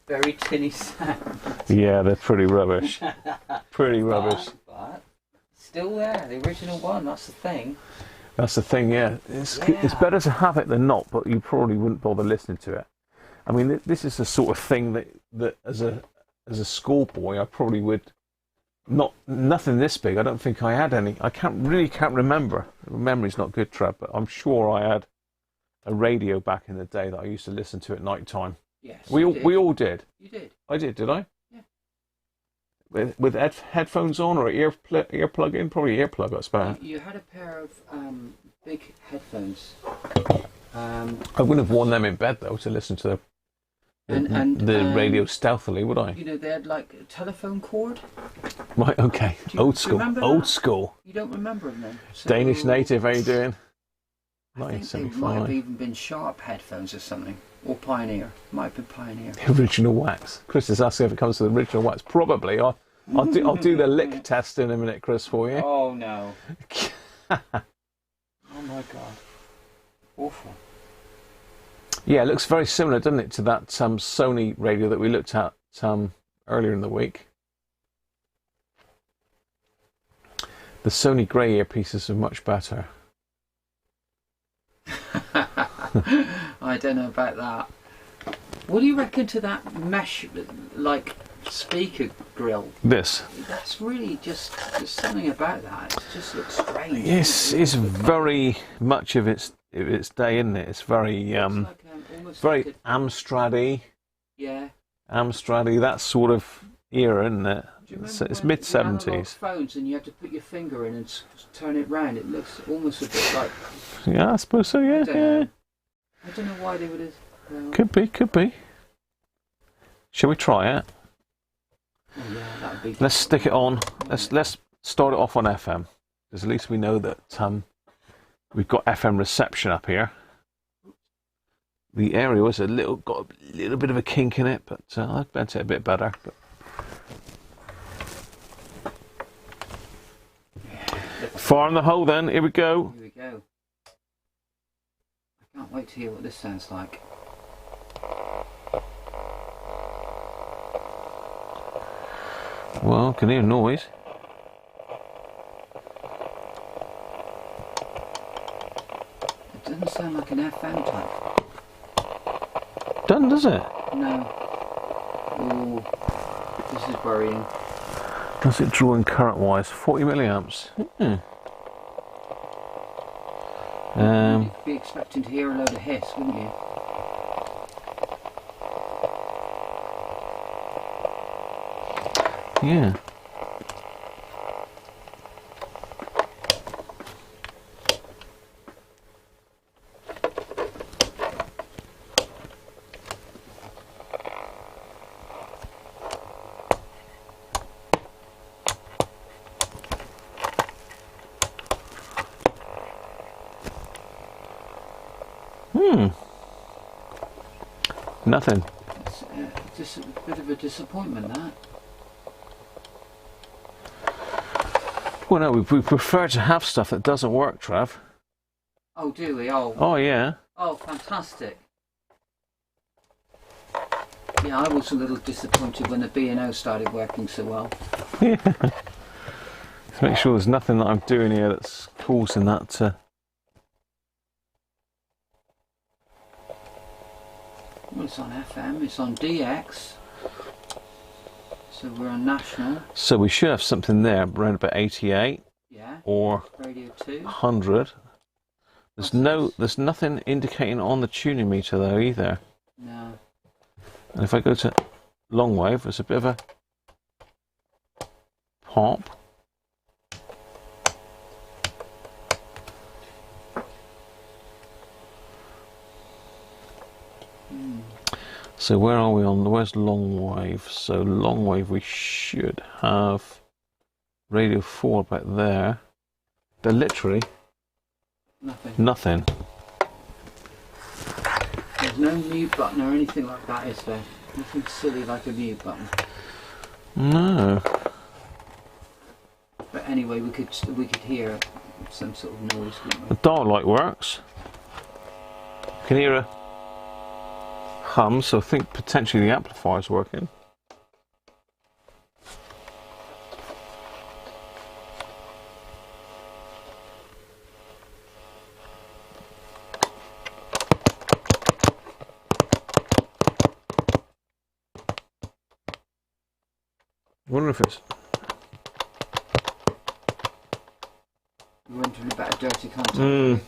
Very tinny sound. Yeah, they're pretty rubbish. Pretty rubbish. But still there, the original one, that's the thing. That's the thing, yeah. It's better to have it than not, but you probably wouldn't bother listening to it. I mean, this is the sort of thing that as a schoolboy, I probably would nothing this big. I don't think I had any. I can't remember. Memory's not good, Trev, but I'm sure I had a radio back in the day that I used to listen to at night time. Yes, we all did. You did. I did I? Yeah. With headphones on or earplug in? Probably earplug, I suppose. You had a pair of big headphones. I wouldn't have worn them in bed though to listen to the radio stealthily, would I? You know, they had like a telephone cord. Right, okay. Old school. Old school. You don't remember them then? So Danish native, how you doing? I think they might have even been Sharp headphones or something. Or Pioneer. Might have been Pioneer. Original wax. Chris is asking if it comes to the original wax. Probably. I'll do the lick test in a minute, Chris, for you. Oh no. Oh my god. Awful. Yeah, it looks very similar, doesn't it, to that Sony radio that we looked at earlier in the week. The Sony grey earpieces are much better. I don't know about that. What do you reckon to that mesh, like, speaker grill? This. That's really just, there's something about that. It just looks strange. Yes, it's very much of its day, isn't it? It's very very like Amstrad-y. Yeah. Amstrad-y, that sort of era, isn't it? It's mid-70s. Phones and you had to put your finger in and turn it round. It looks almost a bit like. Yeah, I suppose so. Yeah. I don't know why they would have. Well, could be. Shall we try it? Oh yeah, that'd be. Let's stick it on. Let's start it off on FM, because at least we know that we've got FM reception up here. The aerial has got a little bit of a kink in it, but I bent it a bit better. But far in the hole then, here we go. Here we go. I can't wait to hear what this sounds like. Well, I can hear noise. It doesn't sound like an FM type. Doesn't, does it? No. Ooh, this is worrying. What's it drawing current-wise? 40 milliamps. You'd be expecting to hear a load of hiss, wouldn't you? Yeah. Nothing. It's just a bit of a disappointment, that. Well, no, we prefer to have stuff that doesn't work, Trav. Oh, do we? Oh. Oh, yeah. Oh, fantastic. Yeah, I was a little disappointed when the B&O started working so well. Yeah. Let's make sure there's nothing that I'm doing here that's causing that Well, it's on FM, it's on DX. So we're on national. So we should have something there around about 88. Yeah. Or Radio 2. 100. There's nothing indicating on the tuning meter though either. No. And if I go to long wave, there's a bit of a pop. So where are we on? Where's long wave? So long wave we should have radio 4 about there. They're literally nothing. There's no mute button or anything like that, is there? Nothing silly like a mute button. No. But anyway, we could hear some sort of noise, couldn't we? The dial light works. You can hear a hum, so I think potentially the amplifier's working. I wonder if it's... We're entering about a dirty contact.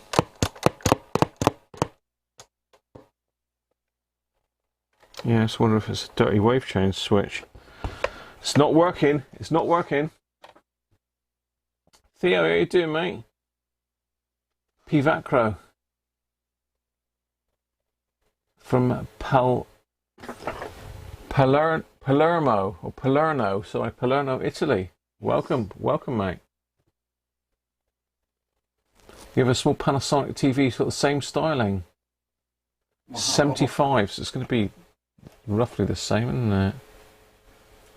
Yeah, I just wonder if it's a dirty wave change switch. It's not working. It's not working. Theo, how you doing, mate? Pivacro. From Palermo, or Palerno, sorry, Palermo, Italy. Welcome, mate. You have a small Panasonic TV, sort of the same styling. Wow. 75, so it's going to be roughly the same, isn't it?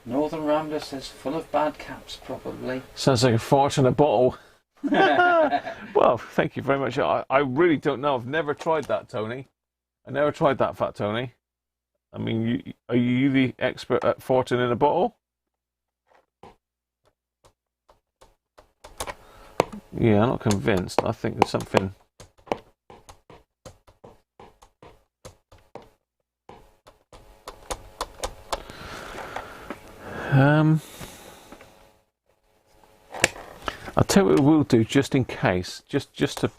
Northern Rambler says full of bad caps, probably. Sounds like a fart in a bottle. Well, thank you very much. I really don't know. I've never tried that, Tony. I never tried that, Fat Tony. I mean, are you the expert at farting in a bottle? Yeah, I'm not convinced. I think there's something... I'll tell you what we'll do, just in case, just to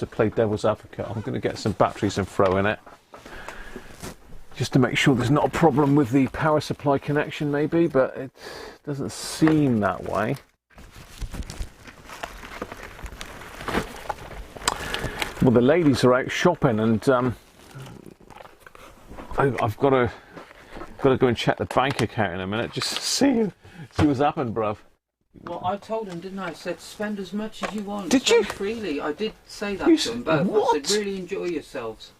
play devil's advocate. I'm going to get some batteries and throw in it, just to make sure there's not a problem with the power supply connection, maybe, but it doesn't seem that way. Well, the ladies are out shopping, and I've got to go and check the bank account in a minute, just to see what's happened, bruv. Well, I told him, didn't I? I said, spend as much as you want. Did you? Freely. I did say that to them both. What? I said, really enjoy yourselves.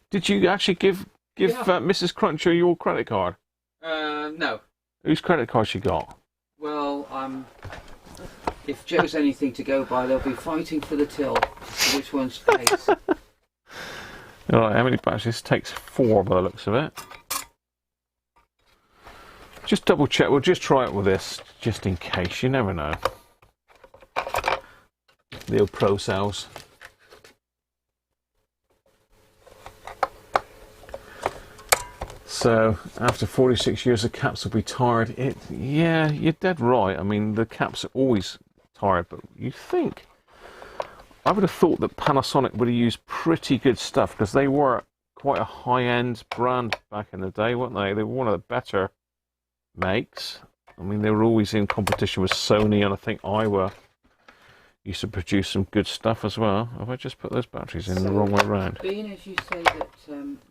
Did you actually give Mrs. Cruncher your credit card? No. Whose credit card she got? Well, if Joe's anything to go by, they'll be fighting for the till. Which one's pays? Alright, how many batteries? This takes 4 by the looks of it. Just double check. We'll just try it with this, just in case. You never know. The old Pro cells. So, after 46 years, the caps will be tired. Yeah, you're dead right. I mean, the caps are always tired, but you think... I would have thought that Panasonic would have used pretty good stuff, because they were quite a high-end brand back in the day, weren't they? They were one of the better makes. I mean, they were always in competition with Sony, and I think Iowa used to produce some good stuff as well. Have I just put those batteries in the wrong way around? Being as you say that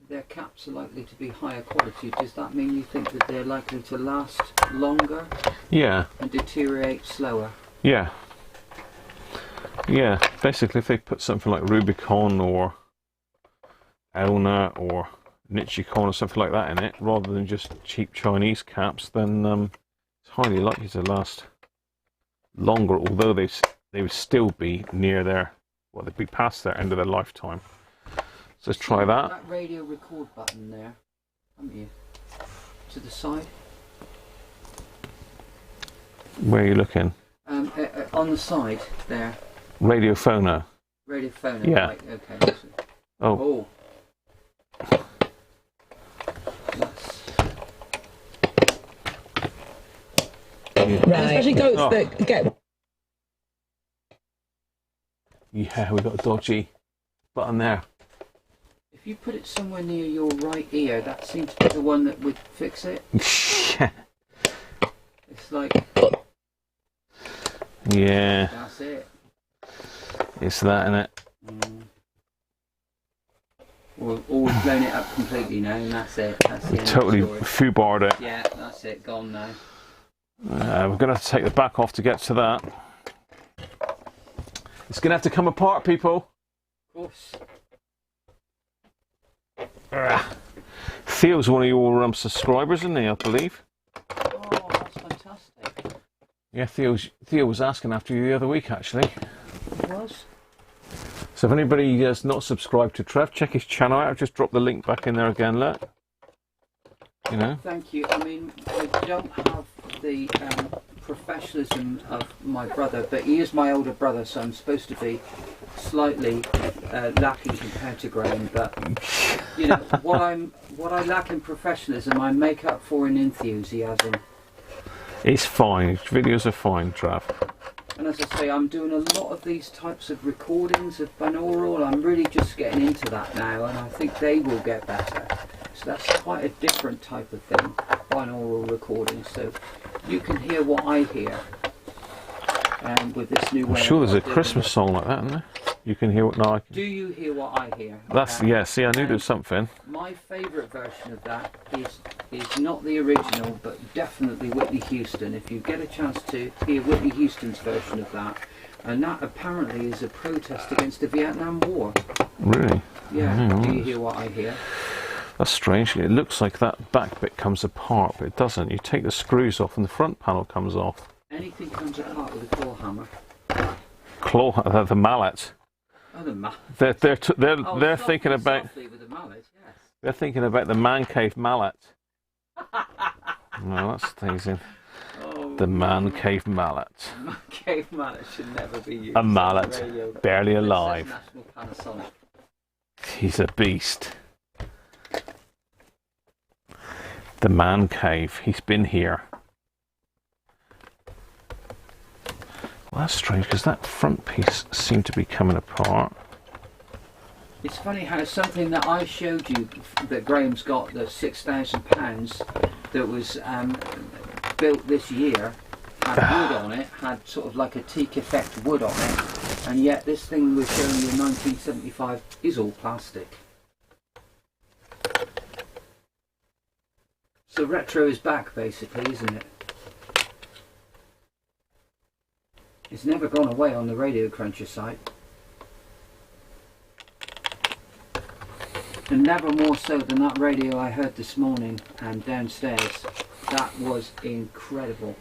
their caps are likely to be higher quality, does that mean you think that they're likely to last longer? Yeah. And deteriorate slower? Yeah. Yeah, basically if they put something like Rubicon or Elna or Nichicon or something like that in it, rather than just cheap Chinese caps, then it's highly likely to last longer, although they would still be near their, well, they'd be past their end of their lifetime. So let's try that. That radio record button there, haven't you? To the side. Where are you looking? On the side there. Radiophono. Radiophono. Yeah. Right, okay. Oh. especially goats that get. Yeah, we got a dodgy button there. If you put it somewhere near your right ear, that seems to be the one that would fix it. Yeah. It's like. Yeah. That's it. It's that, innit? We've blown it up completely now, and that's it. That's the end Totally of the foobarred it. Yeah, that's it. Gone now. We're going to have to take the back off to get to that. It's going to have to come apart, people. Of course. Theo's one of your subscribers, isn't he, I believe? Oh, that's fantastic. Yeah, Theo was asking after you the other week, actually. It was? So if anybody has not subscribed to Trev, check his channel out. I've just dropped the link back in there again, look. You know. Thank you. I mean, I don't have the professionalism of my brother, but he is my older brother, so I'm supposed to be slightly lacking compared to Graham. But you know, what I lack in professionalism, I make up for in enthusiasm. It's fine. Videos are fine, Trav. And as I say, I'm doing a lot of these types of recordings of binaural. I'm really just getting into that now, and I think they will get better. So that's quite a different type of thing, binaural recording. So you can hear what I hear with this new way. I'm sure there's a Christmas song like that, isn't there? You can hear what now. I can... Do you hear what I hear? That's yeah. See, I knew there was something. My favourite version of that is not the original, but definitely Whitney Houston. If you get a chance to hear Whitney Houston's version of that, and that apparently is a protest against the Vietnam War. Really? Yeah. Do you hear what I hear? That's strange. It looks like that back bit comes apart, but it doesn't. You take the screws off, and the front panel comes off. Anything comes apart with a claw hammer. The mallet. Oh, the mallet. They're thinking about. With the mallet, yes. They're thinking about the man cave mallet. No, that's teasing. Oh, the man cave mallet. The man cave mallet should never be used. A mallet, barely alive. National Panasonic. He's a beast. The man cave. He's been here. Well, that's strange because that front piece seemed to be coming apart. It's funny how something that I showed you that Graham's got, the £6,000 that was built this year, had wood on it, had sort of like a teak effect wood on it, and yet this thing we're showing you in 1975 is all plastic. So retro is back basically, isn't it? It's never gone away on the Radiocruncher site. And never more so than that radio I heard this morning and downstairs. That was incredible,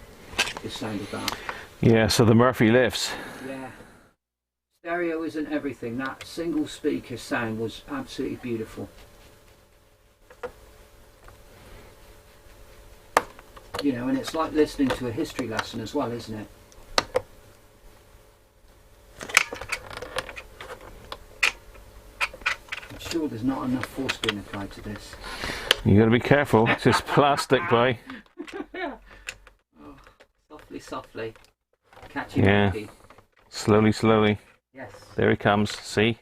the sound of that. Yeah, so the Murphy lifts. Yeah. Stereo isn't everything. That single speaker sound was absolutely beautiful. You know, and it's like listening to a history lesson as well, isn't it? Sure, there's not enough force being applied to this. You got to be careful. It's just plastic, boy. Oh, softly, softly. Catch him, yeah. Monkey. Slowly, slowly. Yes. There he comes. See?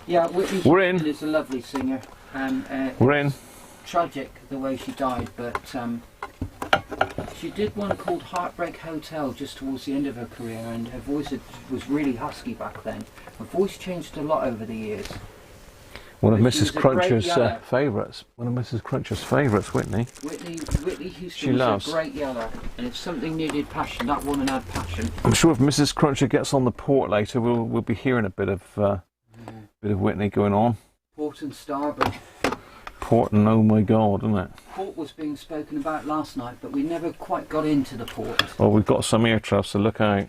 Yeah, Whitney We're in. is a lovely singer, and we're in. Tragic the way she died, but she did one called Heartbreak Hotel just towards the end of her career, and her voice was really husky back then. Her voice changed a lot over the years. One of Mrs. Cruncher's favourites. One of Mrs. Cruncher's favourites, Whitney. Whitney Houston was a great yeller, and if something needed passion, that woman had passion. I'm sure if Mrs. Cruncher gets on the port later, we'll be hearing a bit of Whitney going on. Port and starboard. Port and oh my God, isn't it? Port was being spoken about last night, but we never quite got into the port. Well, we've got some ear traps, so look out.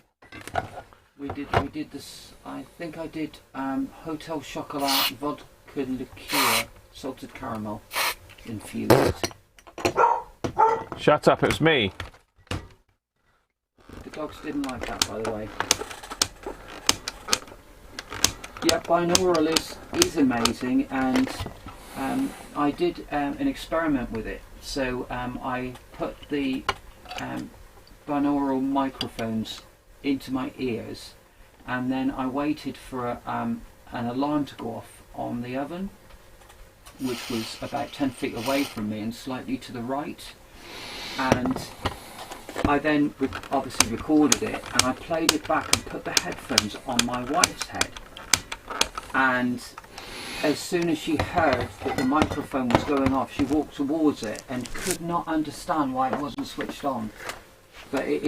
We did this. I think I did Hotel Chocolat vodka liqueur, salted caramel infused. Shut up! It was me. The dogs didn't like that, by the way. Yeah, binaural is amazing, and I did an experiment with it. So I put the binaural microphones into my ears, and then I waited for an alarm to go off on the oven, which was about 10 feet away from me and slightly to the right. And I then obviously recorded it, and I played it back and put the headphones on my wife's head. And as soon as she heard that the microphone was going off, she walked towards it and could not understand why it wasn't switched on. But it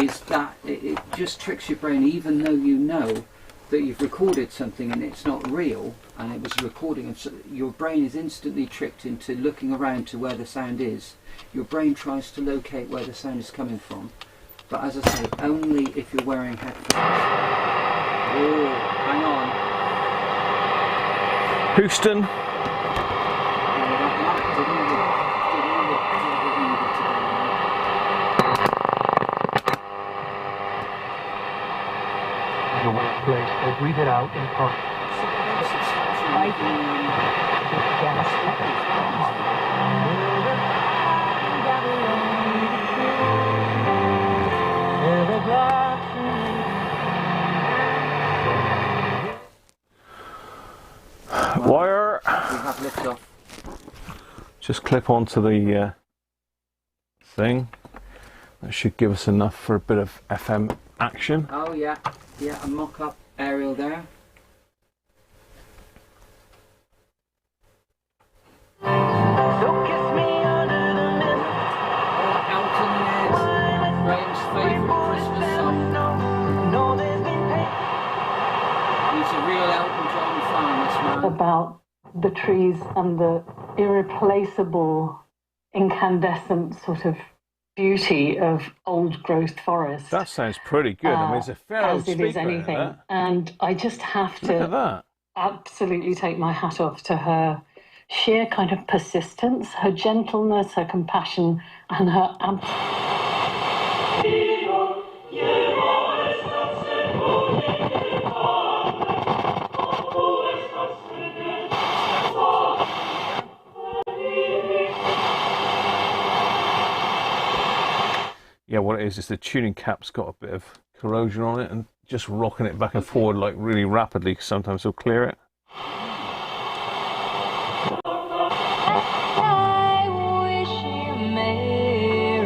just tricks your brain, even though you know that you've recorded something and it's not real, and it was a recording, and so your brain is instantly tricked into looking around to where the sound is. Your brain tries to locate where the sound is coming from. But as I say, only if you're wearing headphones. Oh, hang on. Houston. The workplace, they breathe it out in part. Wire. We have liftoff. Just clip onto the thing. That should give us enough for a bit of FM action. Oh yeah, yeah, a mock-up aerial there. About the trees and the irreplaceable, incandescent sort of beauty of old growth forest. That sounds pretty good. I mean, it's a fair old as it is anything. And I just have to absolutely take my hat off to her sheer kind of persistence, her gentleness, her compassion, and her yeah, what it is the tuning cap's got a bit of corrosion on it, and just rocking it back and forward like really rapidly, 'cause sometimes it'll clear it.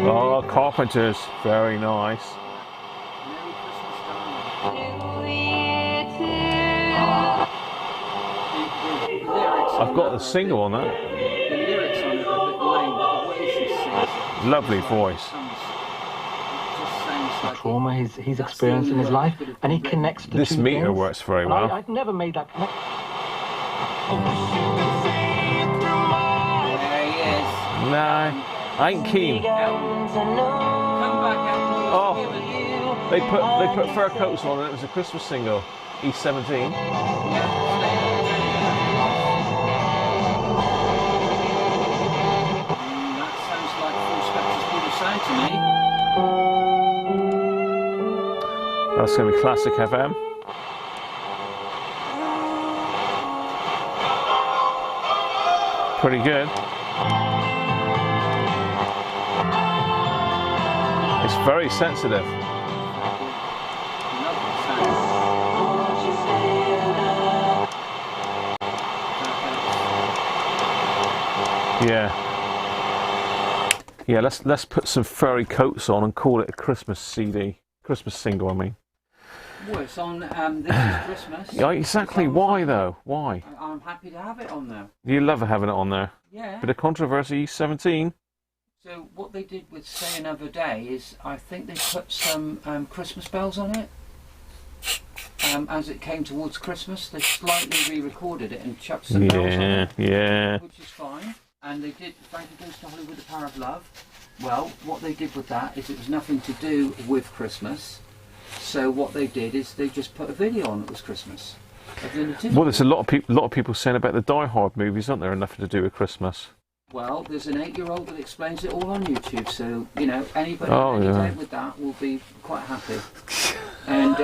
Oh, Carpenters, very nice. I've got the single on that. The lyrics on it are a bit lame, but the way she sings. Lovely voice. Trauma he's experienced in his life, and he connects the this two meter things. works very And well. I've never made that connection. There he is. No, I ain't keen. Oh, they put fur coats on, and it was a Christmas single. He's 17. That sounds like full spectrum British sound to me. That's going to be classic FM. Pretty good. It's very sensitive. Yeah. Yeah, let's put some furry coats on and call it a Christmas CD. Christmas single, I mean. Well, it's on This Is Christmas. Yeah, exactly. Why, though? Why? I'm happy to have it on there. You love having it on there. Yeah. Bit of controversy, 17. So what they did with Say Another Day is, I think they put some Christmas bells on it. As it came towards Christmas, they slightly re-recorded it and chucked some bells on it. Yeah. Which is fine. And they did Frankie Goes to Hollywood, The Power of Love. Well, what they did with that is it was nothing to do with Christmas. So what they did is they just put a video on that was Christmas. Well, there's a lot of people saying about the Die Hard movies, aren't there? Nothing to do with Christmas. Well, there's an 8-year-old that explains it all on YouTube, so you know anybody with that will be quite happy. And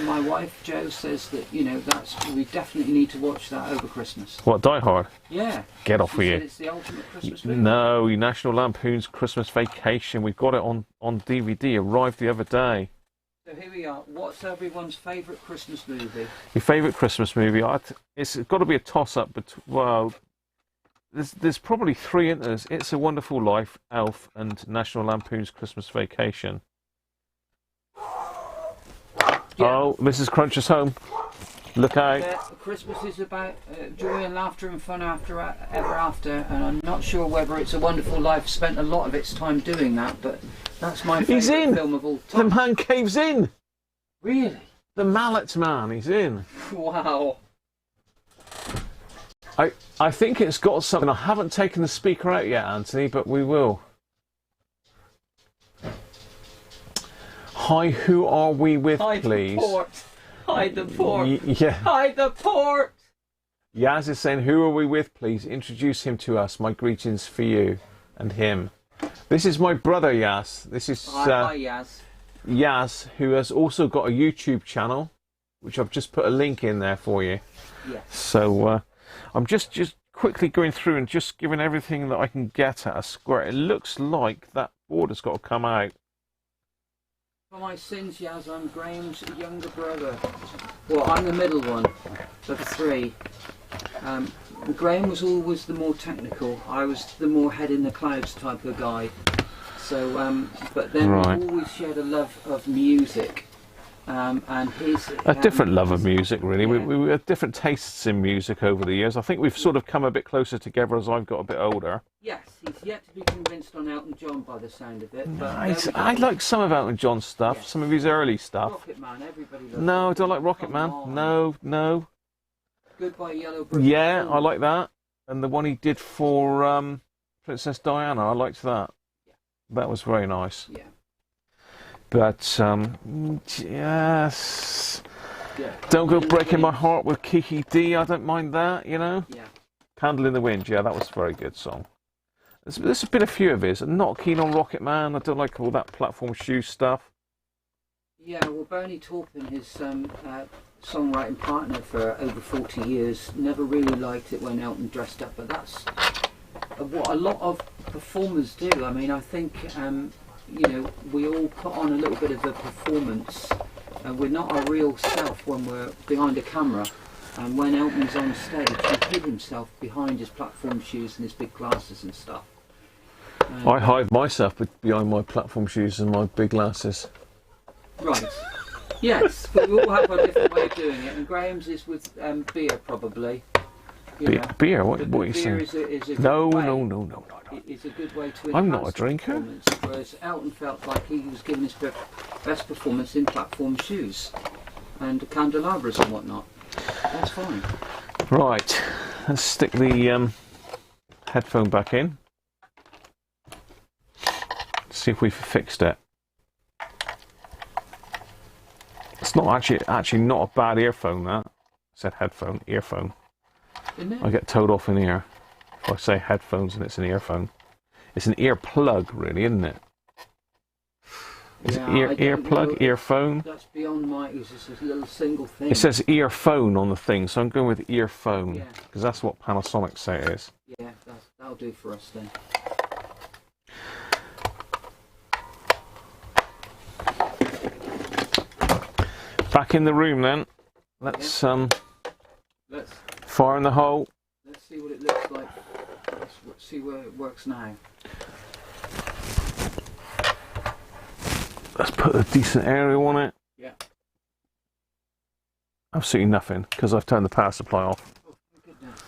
my wife Jo says that we definitely need to watch that over Christmas. What, Die Hard? Yeah. Get off with you. It's the ultimate Christmas movie. No, National Lampoon's Christmas Vacation. We've got it on DVD. Arrived the other day. So here we are. What's everyone's favourite Christmas movie? Your favourite Christmas movie? It's got to be a toss-up. But well, there's probably three in there. It's a Wonderful Life, Elf, and National Lampoon's Christmas Vacation. Yeah. Oh, Mrs. Cruncher's home. Look out. Christmas is about joy and laughter and fun ever after, and I'm not sure whether It's a Wonderful Life spent a lot of its time doing that, but that's my favourite film of all time. The man caves in. Really? The mallet man, he's in. Wow. I think it's got something. I haven't taken the speaker out yet, Anthony, but we will. Hi, who are we with, please? Hide the port. Hide the port. Yeah. Hide the port. Yaz is saying, who are we with, please? Introduce him to us. My greetings for you and him. This is my brother, Yaz. This is hi, Yaz. Yaz, who has also got a YouTube channel, which I've just put a link in there for you. Yeah. So I'm just quickly going through and just giving everything that I can get at a square. It looks like that board has got to come out. For my sins, Yaz, I'm Graham's younger brother. Well, I'm the middle one of three. Graham was always the more technical. I was the more head in the clouds type of guy. So, but then we always shared a love of music. And his a different love of music, really. Yeah. We have different tastes in music over the years. I think we've sort of come a bit closer together as I've got a bit older. Yes, he's yet to be convinced on Elton John by the sound of it. But I like some of Elton John's stuff, some of his early stuff. Rocket Man, everybody loves No, I don't like Rocket Man. No. Goodbye Yellow Brick. Yeah, I like that. And the one he did for Princess Diana, I liked that. Yeah. That was very nice. Yeah. But, yes. Yeah. Don't go breaking my heart with Kiki D. I don't mind that, you know. Yeah. Candle in the Wind. Yeah, that was a very good song. There's been a few of his. I'm not keen on Rocket Man. I don't like all that platform shoe stuff. Yeah, well, Bernie Taupin, his songwriting partner for over 40 years, never really liked it when Elton dressed up. But that's what a lot of performers do. I mean, I think... we all put on a little bit of a performance, and we're not our real self when we're behind a camera. And when Elton's on stage, he hid himself behind his platform shoes and his big glasses and stuff. I hide myself behind my platform shoes and my big glasses. Right. Yes, but we all have a different way of doing it, and Graham's is with beer, probably. Beer? What are you saying? Is a no. It's a good way to enhance I'm not a drinker. Whereas Elton felt like he was giving his best performance in platform shoes and candelabras and whatnot. That's fine. Right, let's stick the headphone back in. See if we've fixed it. It's not actually not a bad earphone. That I said headphone, earphone. I get told off in here if I say headphones and it's an earphone. It's an ear plug, really, isn't it? Is it earplug, earphone? That's beyond my. It's just a little single thing. It says earphone on the thing, so I'm going with earphone because that's what Panasonic say it is. Yeah, that'll do for us then. Back in the room then. Let's fire in the hole. Let's see what it looks like. Let's see where it works now. Let's put a decent aerial on it. Yeah. Absolutely nothing because I've turned the power supply off. Oh my goodness.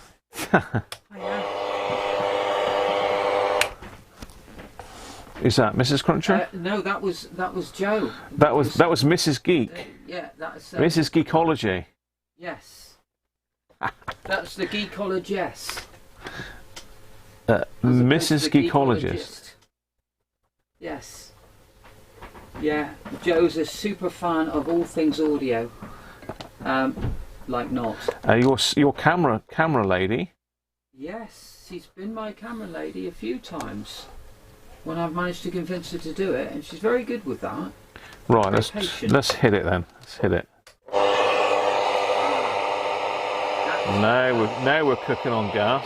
Is that Mrs. Cruncher? No, that was Joe. That was Mrs. Geek. Yeah, that's Mrs. Geekology. Yes. That's the geekologist. Mrs. Geekologist. Yes. Yeah, Joe's a super fan of all things audio. Like not. Your camera lady. Yes, she's been my camera lady a few times. when I've managed to convince her to do it, and she's very good with that. Right, let's hit it then. Let's hit it. Now we're cooking on gas.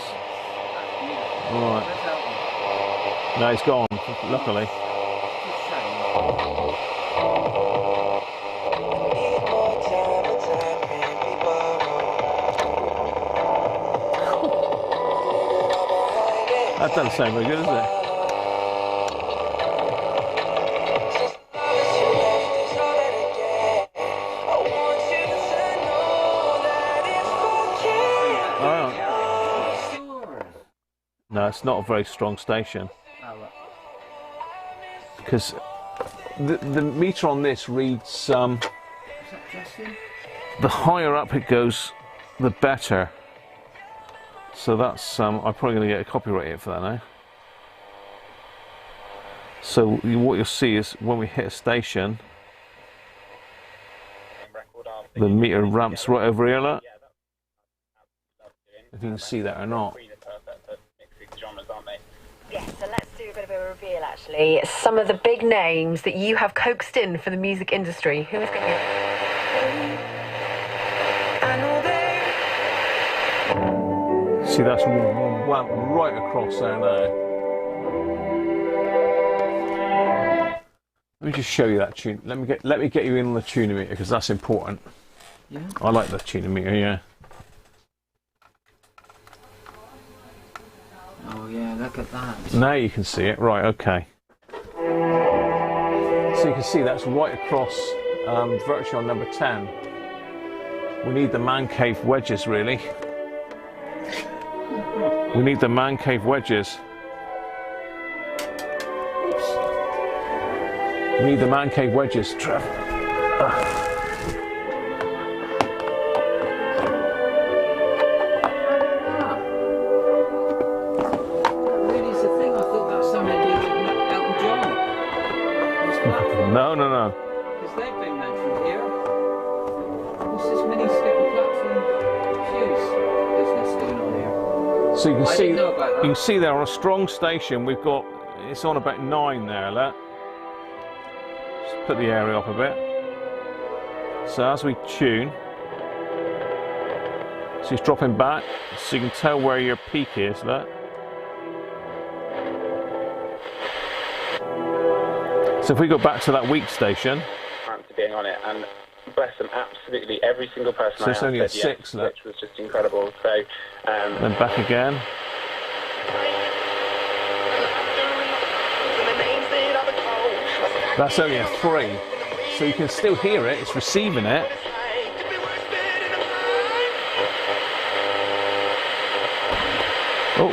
Right. No, it's gone. Luckily. That doesn't sound very good, does it? No, it's not a very strong station. Because the meter on this reads, the higher up it goes, the better. So that's, I'm probably going to get a copyright hit for that now. So what you'll see is when we hit a station, the meter ramps right over here, look. If you can see that or not. Yes, so let's do a bit of a reveal actually. Some of the big names that you have coaxed in for the music industry. Who is going to See, that's right across there now. Let me just show you that tune. Let me get you in on the tuner meter because that's important. Yeah. I like the tuner meter, yeah. Oh yeah, look at that. Now you can see it. Right, okay. So you can see that's right across virtually on number 10. We need the man cave wedges, really. We need the man cave wedges. We need the man cave wedges, Trev. No. Because they've been mentioned here. What's this mini skipper platform fuse business going on here? So you can see there on a strong station we've got, it's on about 9 there, look. Just put the area up a bit. So as we tune, so it's dropping back, so you can tell where your peak is, look. So if we go back to that weak station, to being on it, and bless them, absolutely every single person so I it's only said at 6, yes, which was just incredible. So then back again. That's only a 3, so you can still hear it. It's receiving it. Oh.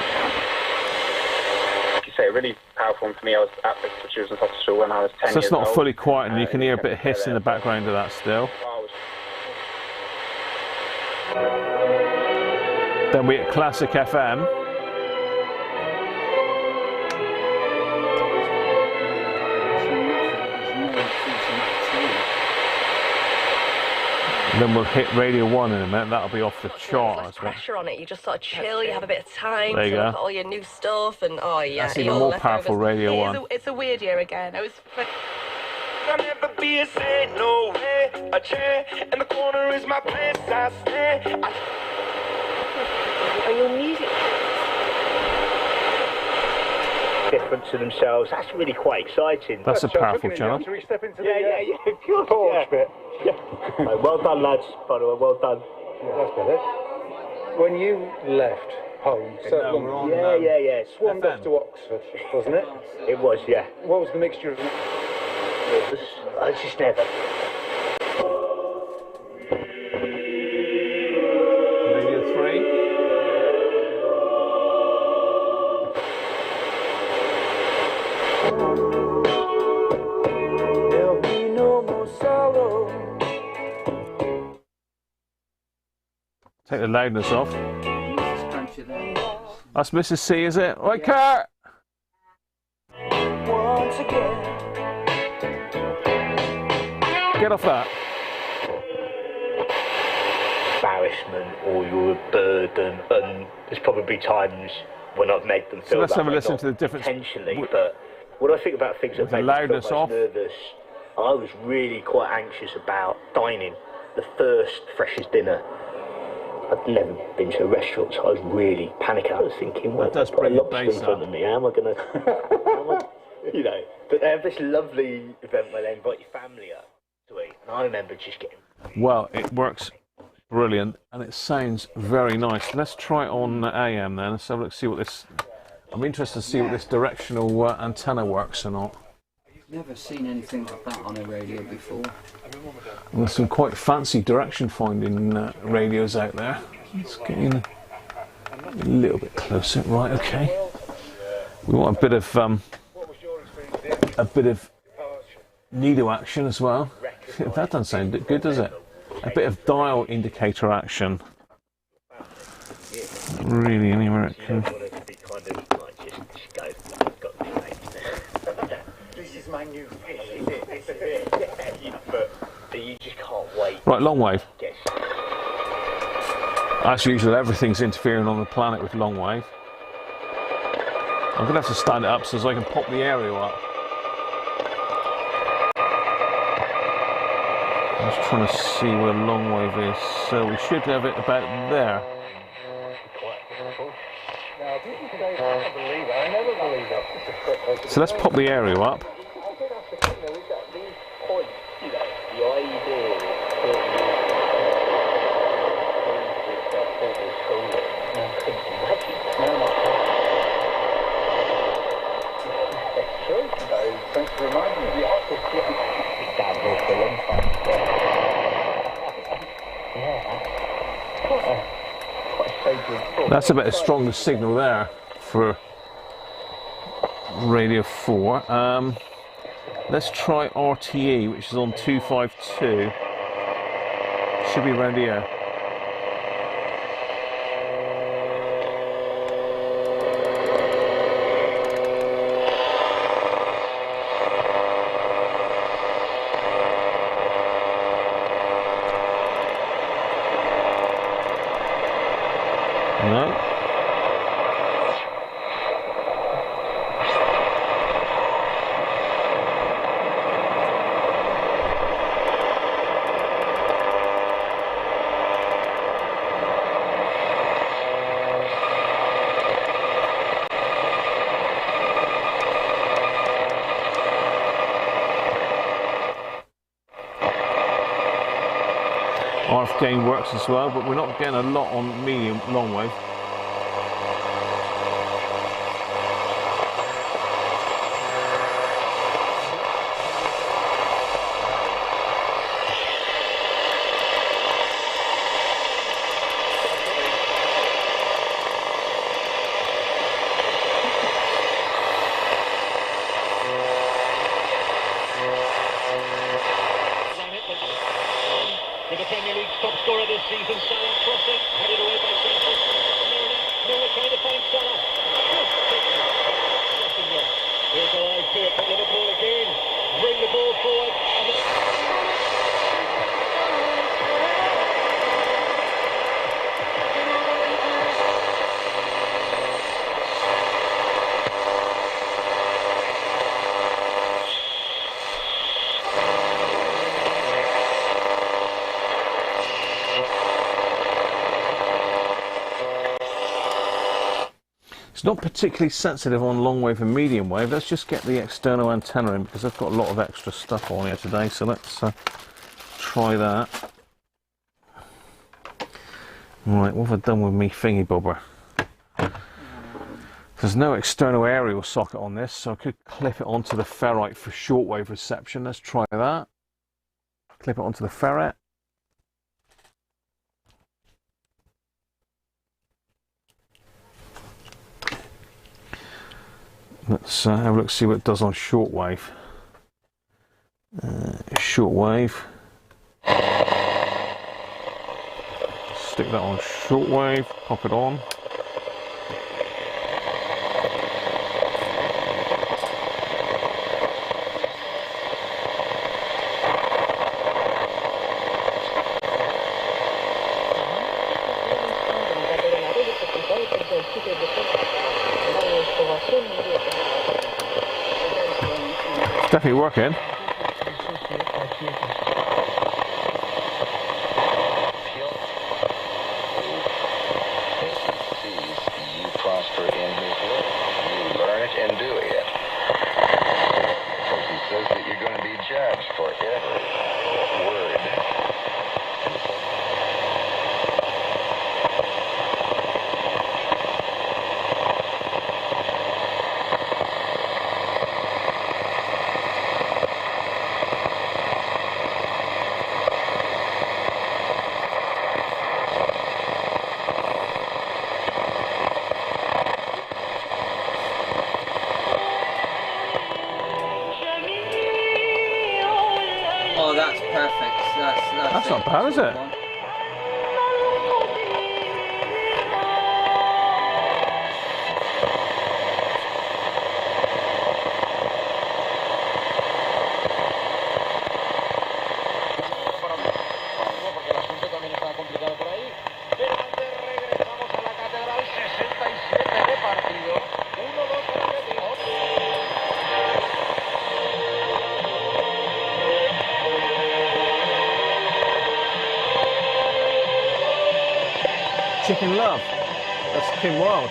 Say really powerful for me. I was at the Children's Hospital when I was 10 years old. So it's not fully quiet, and you can hear a bit of hiss in the background of that still. Then we at Classic FM. Then we'll hit Radio 1 in a minute. That'll be off the chart. There's pressure on it. You just sort of chill. You have a bit of time to look at all your new stuff, and oh yeah, that's even more powerful. Radio 1. It's a weird year again. I was. I'll never be a saint, no way. A chair in the corner is my place. I stand. Are your music different to themselves? That's really quite exciting. That's a powerful channel. Should we step into the porch bit? Yeah. Well done, lads. By the way, well done. That's better. When you left home, yeah. Swanned off to Oxford, wasn't it? It was, yeah. What was the mixture of? I just never. Radio 3. There'll be no more sorrow. Take the loudness off. That's Mrs. C, is it? Right, Kurt! Once again. Get off that. Embarrassment, or you're a burden, and there's probably times when I've made them feel so let's that have a listen to the difference. Intentionally, but when I think about things that the make me feel loudness most off. nervous, I was really quite anxious about dining. The first freshest dinner. I'd never been to a restaurant, so I was really panicking. I was thinking, well, does I've got a bring the lobster bass in front up. of me. How am I going to, you know? But they have this lovely event where they invite your family up to eat, and I remember just getting. Well, it works brilliant, and it sounds very nice. Let's try it on AM then. Let's have a look, see what this. I'm interested to see what this directional antenna works or not. Never seen anything like that on a radio before. And there's some quite fancy direction finding radios out there. Let's get in a little bit closer. Right, okay. We want a bit of needle action as well. That doesn't sound good, does it? A bit of dial indicator action. Really, anywhere it can. My new fish, this is it. Yeah, but you just can't wait. Right, long wave. As usual, everything's interfering on the planet with long wave. I'm going to have to stand it up so I can pop the aerial up. I'm just trying to see where long wave is. So we should have it about there. So let's pop the aerial up. Thanks for reminding me. That's a bit of stronger signal there for Radio 4. Let's try RTE, which is on 252. Should be around here. No. RF gain works as well, but we're not getting a lot on medium long wave. With the Premier League's top scorer this season, Salah crossing, headed away by Sanchez. Miller trying to find Salah. Here's a live to it for Liverpool again. Bring the ball forward. It's not particularly sensitive on long wave and medium wave. Let's just get the external antenna in because I've got a lot of extra stuff on here today. So let's try that. Right, what have I done with me thingy bobber? There's no external aerial socket on this, so I could clip it onto the ferrite for shortwave reception. Let's try that. Clip it onto the ferrite. Let's have a look, see what it does on shortwave. Shortwave. Stick that on shortwave, pop it on. definitely working. You prosper in his will. You learn it and do it. Because he says that you're going to be judged for every word. Oh, that's perfect. That's not bad, is it? Chicken Love. That's Kim Wilde.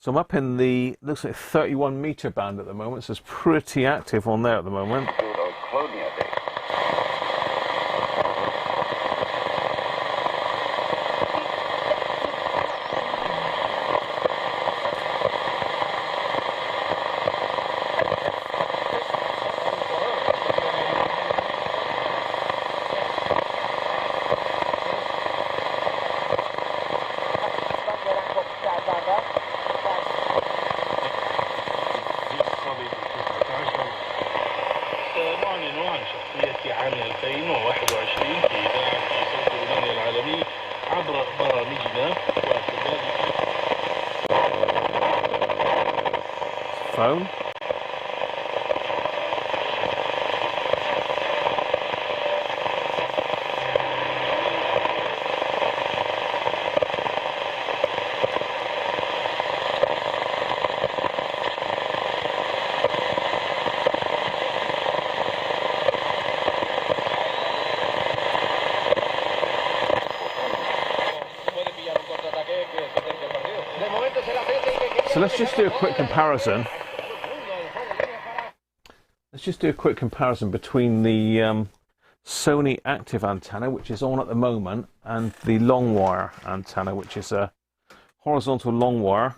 So I'm up in the, looks like 31 meter band at the moment, so it's pretty active on there at the moment. Phone. So let's just do a quick comparison. Let's just do a quick comparison between the Sony active antenna, which is on at the moment, and the long wire antenna, which is a horizontal long wire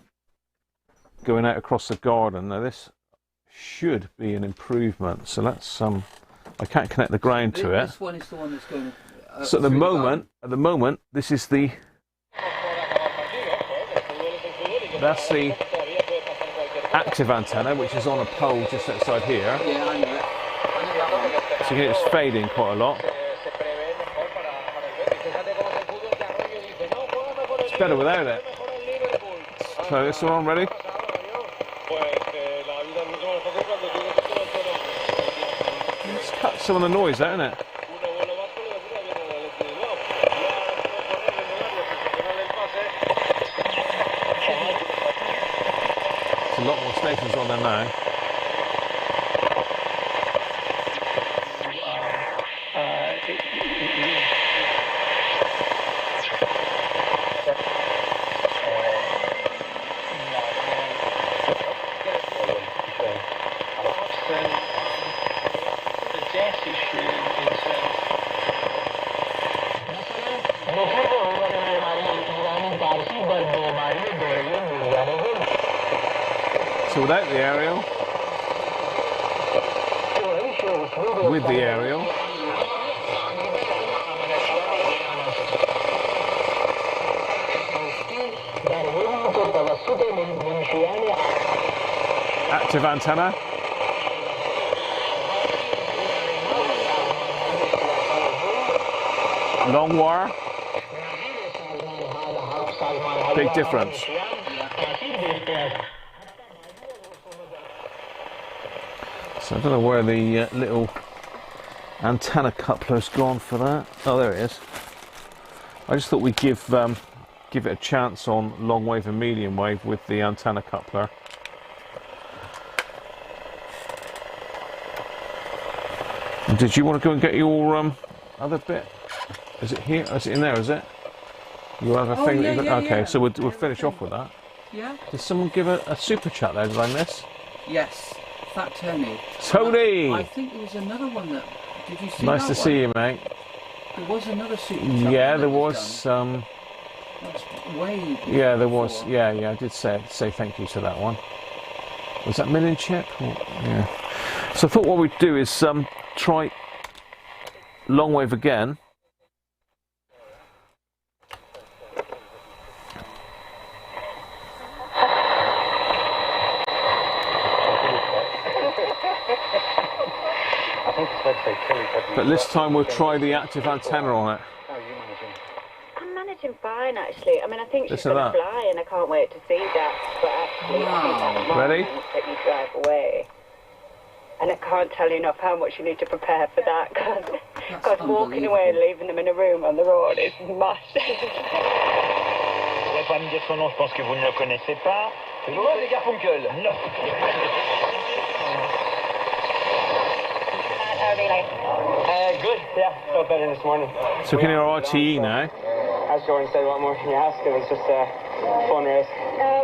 going out across the garden. Now this should be an improvement. So let's I can't connect the ground to it. This one is the one that's going. So at the moment, this is the. That's the active antenna, which is on a pole just outside here. Yeah, I know it. So you can it's fading quite a lot. It's better without it. So this one ready? Let's cut some of the noise out, isn't it? A lot more stations on there now. So without the aerial, with the aerial, active antenna, long wire, big difference. So I don't know where the little antenna coupler's gone for that. Oh, there it is. I just thought we'd give it a chance on long wave and medium wave with the antenna coupler. Did you want to go and get your other bit? Is it here? Is it in there? Is it? You have a thing. Okay, so we'll finish off with that. Yeah. Did someone give a super chat there? Did I miss? Yes, Fat Tony. Tony. I think there was another one that. Did you see? Nice to see you, mate. There was another super chat. Yeah, there was. That's way. Yeah, there was. Yeah, I did say thank you to that one. Was that Million Chip? Yeah. So I thought what we'd do is try long wave again. But this time we'll try the active antenna on it. I'm managing fine, actually. I mean, I think she's Listen going to to fly, and I can't wait to see that. But actually, I think that might Ready? let you drive away. And I can't tell you enough how much you need to prepare for that, because walking away and leaving them in a room on the road is much. Je vais pas me dire son nom, je pense que vous ne le connaissez pas. Les Garfunkel. Non. Good, yeah, felt better this morning. So can you hear RTE now? As Jordan said, what more can you ask? It was just a fun race.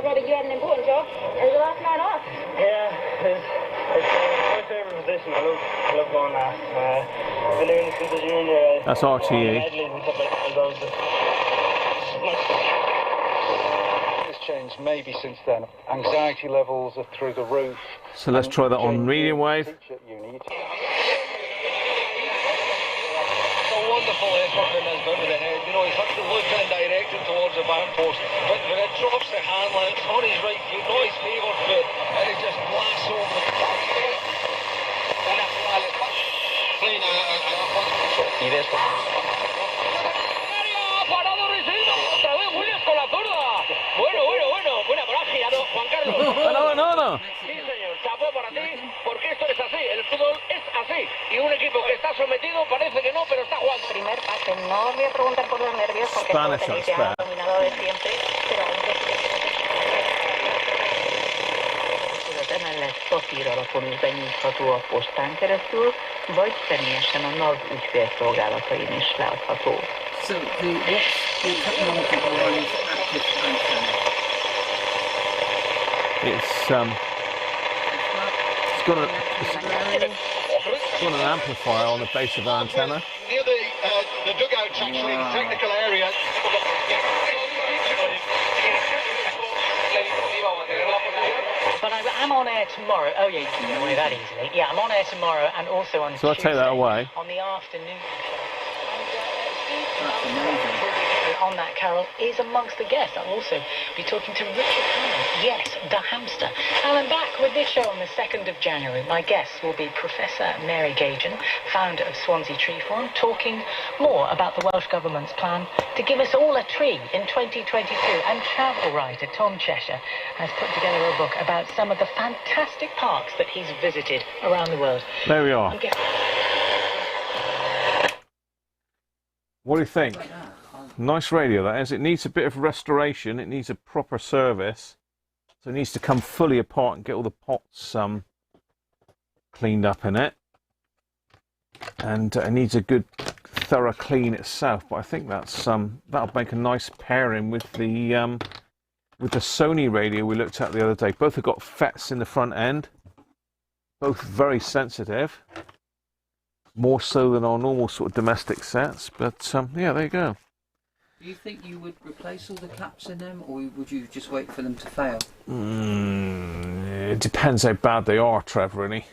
Roddy, you had an important job. It was the last night off. Yeah, it's my favourite position. I love going last. I've been doing this since a junior. That's RTE. It's changed maybe since then. Anxiety levels are through the roof. So let's try that on medium wave. Wonderful effort in his bit with the head. You know, he's had to look and direct it towards the back post. But when it drops the handle, it's on his right foot, not his favoured foot, and he just blasts over the back. Y después. ¡Parado Ricino! ¡Otra vez Williams con la zurda! Bueno. Buena, pero ha girado Juan Carlos. No. Sí, señor. Chapó para ti, porque esto es así. El fútbol es así. Y un equipo que está sometido parece que no, pero está jugando. Primer pase, no os voy a preguntar por los nervios, porque Spanish esto tenéis ya dominado de siempre, pero aún emellett papír alapon benyújtható a postán keresztül, vagy személyesen a NAV ügyfélszolgálatain is látható. So what's the technology behind active antenna? It's got an amplifier on the base of the antenna. Near the dugout, actually, the technical area. But I'm on air tomorrow. Oh yeah, you can get away that easily. Yeah, I'm on air tomorrow and also on So I take that away. On the afternoon on that, Carol, is amongst the guests. I'll also be talking to Richard Hammond. Yes, the hamster. And I'm back with this show on the 2nd of January. My guests will be Professor Mary Gagan, founder of Swansea Tree Farm, talking more about the Welsh Government's plan to give us all a tree in 2022. And travel writer Tom Cheshire has put together a book about some of the fantastic parks that he's visited around the world. There we are. What do you think? Nice radio, that is. It needs a bit of restoration. It needs a proper service. So it needs to come fully apart and get all the pots cleaned up in it. And it needs a good thorough clean itself. But I think that's that'll make a nice pairing with the Sony radio we looked at the other day. Both have got FETs in the front end. Both very sensitive. More so than our normal sort of domestic sets. But yeah, there you go. Do you think you would replace all the caps in them, or would you just wait for them to fail? It depends how bad they are, Trev, really.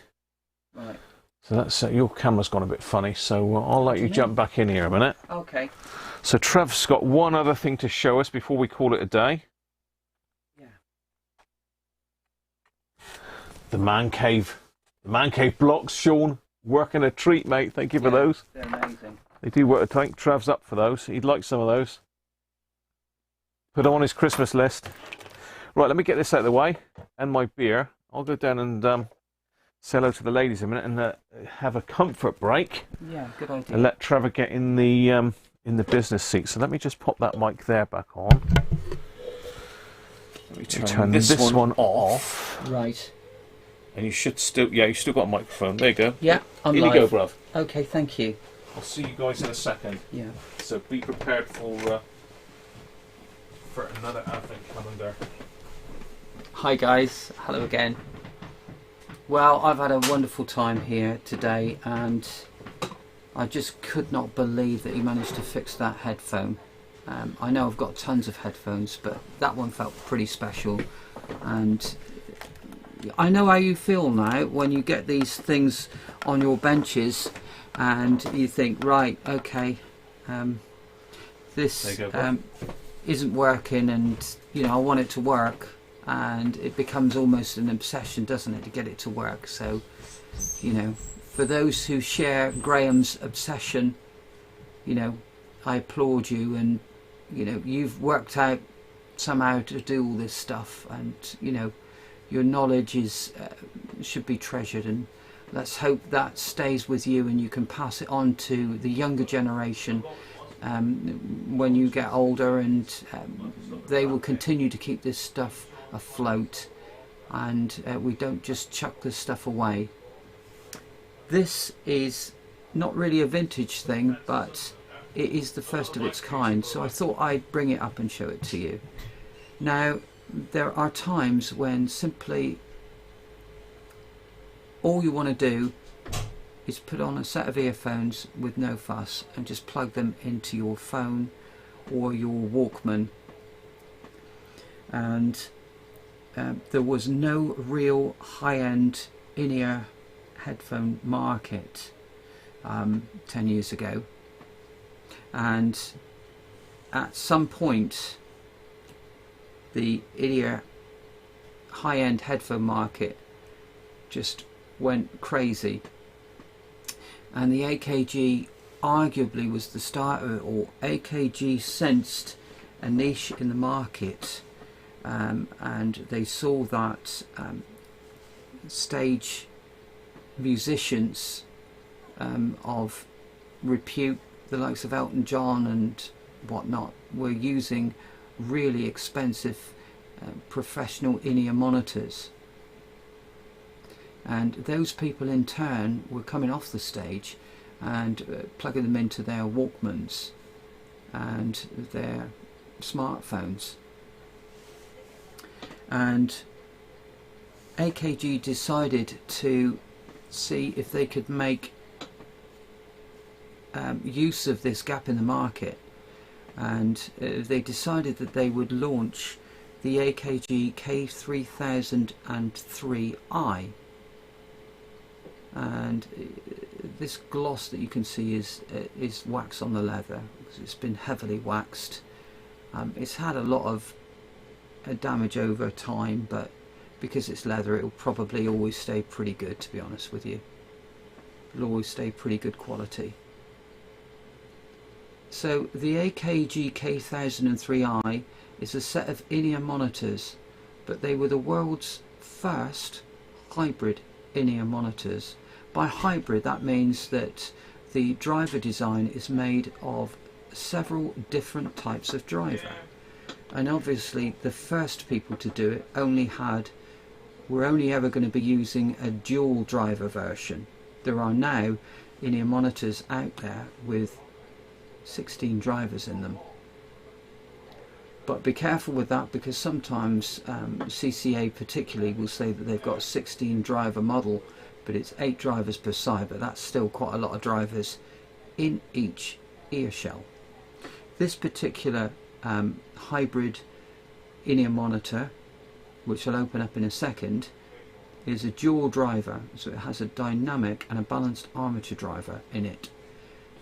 Right. So that's your camera's gone a bit funny, so I'll let you jump back in here a minute. Okay. So Trev's got one other thing to show us before we call it a day. Yeah. The man cave. The man cave blocks, Sean. Working a treat, mate. Thank you for those. They're amazing. They do work a treat. Trev's up for those. He'd like some of those. Put them on his Christmas list. Right, let me get this out of the way. And my beer. I'll go down and say hello to the ladies a minute and have a comfort break. Yeah, good idea. And let Trevor get in the business seat. So let me just pop that mic there back on. Let me turn this one off. Right. And you should still, you still got a microphone. There you go. Yeah, I'm in live. You go, bruv. Okay, thank you. I'll see you guys in a second. Yeah. So be prepared for another advent calendar. Hi guys, hello again. Well, I've had a wonderful time here today, and I just could not believe that he managed to fix that headphone. I know I've got tons of headphones, but that one felt pretty special. And I know how you feel now when you get these things on your benches and you think, right, okay, this isn't working, and you know, I want it to work, and it becomes almost an obsession, doesn't it, to get it to work. So, you know, for those who share Graham's obsession, you know, I applaud you, and you know, you've worked out somehow to do all this stuff, and you know, your knowledge is should be treasured, and let's hope that stays with you and you can pass it on to the younger generation when you get older, and they will continue to keep this stuff afloat, and we don't just chuck this stuff away. This is not really a vintage thing, but it is the first of its kind, so I thought I'd bring it up and show it to you. Now, there are times when simply all you want to do is put on a set of earphones with no fuss and just plug them into your phone or your Walkman. And there was no real high-end in-ear headphone market 10 years ago. And at some point the in-ear high-end headphone market just went crazy, and the AKG arguably was the starter, or AKG sensed a niche in the market, and they saw that stage musicians of repute, the likes of Elton John and whatnot, were using really expensive professional in-ear monitors, and those people in turn were coming off the stage and plugging them into their Walkmans and their smartphones. And AKG decided to see if they could make use of this gap in the market, and they decided that they would launch the AKG K3003i, and this gloss that you can see is wax on the leather. It's been heavily waxed. It's had a lot of damage over time, but because it's leather, it will probably always stay pretty good, to be honest with you. It'll always stay pretty good quality. So the AKG K3003i is a set of in-ear monitors, but they were the world's first hybrid in-ear monitors. By hybrid, that means that the driver design is made of several different types of driver, and obviously the first people to do it were only ever going to be using a dual driver version. There are now in-ear monitors out there with 16 drivers in them, but be careful with that, because sometimes CCA particularly will say that they've got a 16 driver model, but it's 8 drivers per side, but that's still quite a lot of drivers in each ear shell. This particular hybrid in-ear monitor, which I'll open up in a second, is a dual driver, so it has a dynamic and a balanced armature driver in it,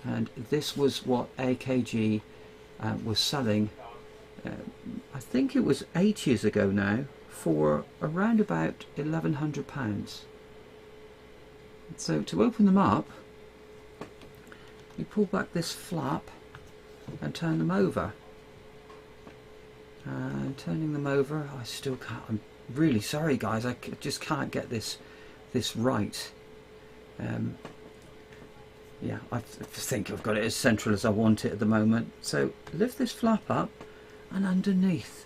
and this was what AKG was selling, I think it was 8 years ago now, for around about £1,100. So to open them up, you pull back this flap and turn them over. And turning them over, I still can't, I'm really sorry guys, I just can't get this this right. Yeah, I think I've got it as central as I want it at the moment. So lift this flap up, and underneath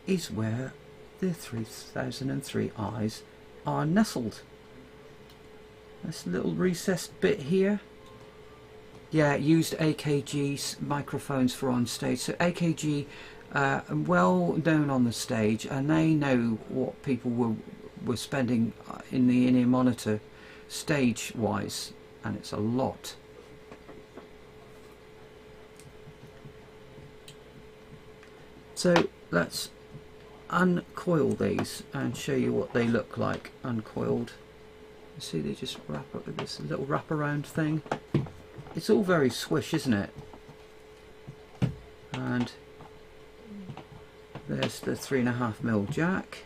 is where the 3003 eyes are nestled. This little recessed bit here. Yeah, used AKG microphones for on stage. So AKG are well known on the stage, and they know what people were spending in the in-ear monitor stage wise, and it's a lot. So let's uncoil these and show you what they look like uncoiled. You see, they just wrap up with this little wraparound thing. It's all very swish, isn't it? And there's the 3.5mm jack.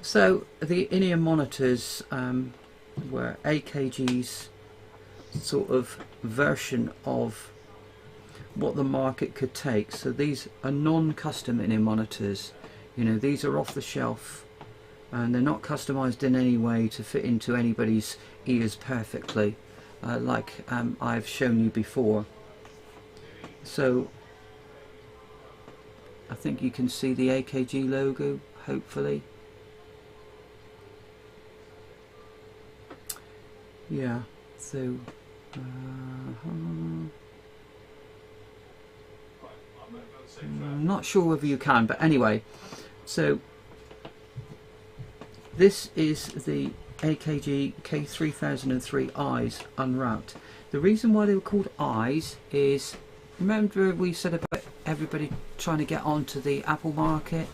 So the in-ear monitors were AKG's sort of version of what the market could take. So these are non-custom in-ear monitors. You know, these are off the shelf, and they're not customized in any way to fit into anybody's ears perfectly, like I've shown you before. So I think you can see the AKG logo, hopefully. Yeah, so I'm not sure whether you can, but anyway, so this is the AKG K3003 eyes unwrapped. The reason why they were called eyes is, remember we said about everybody trying to get onto the Apple market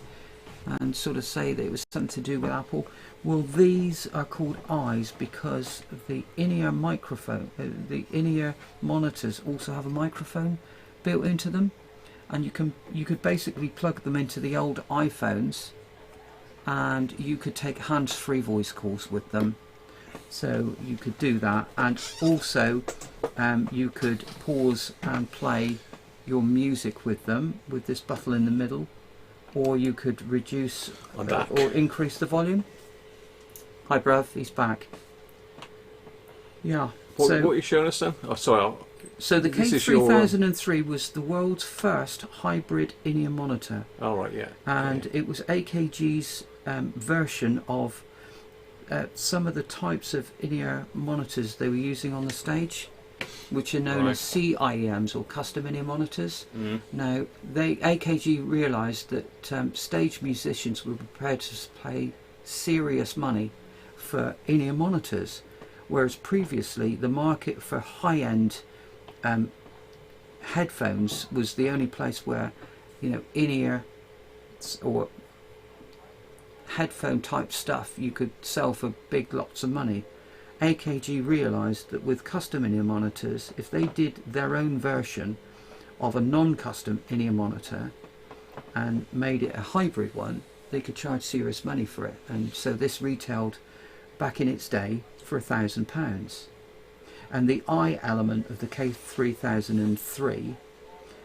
and sort of say that it was something to do with Apple? Well, these are called eyes because the in-ear microphone, the in-ear monitors also have a microphone built into them, and you could basically plug them into the old iPhones, and you could take hands-free voice calls with them. So you could do that, and also you could pause and play your music with them with this buffle in the middle, or you could reduce or increase the volume. Hi Bruv, he's back. Yeah. What are you showing us then? Oh, sorry. So the K3003 was the world's first hybrid in-ear monitor. Oh right, yeah. And it was AKG's version of some of the types of in-ear monitors they were using on the stage, which are known as CIEMs, or custom in-ear monitors. Now, AKG realised that stage musicians were prepared to pay serious money for in-ear monitors, whereas previously the market for high-end headphones was the only place where, you know, in-ear or headphone type stuff you could sell for big lots of money. AKG realised that with custom in-ear monitors, if they did their own version of a non-custom in-ear monitor and made it a hybrid one, they could charge serious money for it. And so this retailed back in its day for £1,000. And the eye element of the K3003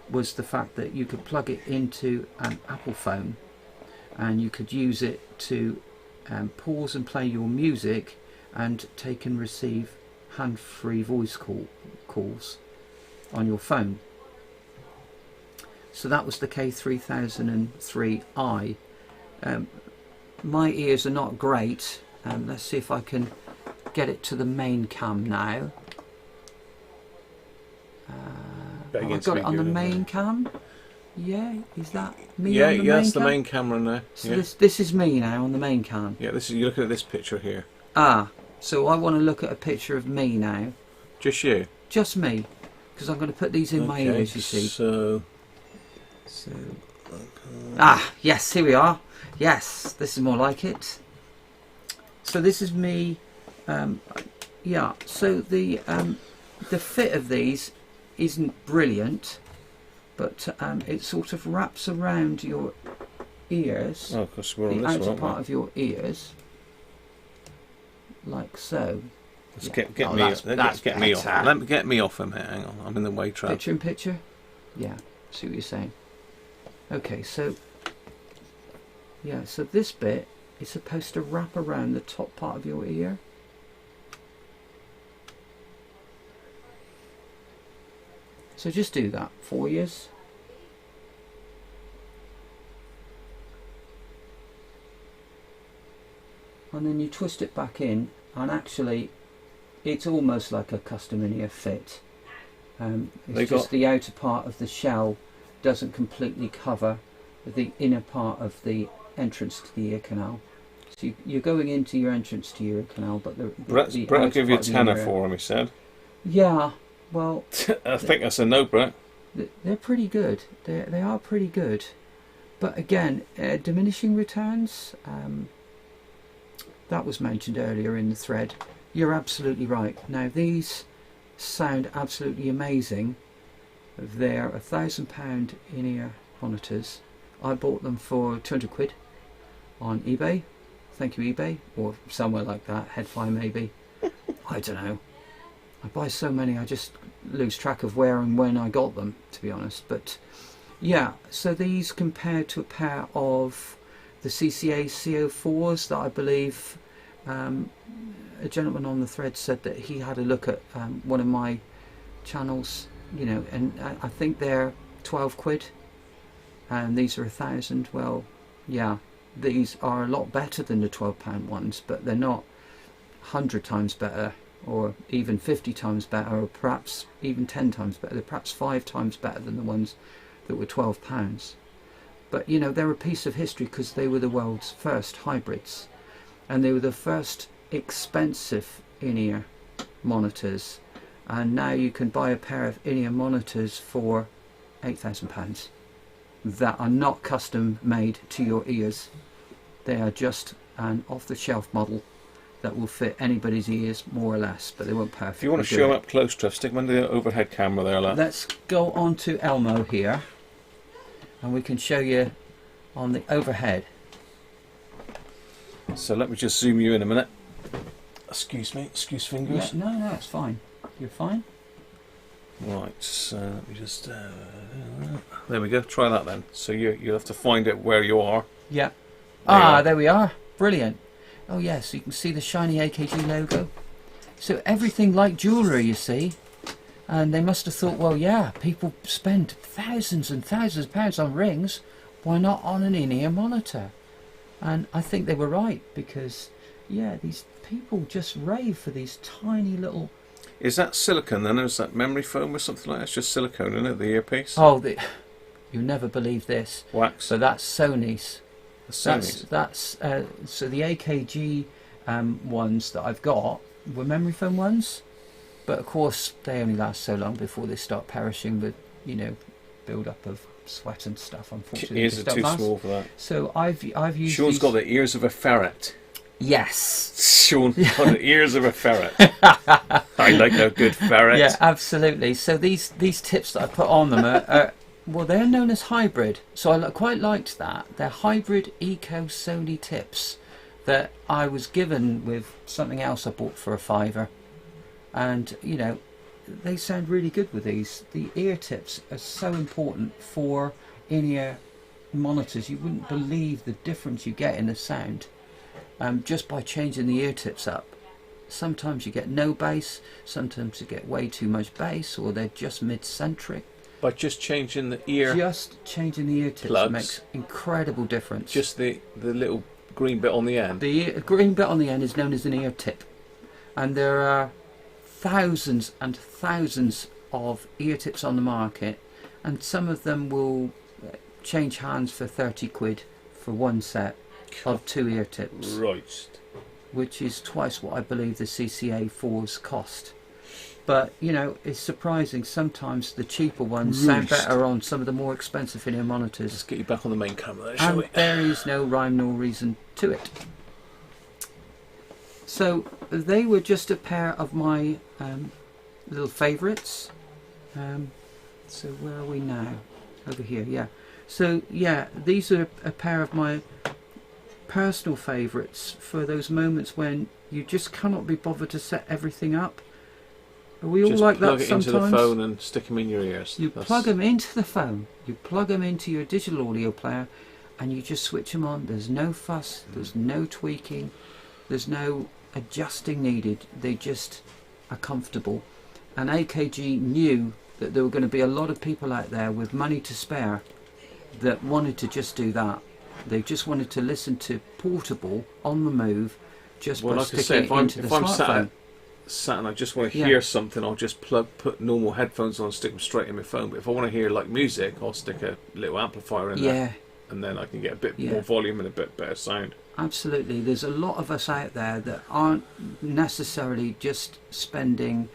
was the fact that you could plug it into an Apple phone, and you could use it to pause and play your music and take and receive hand-free voice calls on your phone. So that was the K3003i. My ears are not great. Let's see if I can get it to the main cam now. Have I got it on the main cam? Yeah, is that me on the main cam? Yeah, that's the main camera now. So this is me now on the main cam. Yeah, this is, you're looking at this picture here. Ah, so I want to look at a picture of me now. Just you? Just me, because I'm going to put these in my ears, you see. So ah, yes, here we are. Yes, this is more like it. So this is me. Yeah, so the fit of these isn't brilliant, but it sort of wraps around your ears. Oh, because we're on the this outer one, part of your ears, like so. Let's get me off. Let me get me off him here. Hang on, I'm in the way trap. Picture in picture. Yeah, see what you're saying. Okay, so Yeah, so this bit is supposed to wrap around the top part of your ear. So just do that for you. And then you twist it back in, and actually it's almost like a custom in-ear fit. It's just the outer part of the shell doesn't completely cover the inner part of the entrance to the ear canal. So you're going into your entrance to your ear canal, but Brett will give you a tenner for him, he said. Yeah, well... I think that's a no, Brett. They're pretty good. They are pretty good. But again, diminishing returns, that was mentioned earlier in the thread. You're absolutely right. Now these sound absolutely amazing. They're £1,000 in-ear monitors. I bought them for 200 quid on eBay. Thank you, eBay, or somewhere like that. Headphone maybe. I don't know. I buy so many I just lose track of where and when I got them, to be honest. But yeah, so these compared to a pair of the CCA CO4s that I believe a gentleman on the thread said that he had a look at one of my channels, you know, and I think they're 12 quid and these are 1,000. Well, yeah, these are a lot better than the £12 ones, but they're not 100 times better or even 50 times better, or perhaps even 10 times better. They're perhaps 5 times better than the ones that were £12. But you know, they're a piece of history because they were the world's first hybrids, and they were the first expensive in-ear monitors, and now you can buy a pair of in-ear monitors for £8,000 that are not custom made to your ears. They are just an off-the-shelf model that will fit anybody's ears more or less, but they won't perfectly. If you want to show them up close, Trev, stick them under the overhead camera there, lad. Let's go on to Elmo here, and we can show you on the overhead. So let me just zoom you in a minute. Excuse me, excuse fingers. Yeah, no, it's fine. You're fine. Right, so let me just... there we go, try that then. So you'll have to find it where you are. Yeah. There we are. Brilliant. Oh yeah, so you can see the shiny AKG logo. So everything like jewellery, you see. And they must have thought, well, yeah, people spend thousands and thousands of pounds on rings. Why not on an in-ear monitor? And I think they were right, because, yeah, these people just rave for these tiny little... Is that silicone then, or is that memory foam or something like that? It's just silicone, isn't it, the earpiece? Oh, you'll never believe this. Wax. So that's Sony's. That's so the AKG ones that I've got were memory foam ones, but of course they only last so long before they start perishing with, you know, build up of sweat and stuff. Unfortunately, ears are too small for that. So I've used. Sean's got the ears of a ferret. Yes. Sean got the ears of a ferret. I like a good ferret. Yeah, absolutely. So these tips that I put on them are well, they're known as hybrid, so I quite liked that. They're hybrid Eco Sony tips that I was given with something else I bought for £5, and you know, they sound really good with these. The ear tips are so important for in-ear monitors. You wouldn't believe the difference you get in the sound just by changing the ear tips up. Sometimes you get no bass, sometimes you get way too much bass, or they're just mid-centric. By just changing the ear... Just changing the ear tips plugs makes incredible difference. Just the little green bit on the end? The green bit on the end is known as an ear tip. And there are thousands and thousands of ear tips on the market. And some of them will change hands for 30 quid for one set of 2 ear tips. Right. Which is twice what I believe the CCA 4s cost. But, you know, it's surprising. Sometimes the cheaper ones sound better on some of the more expensive in-ear monitors. Let's get you back on the main camera there, shall and we? There is no rhyme nor reason to it. So, they were just a pair of my little favourites. So, where are we now? Over here, yeah. So, yeah, these are a pair of my personal favourites for those moments when you just cannot be bothered to set everything up. Are we all just like that sometimes? Just plug it into the phone and stick them in your ears. You plug them into the phone, you plug them into your digital audio player, and you just switch them on. There's no fuss, there's no tweaking, there's no adjusting needed. They just are comfortable. And AKG knew that there were going to be a lot of people out there with money to spare that wanted to just do that. They just wanted to listen to portable, on the move, just by sticking it into the smartphone. Sat and I just want to hear something, I'll just put normal headphones on, stick them straight in my phone. But if I want to hear like music, I'll stick a little amplifier in there, and then I can get a bit more volume and a bit better sound. Absolutely. There's a lot of us out there that aren't necessarily just spending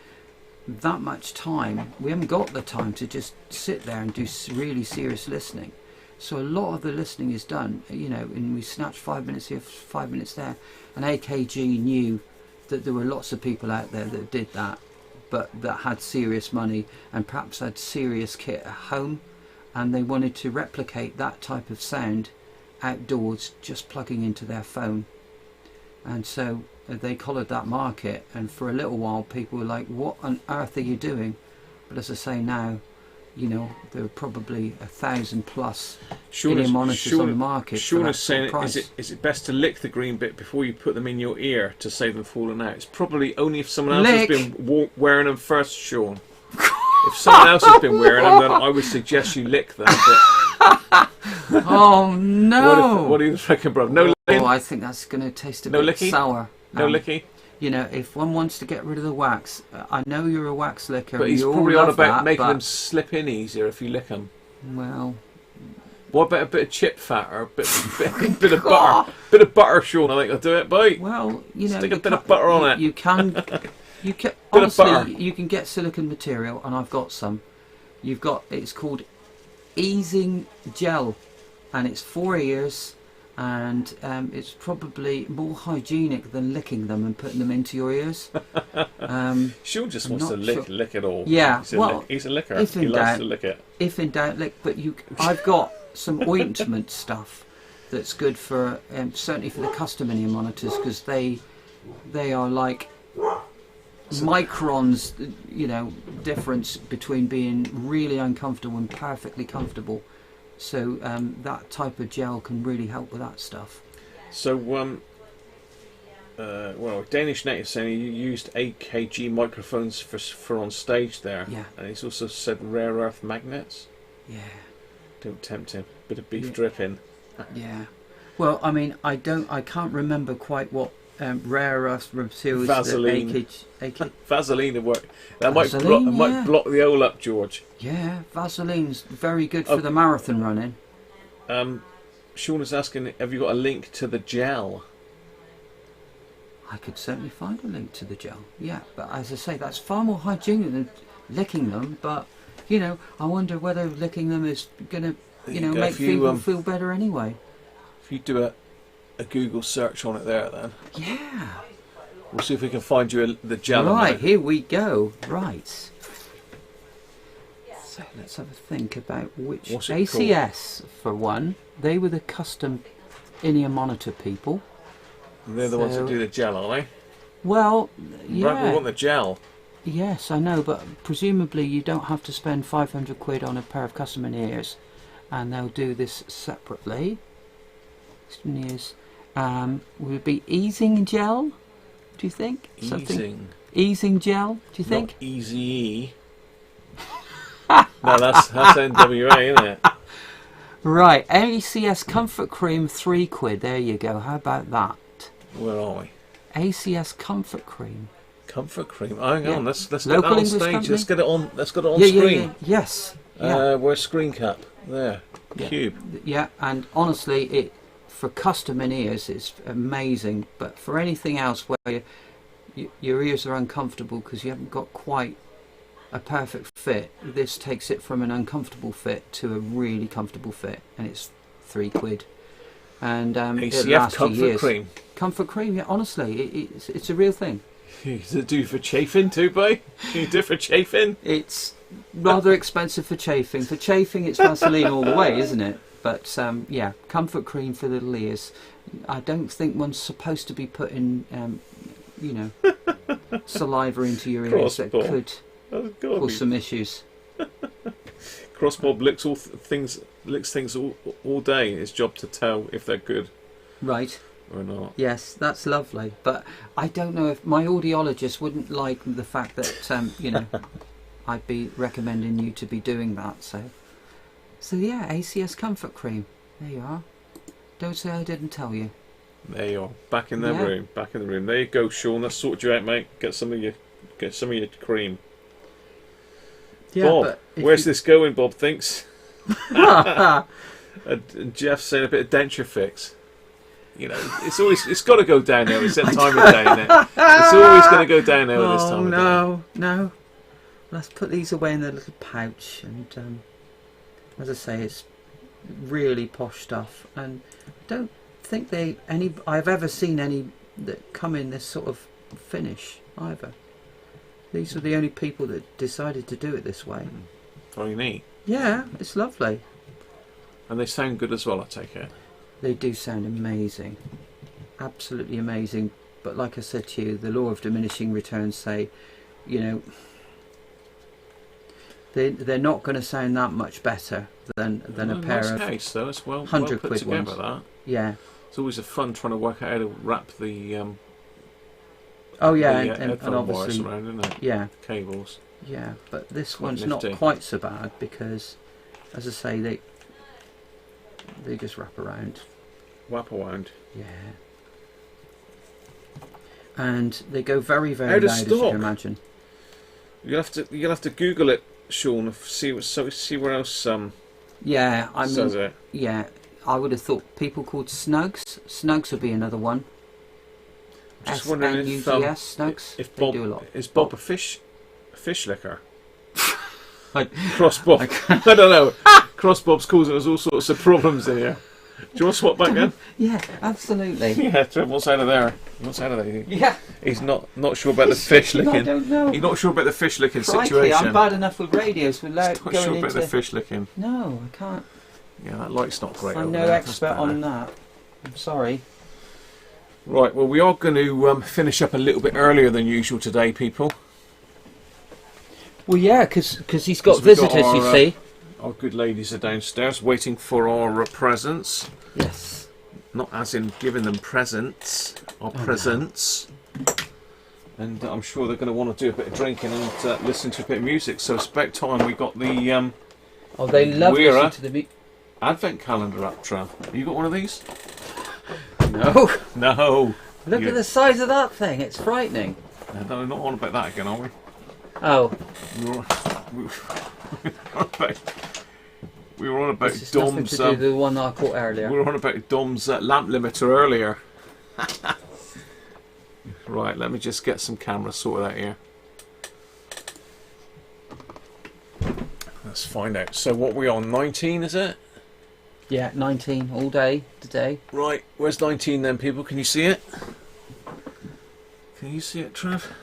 that much time. We haven't got the time to just sit there and do really serious listening. So a lot of the listening is done, you know, and we snatch 5 minutes here, 5 minutes there. And AKG knew that there were lots of people out there that did that, but that had serious money and perhaps had serious kit at home, and they wanted to replicate that type of sound outdoors, just plugging into their phone. And so they collared that market, and for a little while people were like, what on earth are you doing? But as I say now, you know, there are probably 1,000+ in monitors on the market. Sean is saying, is it best to lick the green bit before you put them in your ear to save them falling out? It's probably only if someone else has been wearing them first, Sean. If someone else has been wearing them, then I would suggest you lick them. But oh no! What do you reckon, bro? No licking? Oh, I think that's going to taste a bit sour. No licky? You know, if one wants to get rid of the wax, I know you're a wax licker. But he's probably on about making them slip in easier if you lick them. Well, what about a bit of chip fat or a bit of butter? Bit of butter, Sean. I think I'll do it, boy. Well, you know, stick a bit of butter on it. You can honestly, you can get silicone material, and I've got some. You've got, it's called easing gel, and it's for ears. And it's probably more hygienic than licking them and putting them into your ears. Sean just wants to lick it all. Yeah, he's a licker. He loves to lick it. If in doubt, lick. But I've got some ointment stuff that's good for certainly for the custom in-ear monitors, because they are like microns, you know, difference between being really uncomfortable and perfectly comfortable. So that type of gel can really help with that stuff. So, well, Danish Nate is saying he used 8kg microphones for on stage there. Yeah. And he's also said rare earth magnets. Yeah. Don't tempt him. Bit of beef dripping. Yeah. Well, I mean, I can't remember quite what rare earth materials. Vaseline. That Vaseline would work. That might block the hole up, George. Yeah, Vaseline's very good for the marathon running. Sean is asking, have you got a link to the gel? I could certainly find a link to the gel. Yeah, but as I say, that's far more hygienic than licking them. But you know, I wonder whether licking them is going to, you know, make people feel better anyway. If you do a Google search on it there, then yeah, we'll see if we can find you the gel. Right, here we go. Right. So let's have a think about which ACS for one. They were the custom in-ear monitor people. And they're the ones that do the gel, aren't they? Well, yeah. Right, we want the gel. Yes, I know, but presumably you don't have to spend 500 quid on a pair of custom in-ears, and they'll do this separately. In-ears would be easing gel. Do you think? Easing gel. Do you think? Not easy. No, that's NWA, isn't it? Right, ACS Comfort Cream, 3 quid. There you go. How about that? Where are we? ACS Comfort Cream. Comfort Cream. Hang on, let's get that on stage. Let's get it on. Let's get it on screen. Yeah. Yes. Where's screen cap? There. Yeah. Cube. Yeah, and honestly, for custom in-ears, it's amazing. But for anything else where your ears are uncomfortable because you haven't got quite a perfect fit, this takes it from an uncomfortable fit to a really comfortable fit, and it's 3 quid. And it lasts for years. Cream. Comfort Cream, yeah. Honestly, it's a real thing. Does it do for chafing too, boy? Can you do it for chafing? It's rather expensive for chafing. For chafing, it's Vaseline all the way, isn't it? But yeah, Comfort Cream for little ears. I don't think one's supposed to be putting, you know, saliva into your ears. That could cause some issues. Crossbob licks all things licks things all day. His job to tell if they're good. Right. Or not. Yes, that's lovely. But I don't know if my audiologist wouldn't like the fact that, you know, I'd be recommending you to be doing that. So yeah, ACS Comfort Cream. There you are. Don't say I didn't tell you. There you are. Back in the room. Back in the room. There you go, Sean. Let's sort you out, mate. Get some of your cream. Yeah, Bob, where's this going? Bob thinks. And Jeff's saying a bit of denture fix. You know, it's got to go down there. It's that time of day, isn't it? It's always going to go down there this time of day. No. Let's put these away in their little pouch. And as I say, it's really posh stuff. And I don't think I've ever seen any that come in this sort of finish either. These are the only people that decided to do it this way. Very neat. Yeah, it's lovely. And they sound good as well, I take it. They do sound amazing. Absolutely amazing. But like I said to you, the law of diminishing returns say, you know, they're not going to sound that much better than a pair of case, though. It's well £100 put together, ones. that. Yeah. It's always a fun trying to work out how to wrap the and headphone wires obviously around, isn't it? Yeah. Cables. Yeah, but this Quite one's nifty. not quite so bad because, as I say, they just wrap around. Wrap around. Yeah. And they go very, very Out of loud, as you stock. can imagine. You'll have to Google it, Sean. See where else. Yeah, I mean, says it. yeah, I would have thought people called Snugs. Snugs would be another one. Just wondering if Snugs. if They Bob do a lot. is Bob a fish licker. Cross Bob. I don't know. Cross Bob's causing us all sorts of problems in here. Do you want to swap back then? Yeah, absolutely. Yeah, what's out of there? What's out of there? Yeah. He's not sure about the fish licking. I don't know. He's not sure about the fish licking Crikey, situation. I'm bad enough with radios without Not going sure about into... the fish licking. No, I can't. Yeah, that light's not great. I'm over no there. expert That's on better. that. I'm sorry. Right, well, we are going to finish up a little bit earlier than usual today, people. Well, yeah, because he's got visitors, you see. Our good ladies are downstairs waiting for our presents. Yes. Not as in giving them presents, presents. No. And I'm sure they're going to want to do a bit of drinking and listen to a bit of music. So it's about time we got the they love listening to the Advent calendar up, Trav. Have you got one of these? No. No. Look at the size of that thing. It's frightening. No, we're not on about that again, are we? Oh. We were on about This is nothing Dom's. to do with the one that I caught earlier. We were on about Dom's lamp limiter earlier. Right, let me just get some cameras sorted out here. Let's find out. So what we on? 19, is it? Yeah, 19 all day today. Right, where's 19 then, people? Can you see it? Can you see it, Trev?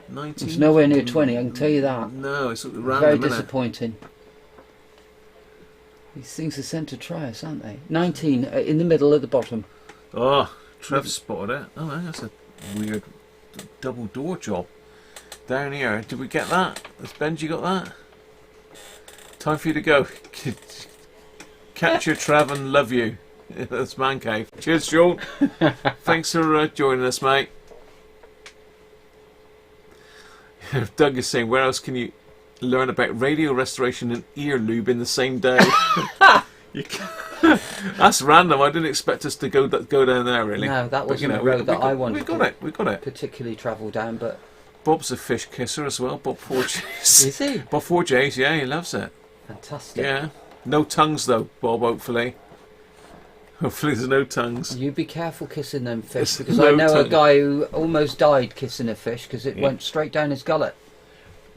19. It's nowhere near 20, I can tell you that. No, it's random, very isn't it? disappointing. These things are sent to try us, aren't they? 19 in the middle at the bottom. Oh, Trev spotted it. Oh, that's a weird double door job. Down here, did we get that? Has Benji got that? Time for you to go. Capture Trev and love you. That's Man Cave. Cheers, Sean. Thanks for joining us, mate. Doug is saying, where else can you learn about radio restoration and ear lube in the same day? That's random. I didn't expect us to go down there, really. No, that wasn't the road that I wanted. We got it. Particularly travel down, but Bob's a fish kisser as well. Bob 4Js. Is he? Bob 4Js, yeah, he loves it. Fantastic. Yeah. No tongues though, Bob. Hopefully. Hopefully there's no tongues. You be careful kissing them fish, because no I know tongue. a guy who almost died kissing a fish because it went straight down his gullet.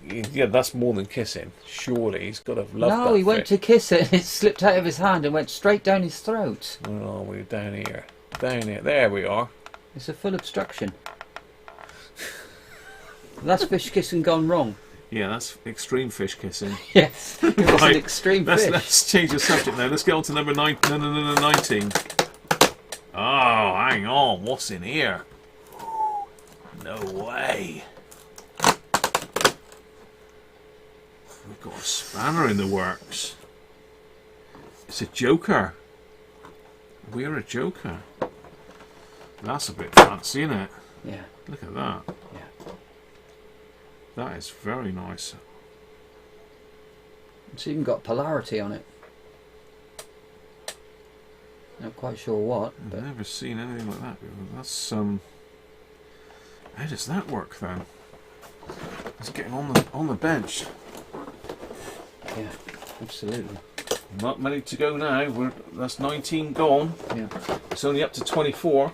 Yeah, that's more than kissing. Surely he's got to love that. No, he went to kiss it and it slipped out of his hand and went straight down his throat. Where are we? Down here. Down here. There we are. It's a full obstruction. That's fish kissing gone wrong. Yeah, that's extreme fish kissing. Yes, it was Right. an extreme fish. Let's change the subject now. Let's get on to number 19. No, 19. Oh, hang on. What's in here? No way. We've got a spanner in the works. It's a Joker. We're a Joker. That's a bit fancy, isn't it? Yeah. Look at that. Yeah. That is very nice. It's even got polarity on it. Not quite sure what. But I've never seen anything like that before. That's how does that work then? It's getting on the bench. Yeah, absolutely. Not many to go now. That's 19 gone. Yeah. It's only up to 24.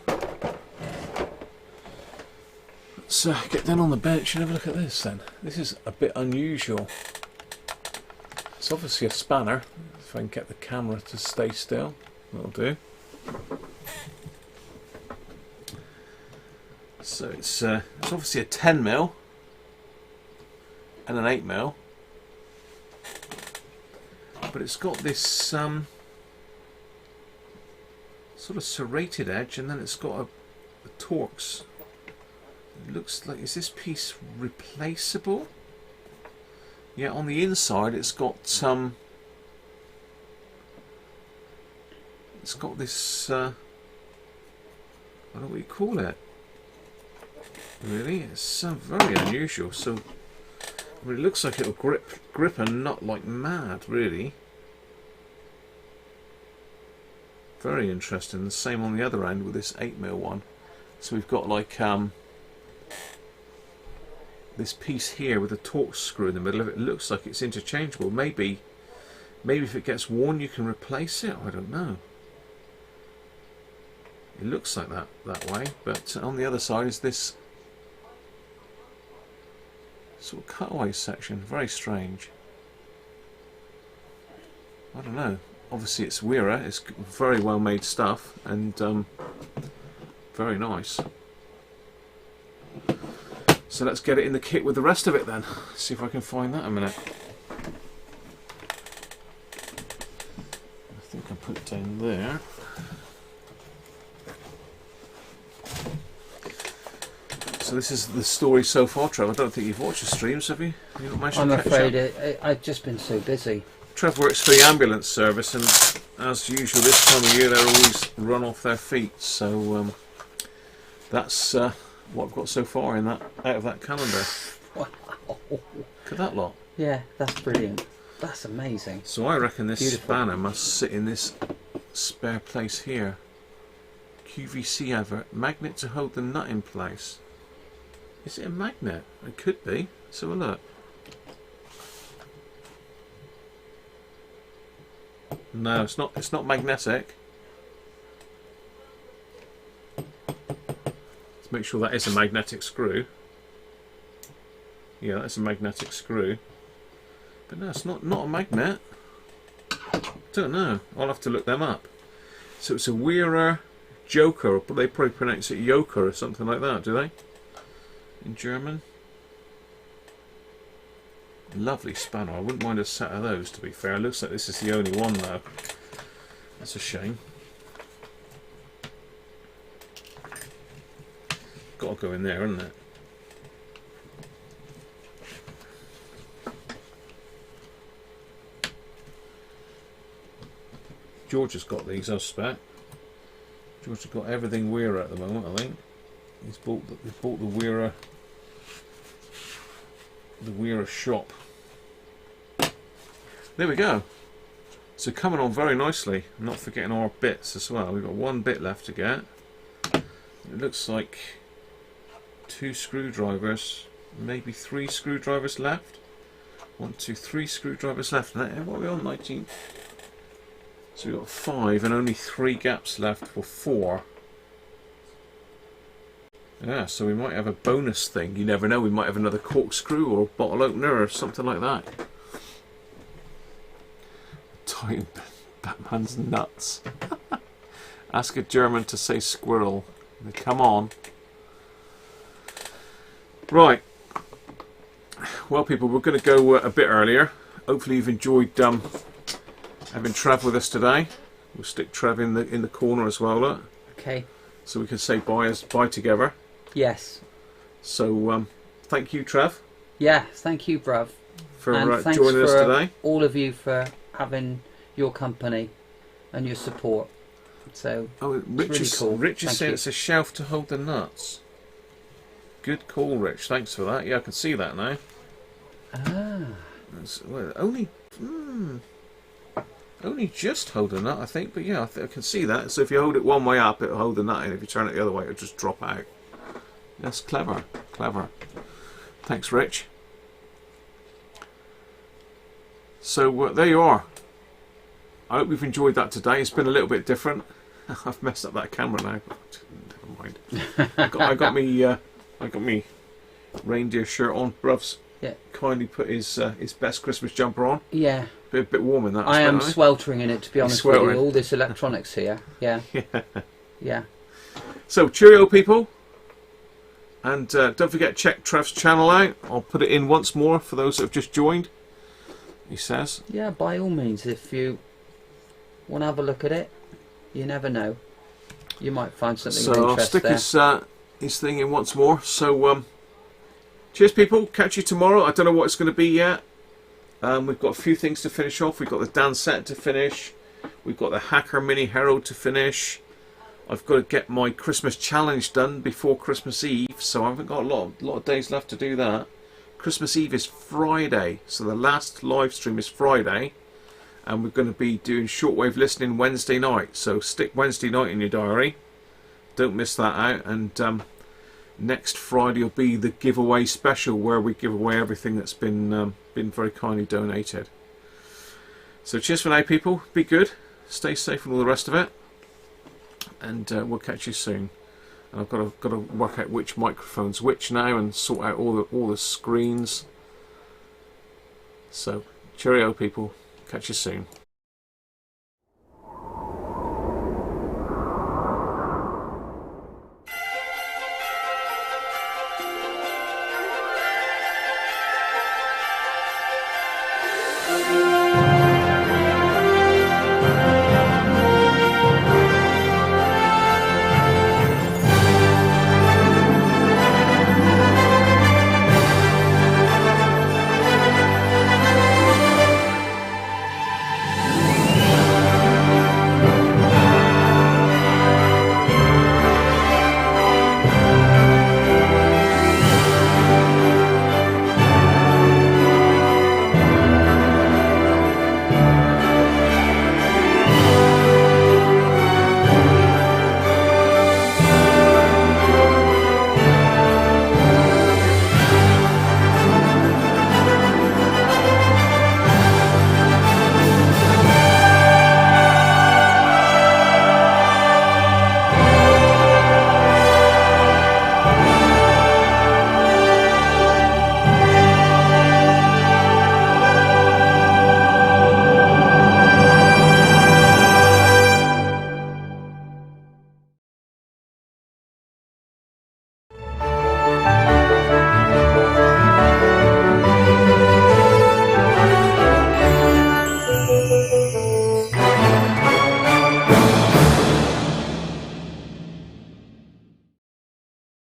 Let's get down on the bench and have a look at this then. This is a bit unusual. It's obviously a spanner. If I can get the camera to stay still, that'll do. So it's obviously a 10mm and an 8mm, but it's got this sort of serrated edge, and then it's got a Torx. It looks like, is this piece replaceable? Yeah, on the inside it's got this I don't know what you call it. Really, it's very unusual. So I mean, it looks like it'll grip a nut like mad, really. Very interesting. The same on the other end with this 8mm one. So we've got like this piece here with a Torx screw in the middle of it. It looks like it's interchangeable. Maybe if it gets worn you can replace it. I don't know. It looks like that way, but on the other side is this sort of cutaway section. Very strange. I don't know. Obviously it's Weira. It's very well made stuff and very nice. So let's get it in the kit with the rest of it then. See if I can find that in a minute. I think I put it down there. So this is the story so far, Trev. I don't think you've watched the streams, have you? You not managed to catch afraid I've just been so busy. Trev works for the ambulance service, and as usual this time of year they're always run off their feet. So that's what I've got so far in that out of that calendar. Wow! Look at that lot. Yeah, that's brilliant. That's amazing. So I reckon this spanner must sit in this spare place here. QVC advert. Magnet to hold the nut in place. Is it a magnet? It could be. Let's have a look. No, it's not. It's not magnetic. Let's make sure that is a magnetic screw. Yeah, that's a magnetic screw. But no, it's not a magnet. Don't know. I'll have to look them up. So it's a Weira Joker, or they probably pronounce it Joker or something like that, do they? In German. Lovely spanner. I wouldn't mind a set of those, to be fair. It looks like this is the only one though. That's a shame. Got to go in there, isn't it? George has got these, I suspect. George has got everything Weira at the moment, I think. He's bought the Weira shop. There we go. So coming on very nicely. Not forgetting our bits as well. We've got one bit left to get. It looks like 2 screwdrivers, maybe 3 screwdrivers left. 1, 2, 3 screwdrivers left. What are we on? 19. So we've got 5 and only 3 gaps left for 4. Yeah, so we might have a bonus thing. You never know, we might have another corkscrew or bottle opener or something like that. Tying Batman's nuts. Ask a German to say squirrel. Come on. Right. Well, people, we're going to go a bit earlier. Hopefully you've enjoyed having Trev with us today. We'll stick Trev in the corner as well. Look. Okay. So we can say bye together. Yes. So thank you, Trev. Yeah, thank you, Bruv. for thanks joining us today. All of you for having your company and your support. So Rich really is, cool. Rich is Thank saying you. it's a shelf to hold the nuts. Good call, Rich. Thanks for that. Yeah, I can see that now. Only just hold a nut, I think. But yeah, I can see that. So if you hold it one way up, it'll hold the nut, and if you turn it the other way, it'll just drop out. That's clever. Clever. Thanks, Rich. So there you are. I hope you've enjoyed that today. It's been a little bit different. I've messed up that camera now. Never mind. I got me reindeer shirt on. Bruv's kindly put his best Christmas jumper on. Yeah. A bit warm in that. I am sweltering in it, to be honest with you. All this electronics here. Yeah. Yeah. So cheerio, people. And don't forget, check Trev's channel out. I'll put it in once more for those that have just joined. He says. Yeah, by all means, if you want to have a look at it, you never know. You might find something of interest there. So I'll stick his thing in once more. So cheers, people. Catch you tomorrow. I don't know what it's going to be yet. We've got a few things to finish off. We've got the dance set to finish. We've got the Hacker Mini Herald to finish. I've got to get my Christmas challenge done before Christmas Eve, so I haven't got a lot of days left to do that. Christmas Eve is Friday, so the last live stream is Friday, and we're going to be doing shortwave listening Wednesday night. So stick Wednesday night in your diary. Don't miss that out. And next Friday will be the giveaway special, where we give away everything that's been very kindly donated. So cheers for now, people. Be good, stay safe, and all the rest of it. And we'll catch you soon. And I've got to work out which microphone's which now, and sort out all the screens. So cheerio, people. Catch you soon.